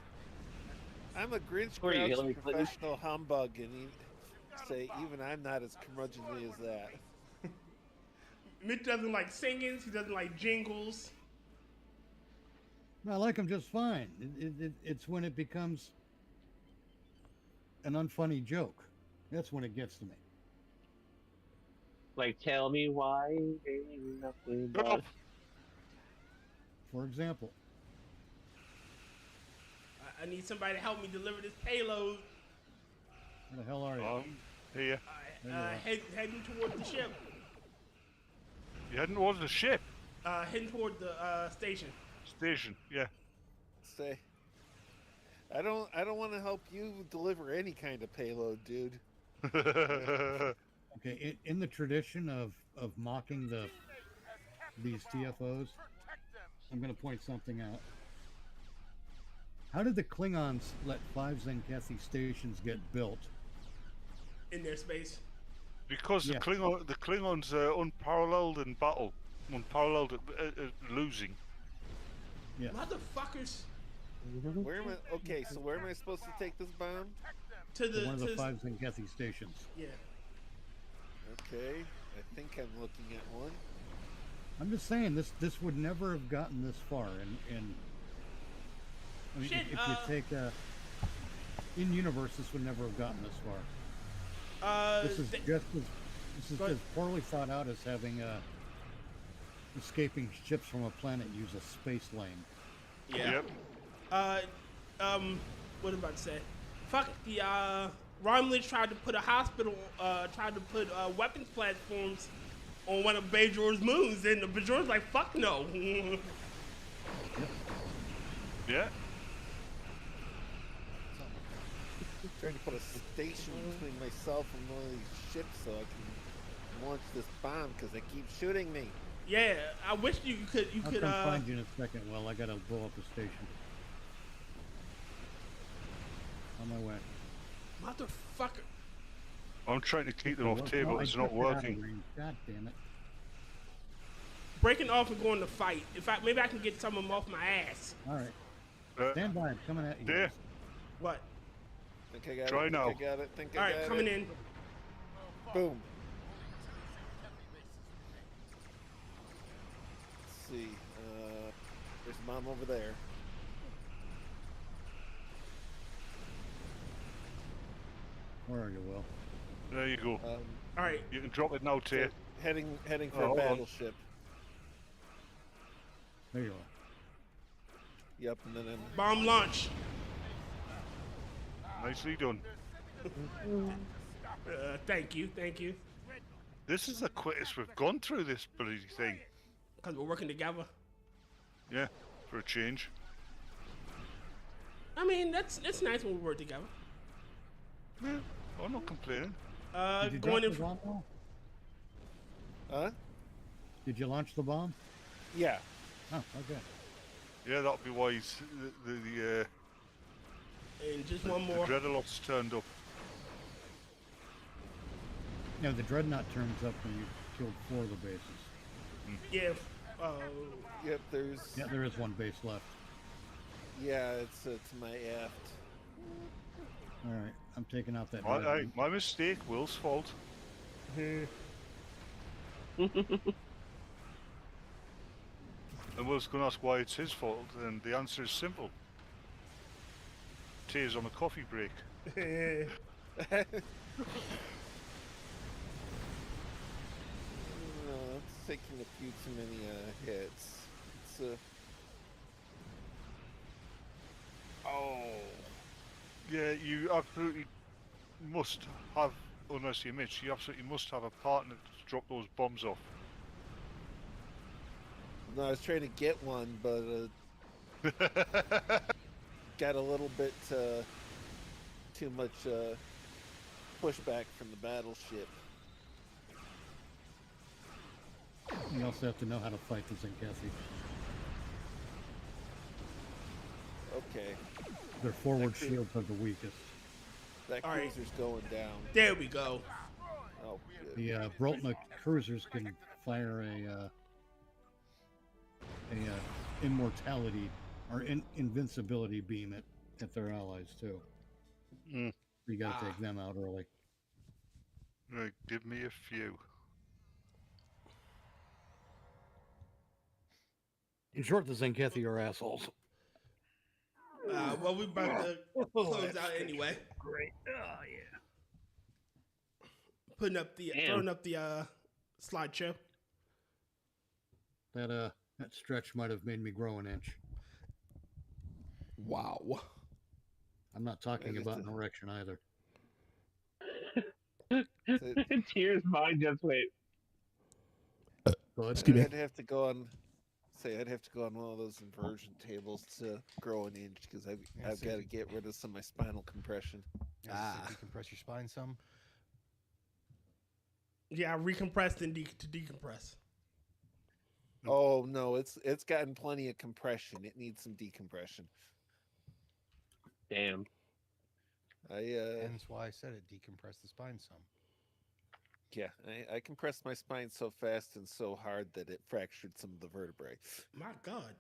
I'm a Grinch Who are you, Grouch Hillary Clinton? professional humbug, and say even I'm not as curmudgeonly as that. Mitch doesn't like singing. He doesn't like jingles. I like them just fine. It's when it becomes an unfunny joke. That's when it gets to me. Like, tell me why ain't nothing but... For example. I need somebody to help me deliver this payload. Where the hell are you? Here. Heading toward the ship. You heading towards the ship? Heading toward the station. Station, yeah. Say, I don't want to help you deliver any kind of payload, dude. Okay, in the tradition of mocking these TFOs, I'm going to point something out. How did the Klingons let 5 Zenkethi stations get built? In their space. Because the Klingons are unparalleled in battle, unparalleled at losing. Yeah. Motherfuckers. Where am I? Okay, so where am I supposed to take this bomb? To the one of the 5 Zenkethi stations. Yeah. Okay, I think I'm looking at one. I'm just saying this would never have gotten this far, and I mean, Shit, if you take in universe, this would never have gotten this far. This is just poorly thought out as having escaping ships from a planet use a space lane. Yeah. Yep. What am I about to say? Fuck the Romulans tried to put a hospital, tried to put weapons platforms on one of Bajor's moons, and the Bajor's like, fuck no. Yeah. Trying to put a station between myself and one of these ships so I can launch this bomb because they keep shooting me. Yeah, I wish you could. I'll come find you in a second. Well, I gotta blow up the station. On my way. Motherfucker. I'm trying to keep them off table. It's not working. God damn it. Breaking off and going to fight. In fact, maybe I can get some of them off my ass. All right. Stand by. I'm coming at you. There. What? Think I got Try it. now. Think I got it. Think I All got right, it. coming in. Boom. Let's see. There's Mom over there. Where are you, Will? There you go. All right. You can drop it now, Tyr. Heading for a hold on. battleship. There you are. Yep, and then Bomb launch. Nicely done. Thank you. This is the quickest we've gone through this bloody thing. Because we're working together. Yeah, for a change. I mean, that's nice when we work together. Yeah, I'm not complaining. Did you Going drop in the bomb, though? Huh? Did you launch the bomb? Yeah. Oh, okay. Yeah, that'll be why he's, the and just one more. The Dreadlock's turned up. No, the Dreadnought turns up when you killed 4 of the bases. Yeah. Yep, there's... Yeah, there is one base left. Yeah, it's to my aft. Alright, I'm taking out that My mistake, Will's fault. And Will's going to ask why it's his fault, and the answer is simple. Tyr's on a coffee break. It's taking a few too many hits. It's Oh. Yeah, you absolutely must have, unless you're Mitch, you absolutely must have a partner to drop those bombs off. No, I was trying to get one, but got a little bit too much pushback from the battleship. You also have to know how to fight the Zenkethi. Okay. Their forward shields are the weakest. That cruiser's going down. There we go. Oh, good. The Rotncorpse cruisers can fire a immortality or invincibility beam at their allies too. You gotta take them out early. Right, give me a few. In short, the Zenkethi are assholes. Well, we're about to close out anyway. Great. Oh yeah. Throwing up the slideshow. That stretch might have made me grow an inch. Wow. I'm not talking about an erection either. Tears mine just went. Excuse me. I'd have to go on one of those inversion tables to grow an inch because I've got to get rid of some of my spinal compression. Decompress your spine some. Yeah, recompressed and to decompress. Oh no, it's gotten plenty of compression. It needs some decompression. Damn. Hence why I said it. Decompress the spine some. Yeah, I compressed my spine so fast and so hard that it fractured some of the vertebrae. My God.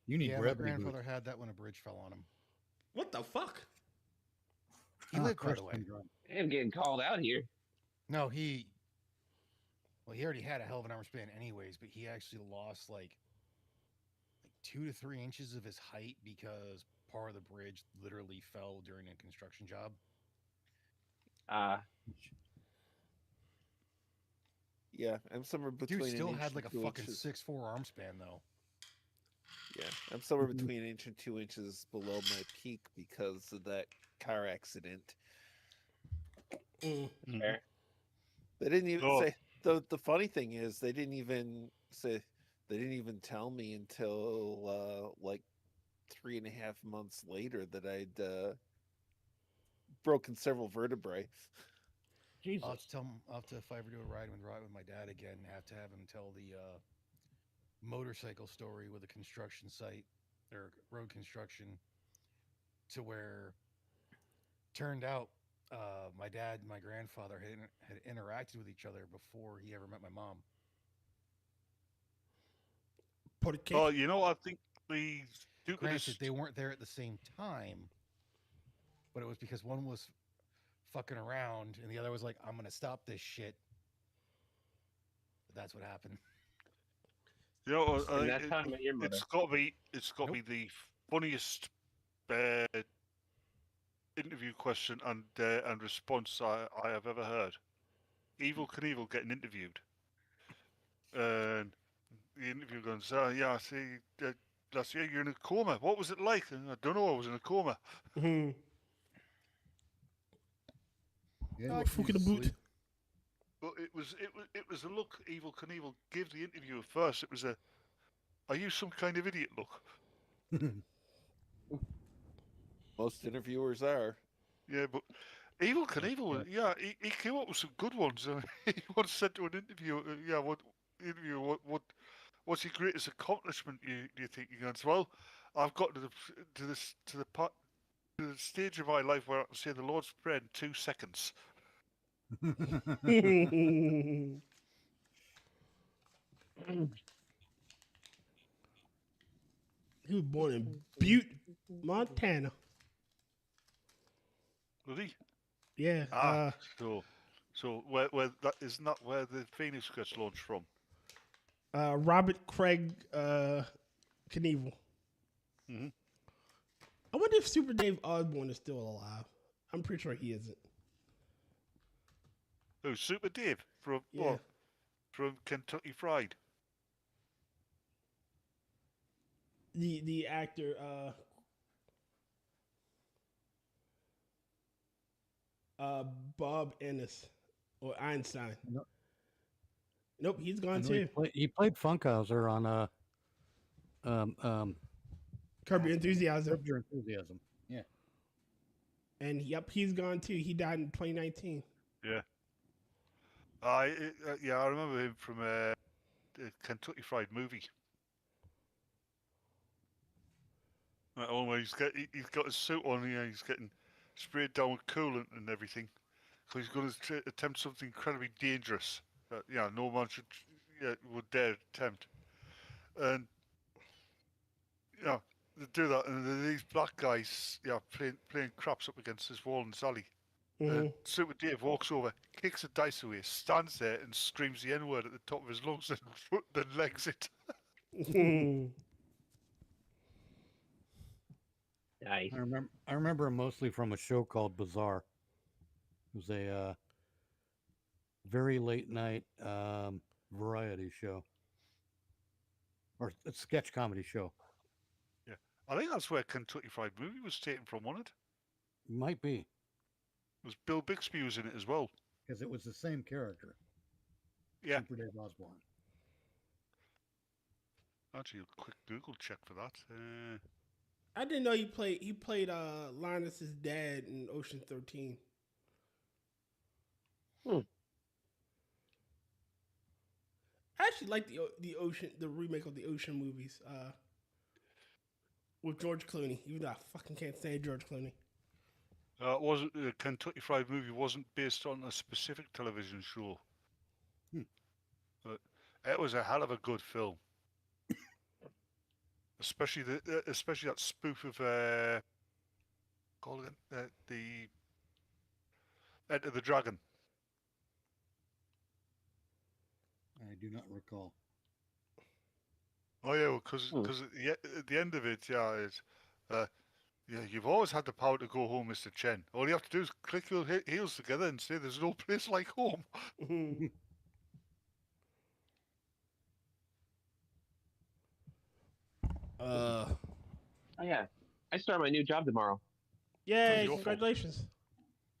You need my gravity grandfather had that when a bridge fell on him. What the fuck? He lived quite a way. I'm getting called out here. No, he already had a hell of an armor span anyways, but he actually lost like 2 to 3 inches of his height because part of the bridge literally fell during a construction job. Yeah, I'm somewhere between. Dude still an inch had like and a 2 fucking inches. 6'4" arm span though. Yeah, I'm somewhere between an inch and 2 inches below my peak because of that car accident. Fair. They didn't even say. The funny thing is, they didn't even tell me until like 3.5 months later that I'd broken several vertebrae. Jesus. I'll have to tell him. If I ever do a ride with my dad again, have to have him tell the motorcycle story with a construction site or road construction, to where turned out my dad and my grandfather had interacted with each other before he ever met my mom. Oh, you know, I think Granted, they weren't there at the same time, but it was because one was fucking around and the other was like, I'm gonna stop this shit. But that's what happened. You know, your it's got to be the funniest interview question and response I have ever heard. Evil Knievel getting interviewed, and the interviewer goes, "Yeah, I see. Last year you're in a coma. What was it like?" And I don't know. I was in a coma. Yeah, fucking the boot. But it was a look Evil Knievel gave the interviewer first. It was a Are you some kind of idiot? Look. Most interviewers are. Yeah, but Evil Knievel, yeah, he came up with some good ones. He once said to an interview, what's your greatest accomplishment? Do you think he goes, well, I've got to the stage of my life where I can say the Lord's Prayer in 2 seconds. He was born in Butte, Montana. Was he? Yeah. So where that isn't that where the Phoenix gets launched from? Robert Craig Knievel. Mm-hmm. I wonder if Super Dave Osborne is still alive. I'm pretty sure he isn't. Oh, Super Dave from from Kentucky Fried. The actor Bob Ennis or Einstein. Nope, he's gone too. He played Funkhauser on Curb Your Enthusiasm. Curb Your Enthusiasm. Yeah. And yep, he's gone too. He died in 2019. Yeah. I remember him from the Kentucky Fried Movie. He's got his suit on. He's getting sprayed down with coolant and everything. So he's going to attempt something incredibly dangerous that no man would dare attempt. And they do that, and these black guys playing craps up against this wall in Sally. And Super Dave walks over, kicks the dice away, stands there and screams the N-word at the top of his lungs and then legs it. Nice. I remember him mostly from a show called BLooZeR. It was a very late night variety show, or a sketch comedy show. Yeah, I think that's where Kentucky Fried Movie was taken from, wasn't it? Might be. It was Bill Bixby was in it as well. Because it was the same character. Yeah. Super Dave Osborne. Actually, a quick Google check for that. I didn't know he played Linus's dad in Ocean 13. I actually like the remake of the Ocean movies with George Clooney. Even though I fucking can't stand George Clooney. Wasn't the Kentucky Fried Movie wasn't based on a specific television show. But it was a hell of a good film. Especially that spoof of the Enter the Dragon. I do not recall. Oh yeah, because at the end of it, it's you've always had the power to go home, Mr. Chen. All you have to do is click your heels together and say there's no place like home. Oh yeah, I start my new job tomorrow. Yay! Congratulations.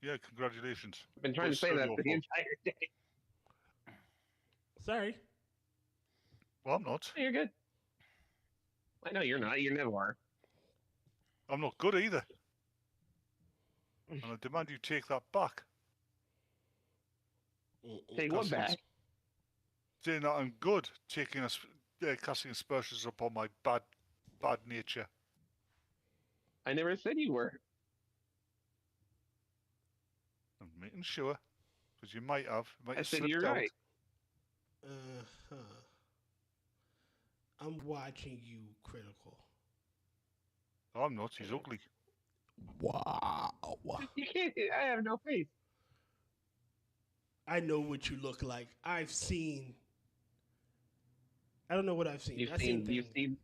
Yeah, congratulations. I've been trying to say that for the entire day. Sorry. Well, I'm not. You're good. I know you're not. You never are. I'm not good either. And I demand you take that back. Take what back? Saying that I'm good, taking casting aspersions upon my bad nature. I never said you were. I'm making sure, because you might have. I said you're right. I'm watching you, Critical. I'm not. He's ugly. Wow. You can't. I have no face. I know what you look like. I've seen. I don't know what I've seen. You've seen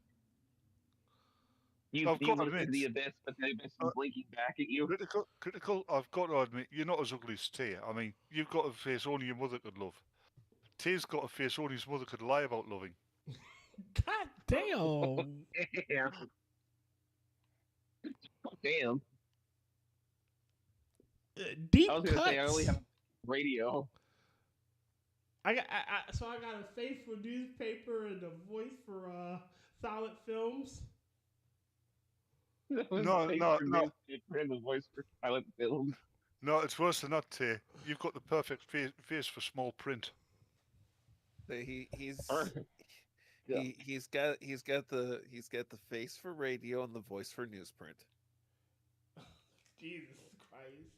looked into the abyss, but the abyss is blinking back at you. Critical. I've got to admit, you're not as ugly as Tyr. I mean, you've got a face only your mother could love. Tyr's got a face only his mother could lie about loving. God damn. Damn. Damn. Deep I was gonna cuts. say I only have radio. I got a face for newspaper and a voice for Solid Films. That was No, Tate no, from no. newspaper and the voice for silent films. No, it's worse than that, Tay. You've got the perfect face for small print. He's Yeah. he's got the face for radio and the voice for newsprint. Jesus Christ.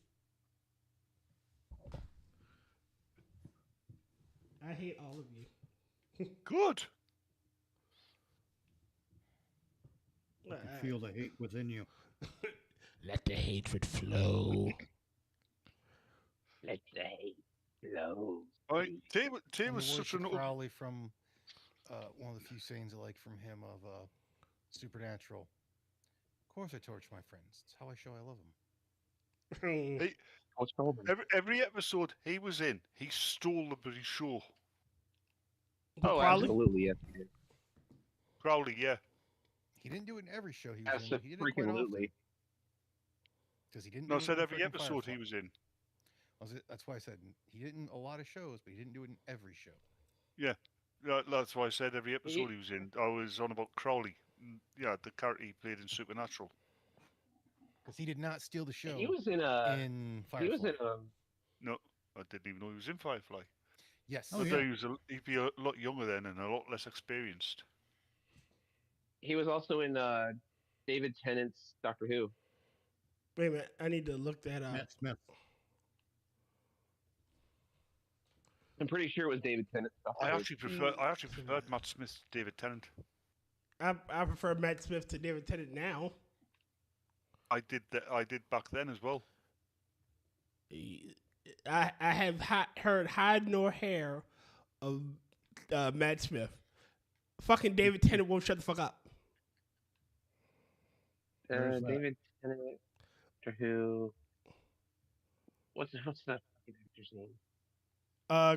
I hate all of you. Good. I can feel the hate within you. Let the hatred flow. Let the hate flow. Tay In was the such words an of Crowley from one of the few sayings I like from him of Supernatural. Of course I torch my friends. It's how I show I love them. He, every episode he was in, he stole the bloody show. Oh, Crowley? absolutely, yes, he did. Crowley, yeah. He didn't do it in every show he was in. But he did it quite often. Absolutely. Because he didn't. No, I do it said in every frickin' episode Firefly. he was in. That's why I said he didn't a lot of shows, but he didn't do it in every show. Yeah, that's why I said every episode he was in. I was on about Crowley. Yeah, the character he played in Supernatural. Because he did not steal the show. He was in Firefly. He was in No, I didn't even know he was in Firefly. Yes. I thought he'd be a lot younger then and a lot less experienced. He was also in David Tennant's Doctor Who. Wait a minute. I need to look that up. Matt Smith. I'm pretty sure it was David Tennant's Doctor I Who. actually preferred Matt Smith to David Tennant. I prefer Matt Smith to David Tennant now. I did back then as well. I have heard hide nor hair of Matt Smith. Fucking David Tennant won't shut the fuck up. David Tennant, Doctor Who. What's that fucking actor's name?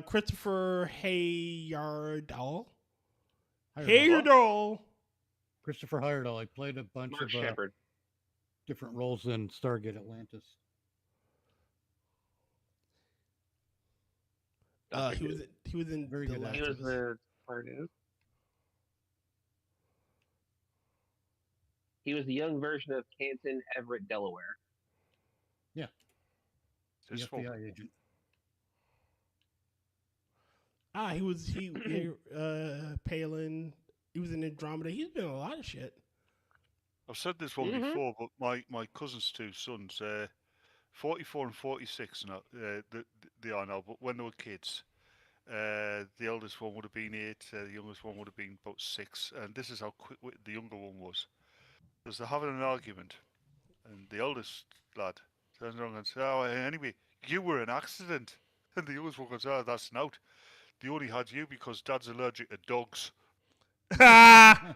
Christopher Heyerdahl. Christopher Heyerdahl. He played a bunch Mark of Shepard. different roles in Stargate Atlantis. He was in Very The good Last He of was Us. the Spartan. He was the young version of Canton Everett, Delaware. Yeah. The His fault. FBI agent. He Palin. He was in Andromeda. He's been in a lot of shit. I've said this one before, but my cousin's two sons, 44 and 46 now, they are now, but when they were kids, the eldest one would have been 8, the youngest one would have been about 6, and this is how quick-witted the younger one was. Because they're having an argument, and the eldest lad turns around and says, "Oh, anyway, you were an accident." And the youngest one goes, "Oh, that's an out. They only had you because Dad's allergic to dogs." Yeah.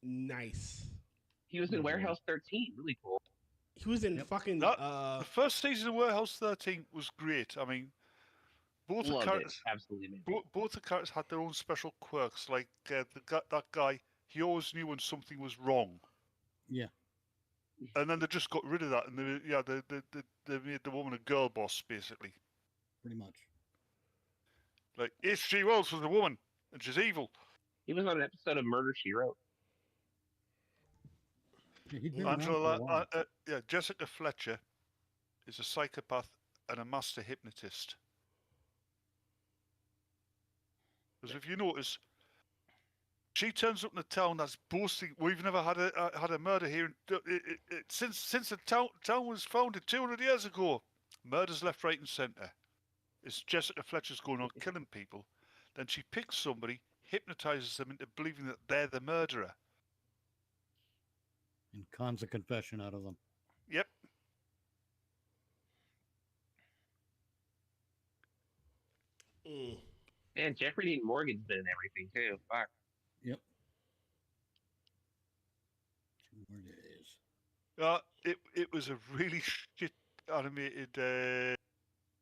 Nice. He was in Warehouse 13. Really cool. He was in fucking. The first season of Warehouse 13 was great. I mean, both the Loved characters, it. Absolutely. both the characters had their own special quirks. Like that guy, he always knew when something was wrong. Yeah. And then they just got rid of that, and they made the woman a girl boss, basically. Pretty much. Like H.G. Wells was a woman, and she's evil. He was on an episode of Murder, She Wrote. Yeah, he'd been around for a while. Jessica Fletcher is a psychopath and a master hypnotist. Because if you notice, she turns up in the town that's boasting, "We've never had a murder here since the town was founded 200 years ago. Murders left, right, and centre." It's Jessica Fletcher's going on killing people. Then she picks somebody, hypnotizes them into believing that they're the murderer. And cons a confession out of them. Yep. And Jeffrey Dean Morgan's been in everything too. Fuck. Yep. 2 more days. It was a really shit animated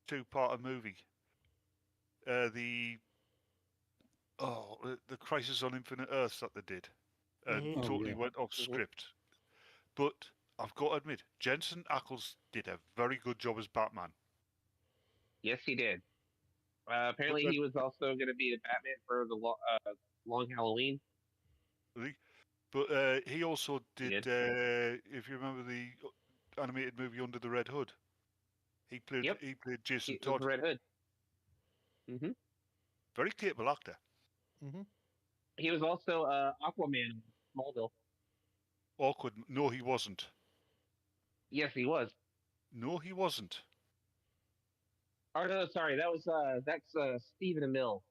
2-part movie. The Crisis on Infinite Earths that they did, and totally went off script. But I've got to admit, Jensen Ackles did a very good job as Batman. Yes, he did. Apparently, he was also going to be the Batman for the Long Halloween. Really? But he also did, if you remember the animated movie Under the Red Hood, he played Jason Todd. Red Hood. Mm-hmm. Very capable actor. Mm-hmm. He was also Aquaman in Smallville. Awkward. No, he wasn't. Yes, he was. No, he wasn't. Oh no, sorry, that's Stephen Amell.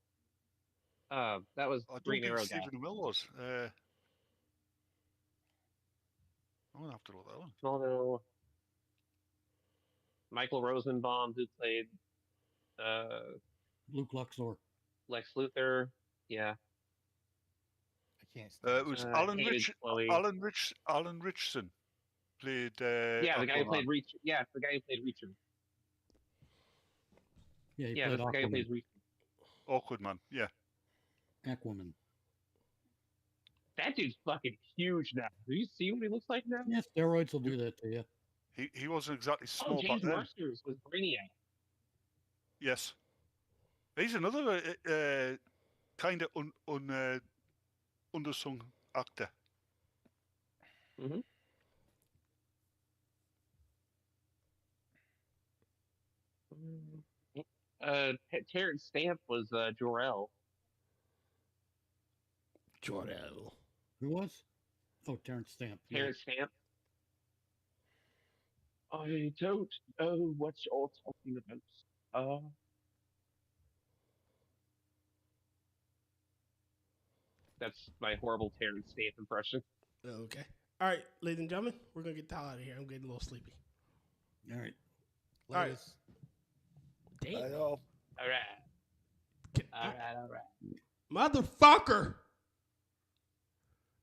That was I don't Green think Arrow guy. Stephen Amell was. I'm gonna have to look that one. Smallville. Michael Rosenbaum, who played Luke Luxor. Lex Luthor. Yeah. I can't stand it was Alan Richson played. Yeah, the guy who Aquaman. played Reach. Yeah, the guy who played Reacher. Yeah, he Yeah, played that's the guy who plays Aquaman. Reacher. Awkward man. Yeah. Aquaman. That dude's fucking huge now. Do you see what he looks like now? Yeah, steroids will do that to you. He wasn't exactly small James back then. Marsters was Brainiac. Yes. He's another kind of undersung actor. Mm-hmm. Terrence Stamp was Jor-El. Jor-El. Who was? Oh, Terrence Stamp. Terrence Stamp. I don't know what you're talking about. That's my horrible Terrence Stamp impression. Okay. All right, ladies and gentlemen, we're gonna get the hell out of here. I'm getting a little sleepy. All right. All right. Damn. All right. Motherfucker!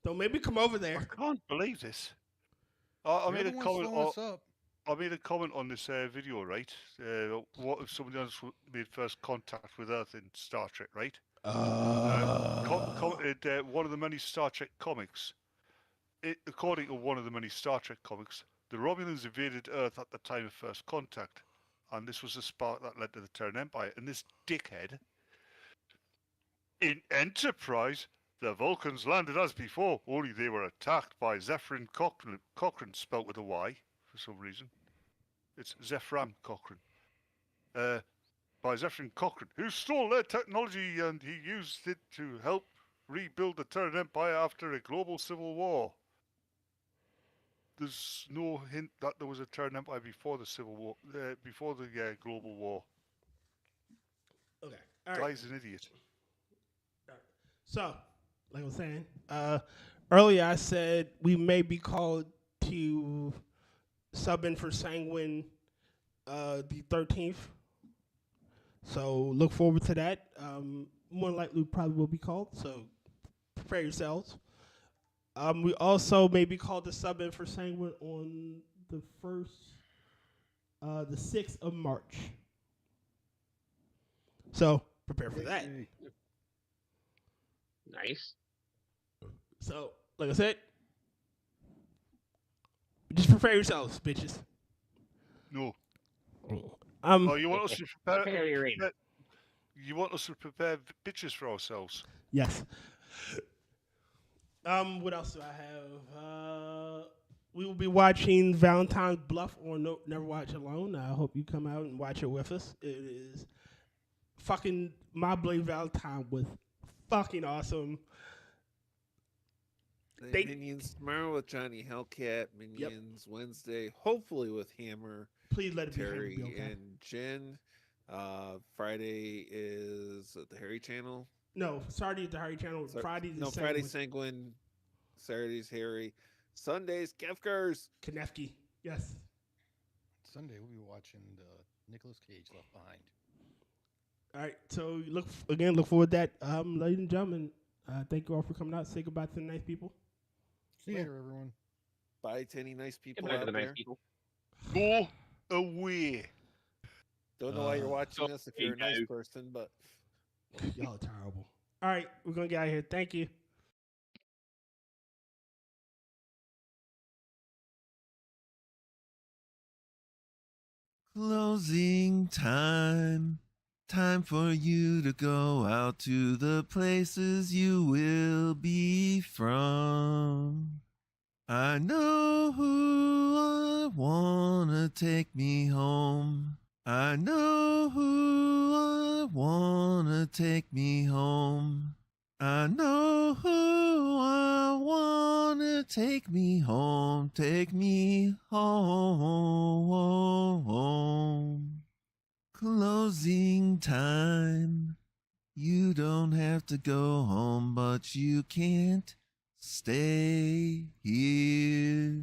Don't make me come over there. I can't believe this. I You're made the a one comment. slowing us up. I made a comment on this video, right? What if somebody else made first contact with Earth in Star Trek, right? Commented one of the many Star Trek comics. According to one of the many Star Trek comics, the Romulans invaded Earth at the time of first contact, and this was the spark that led to the Terran Empire. And this dickhead, in Enterprise, the Vulcans landed as before, only they were attacked by Zephyrin Cochrane, spelt with a Y for some reason. It's Zephram Cochrane. By Zephyrin Cochrane, who stole their technology and he used it to help rebuild the Terran Empire after a global civil war. There's no hint that there was a Terran Empire before the Civil War, before the global war. Okay. All right. Guy's an idiot. So, like I was saying, earlier I said we may be called to sub in for Sanguine the 13th. So look forward to that. More likely probably will be called, so prepare yourselves. We also may be called to sub in for Sanguine on the 6th of March. So prepare for that. Nice. So, like I said, just prepare yourselves, bitches. No. You want us to prepare? You want us to prepare bitches for ourselves? Yes. What else do I have? We will be watching Valentine's Bluff or Never Watch Alone. I hope you come out and watch it with us. It is fucking My Blade Valentine was fucking awesome. Minions tomorrow with Johnny Hellcat. Minions Wednesday, hopefully with Hammer. Please let it Terry be Hammer, okay? and Jen. Friday is at the Harry Channel. No, Saturday at the Harry Channel. Friday the Friday Sanguine. Saturday's Harry. Sundays Kefkers. Kefki. Yes. Sunday we'll be watching Nicolas Cage Left Behind. All right, so look forward to that. Ladies and gentlemen, thank you all for coming out. Say goodbye to the nice people. See you later, everyone. Bye to any nice people Goodbye to out the there. nice people. Go away. Don't know why you're watching us if you're a nice person, but y'all are terrible. All right, we're gonna get out of here. Thank you. Closing time. Time for you to go out to the places you will be from. I know who I wanna take me home. I know who I wanna take me home. I know who I wanna take me home. Take me home. Closing time. You don't have to go home, but you can't stay here.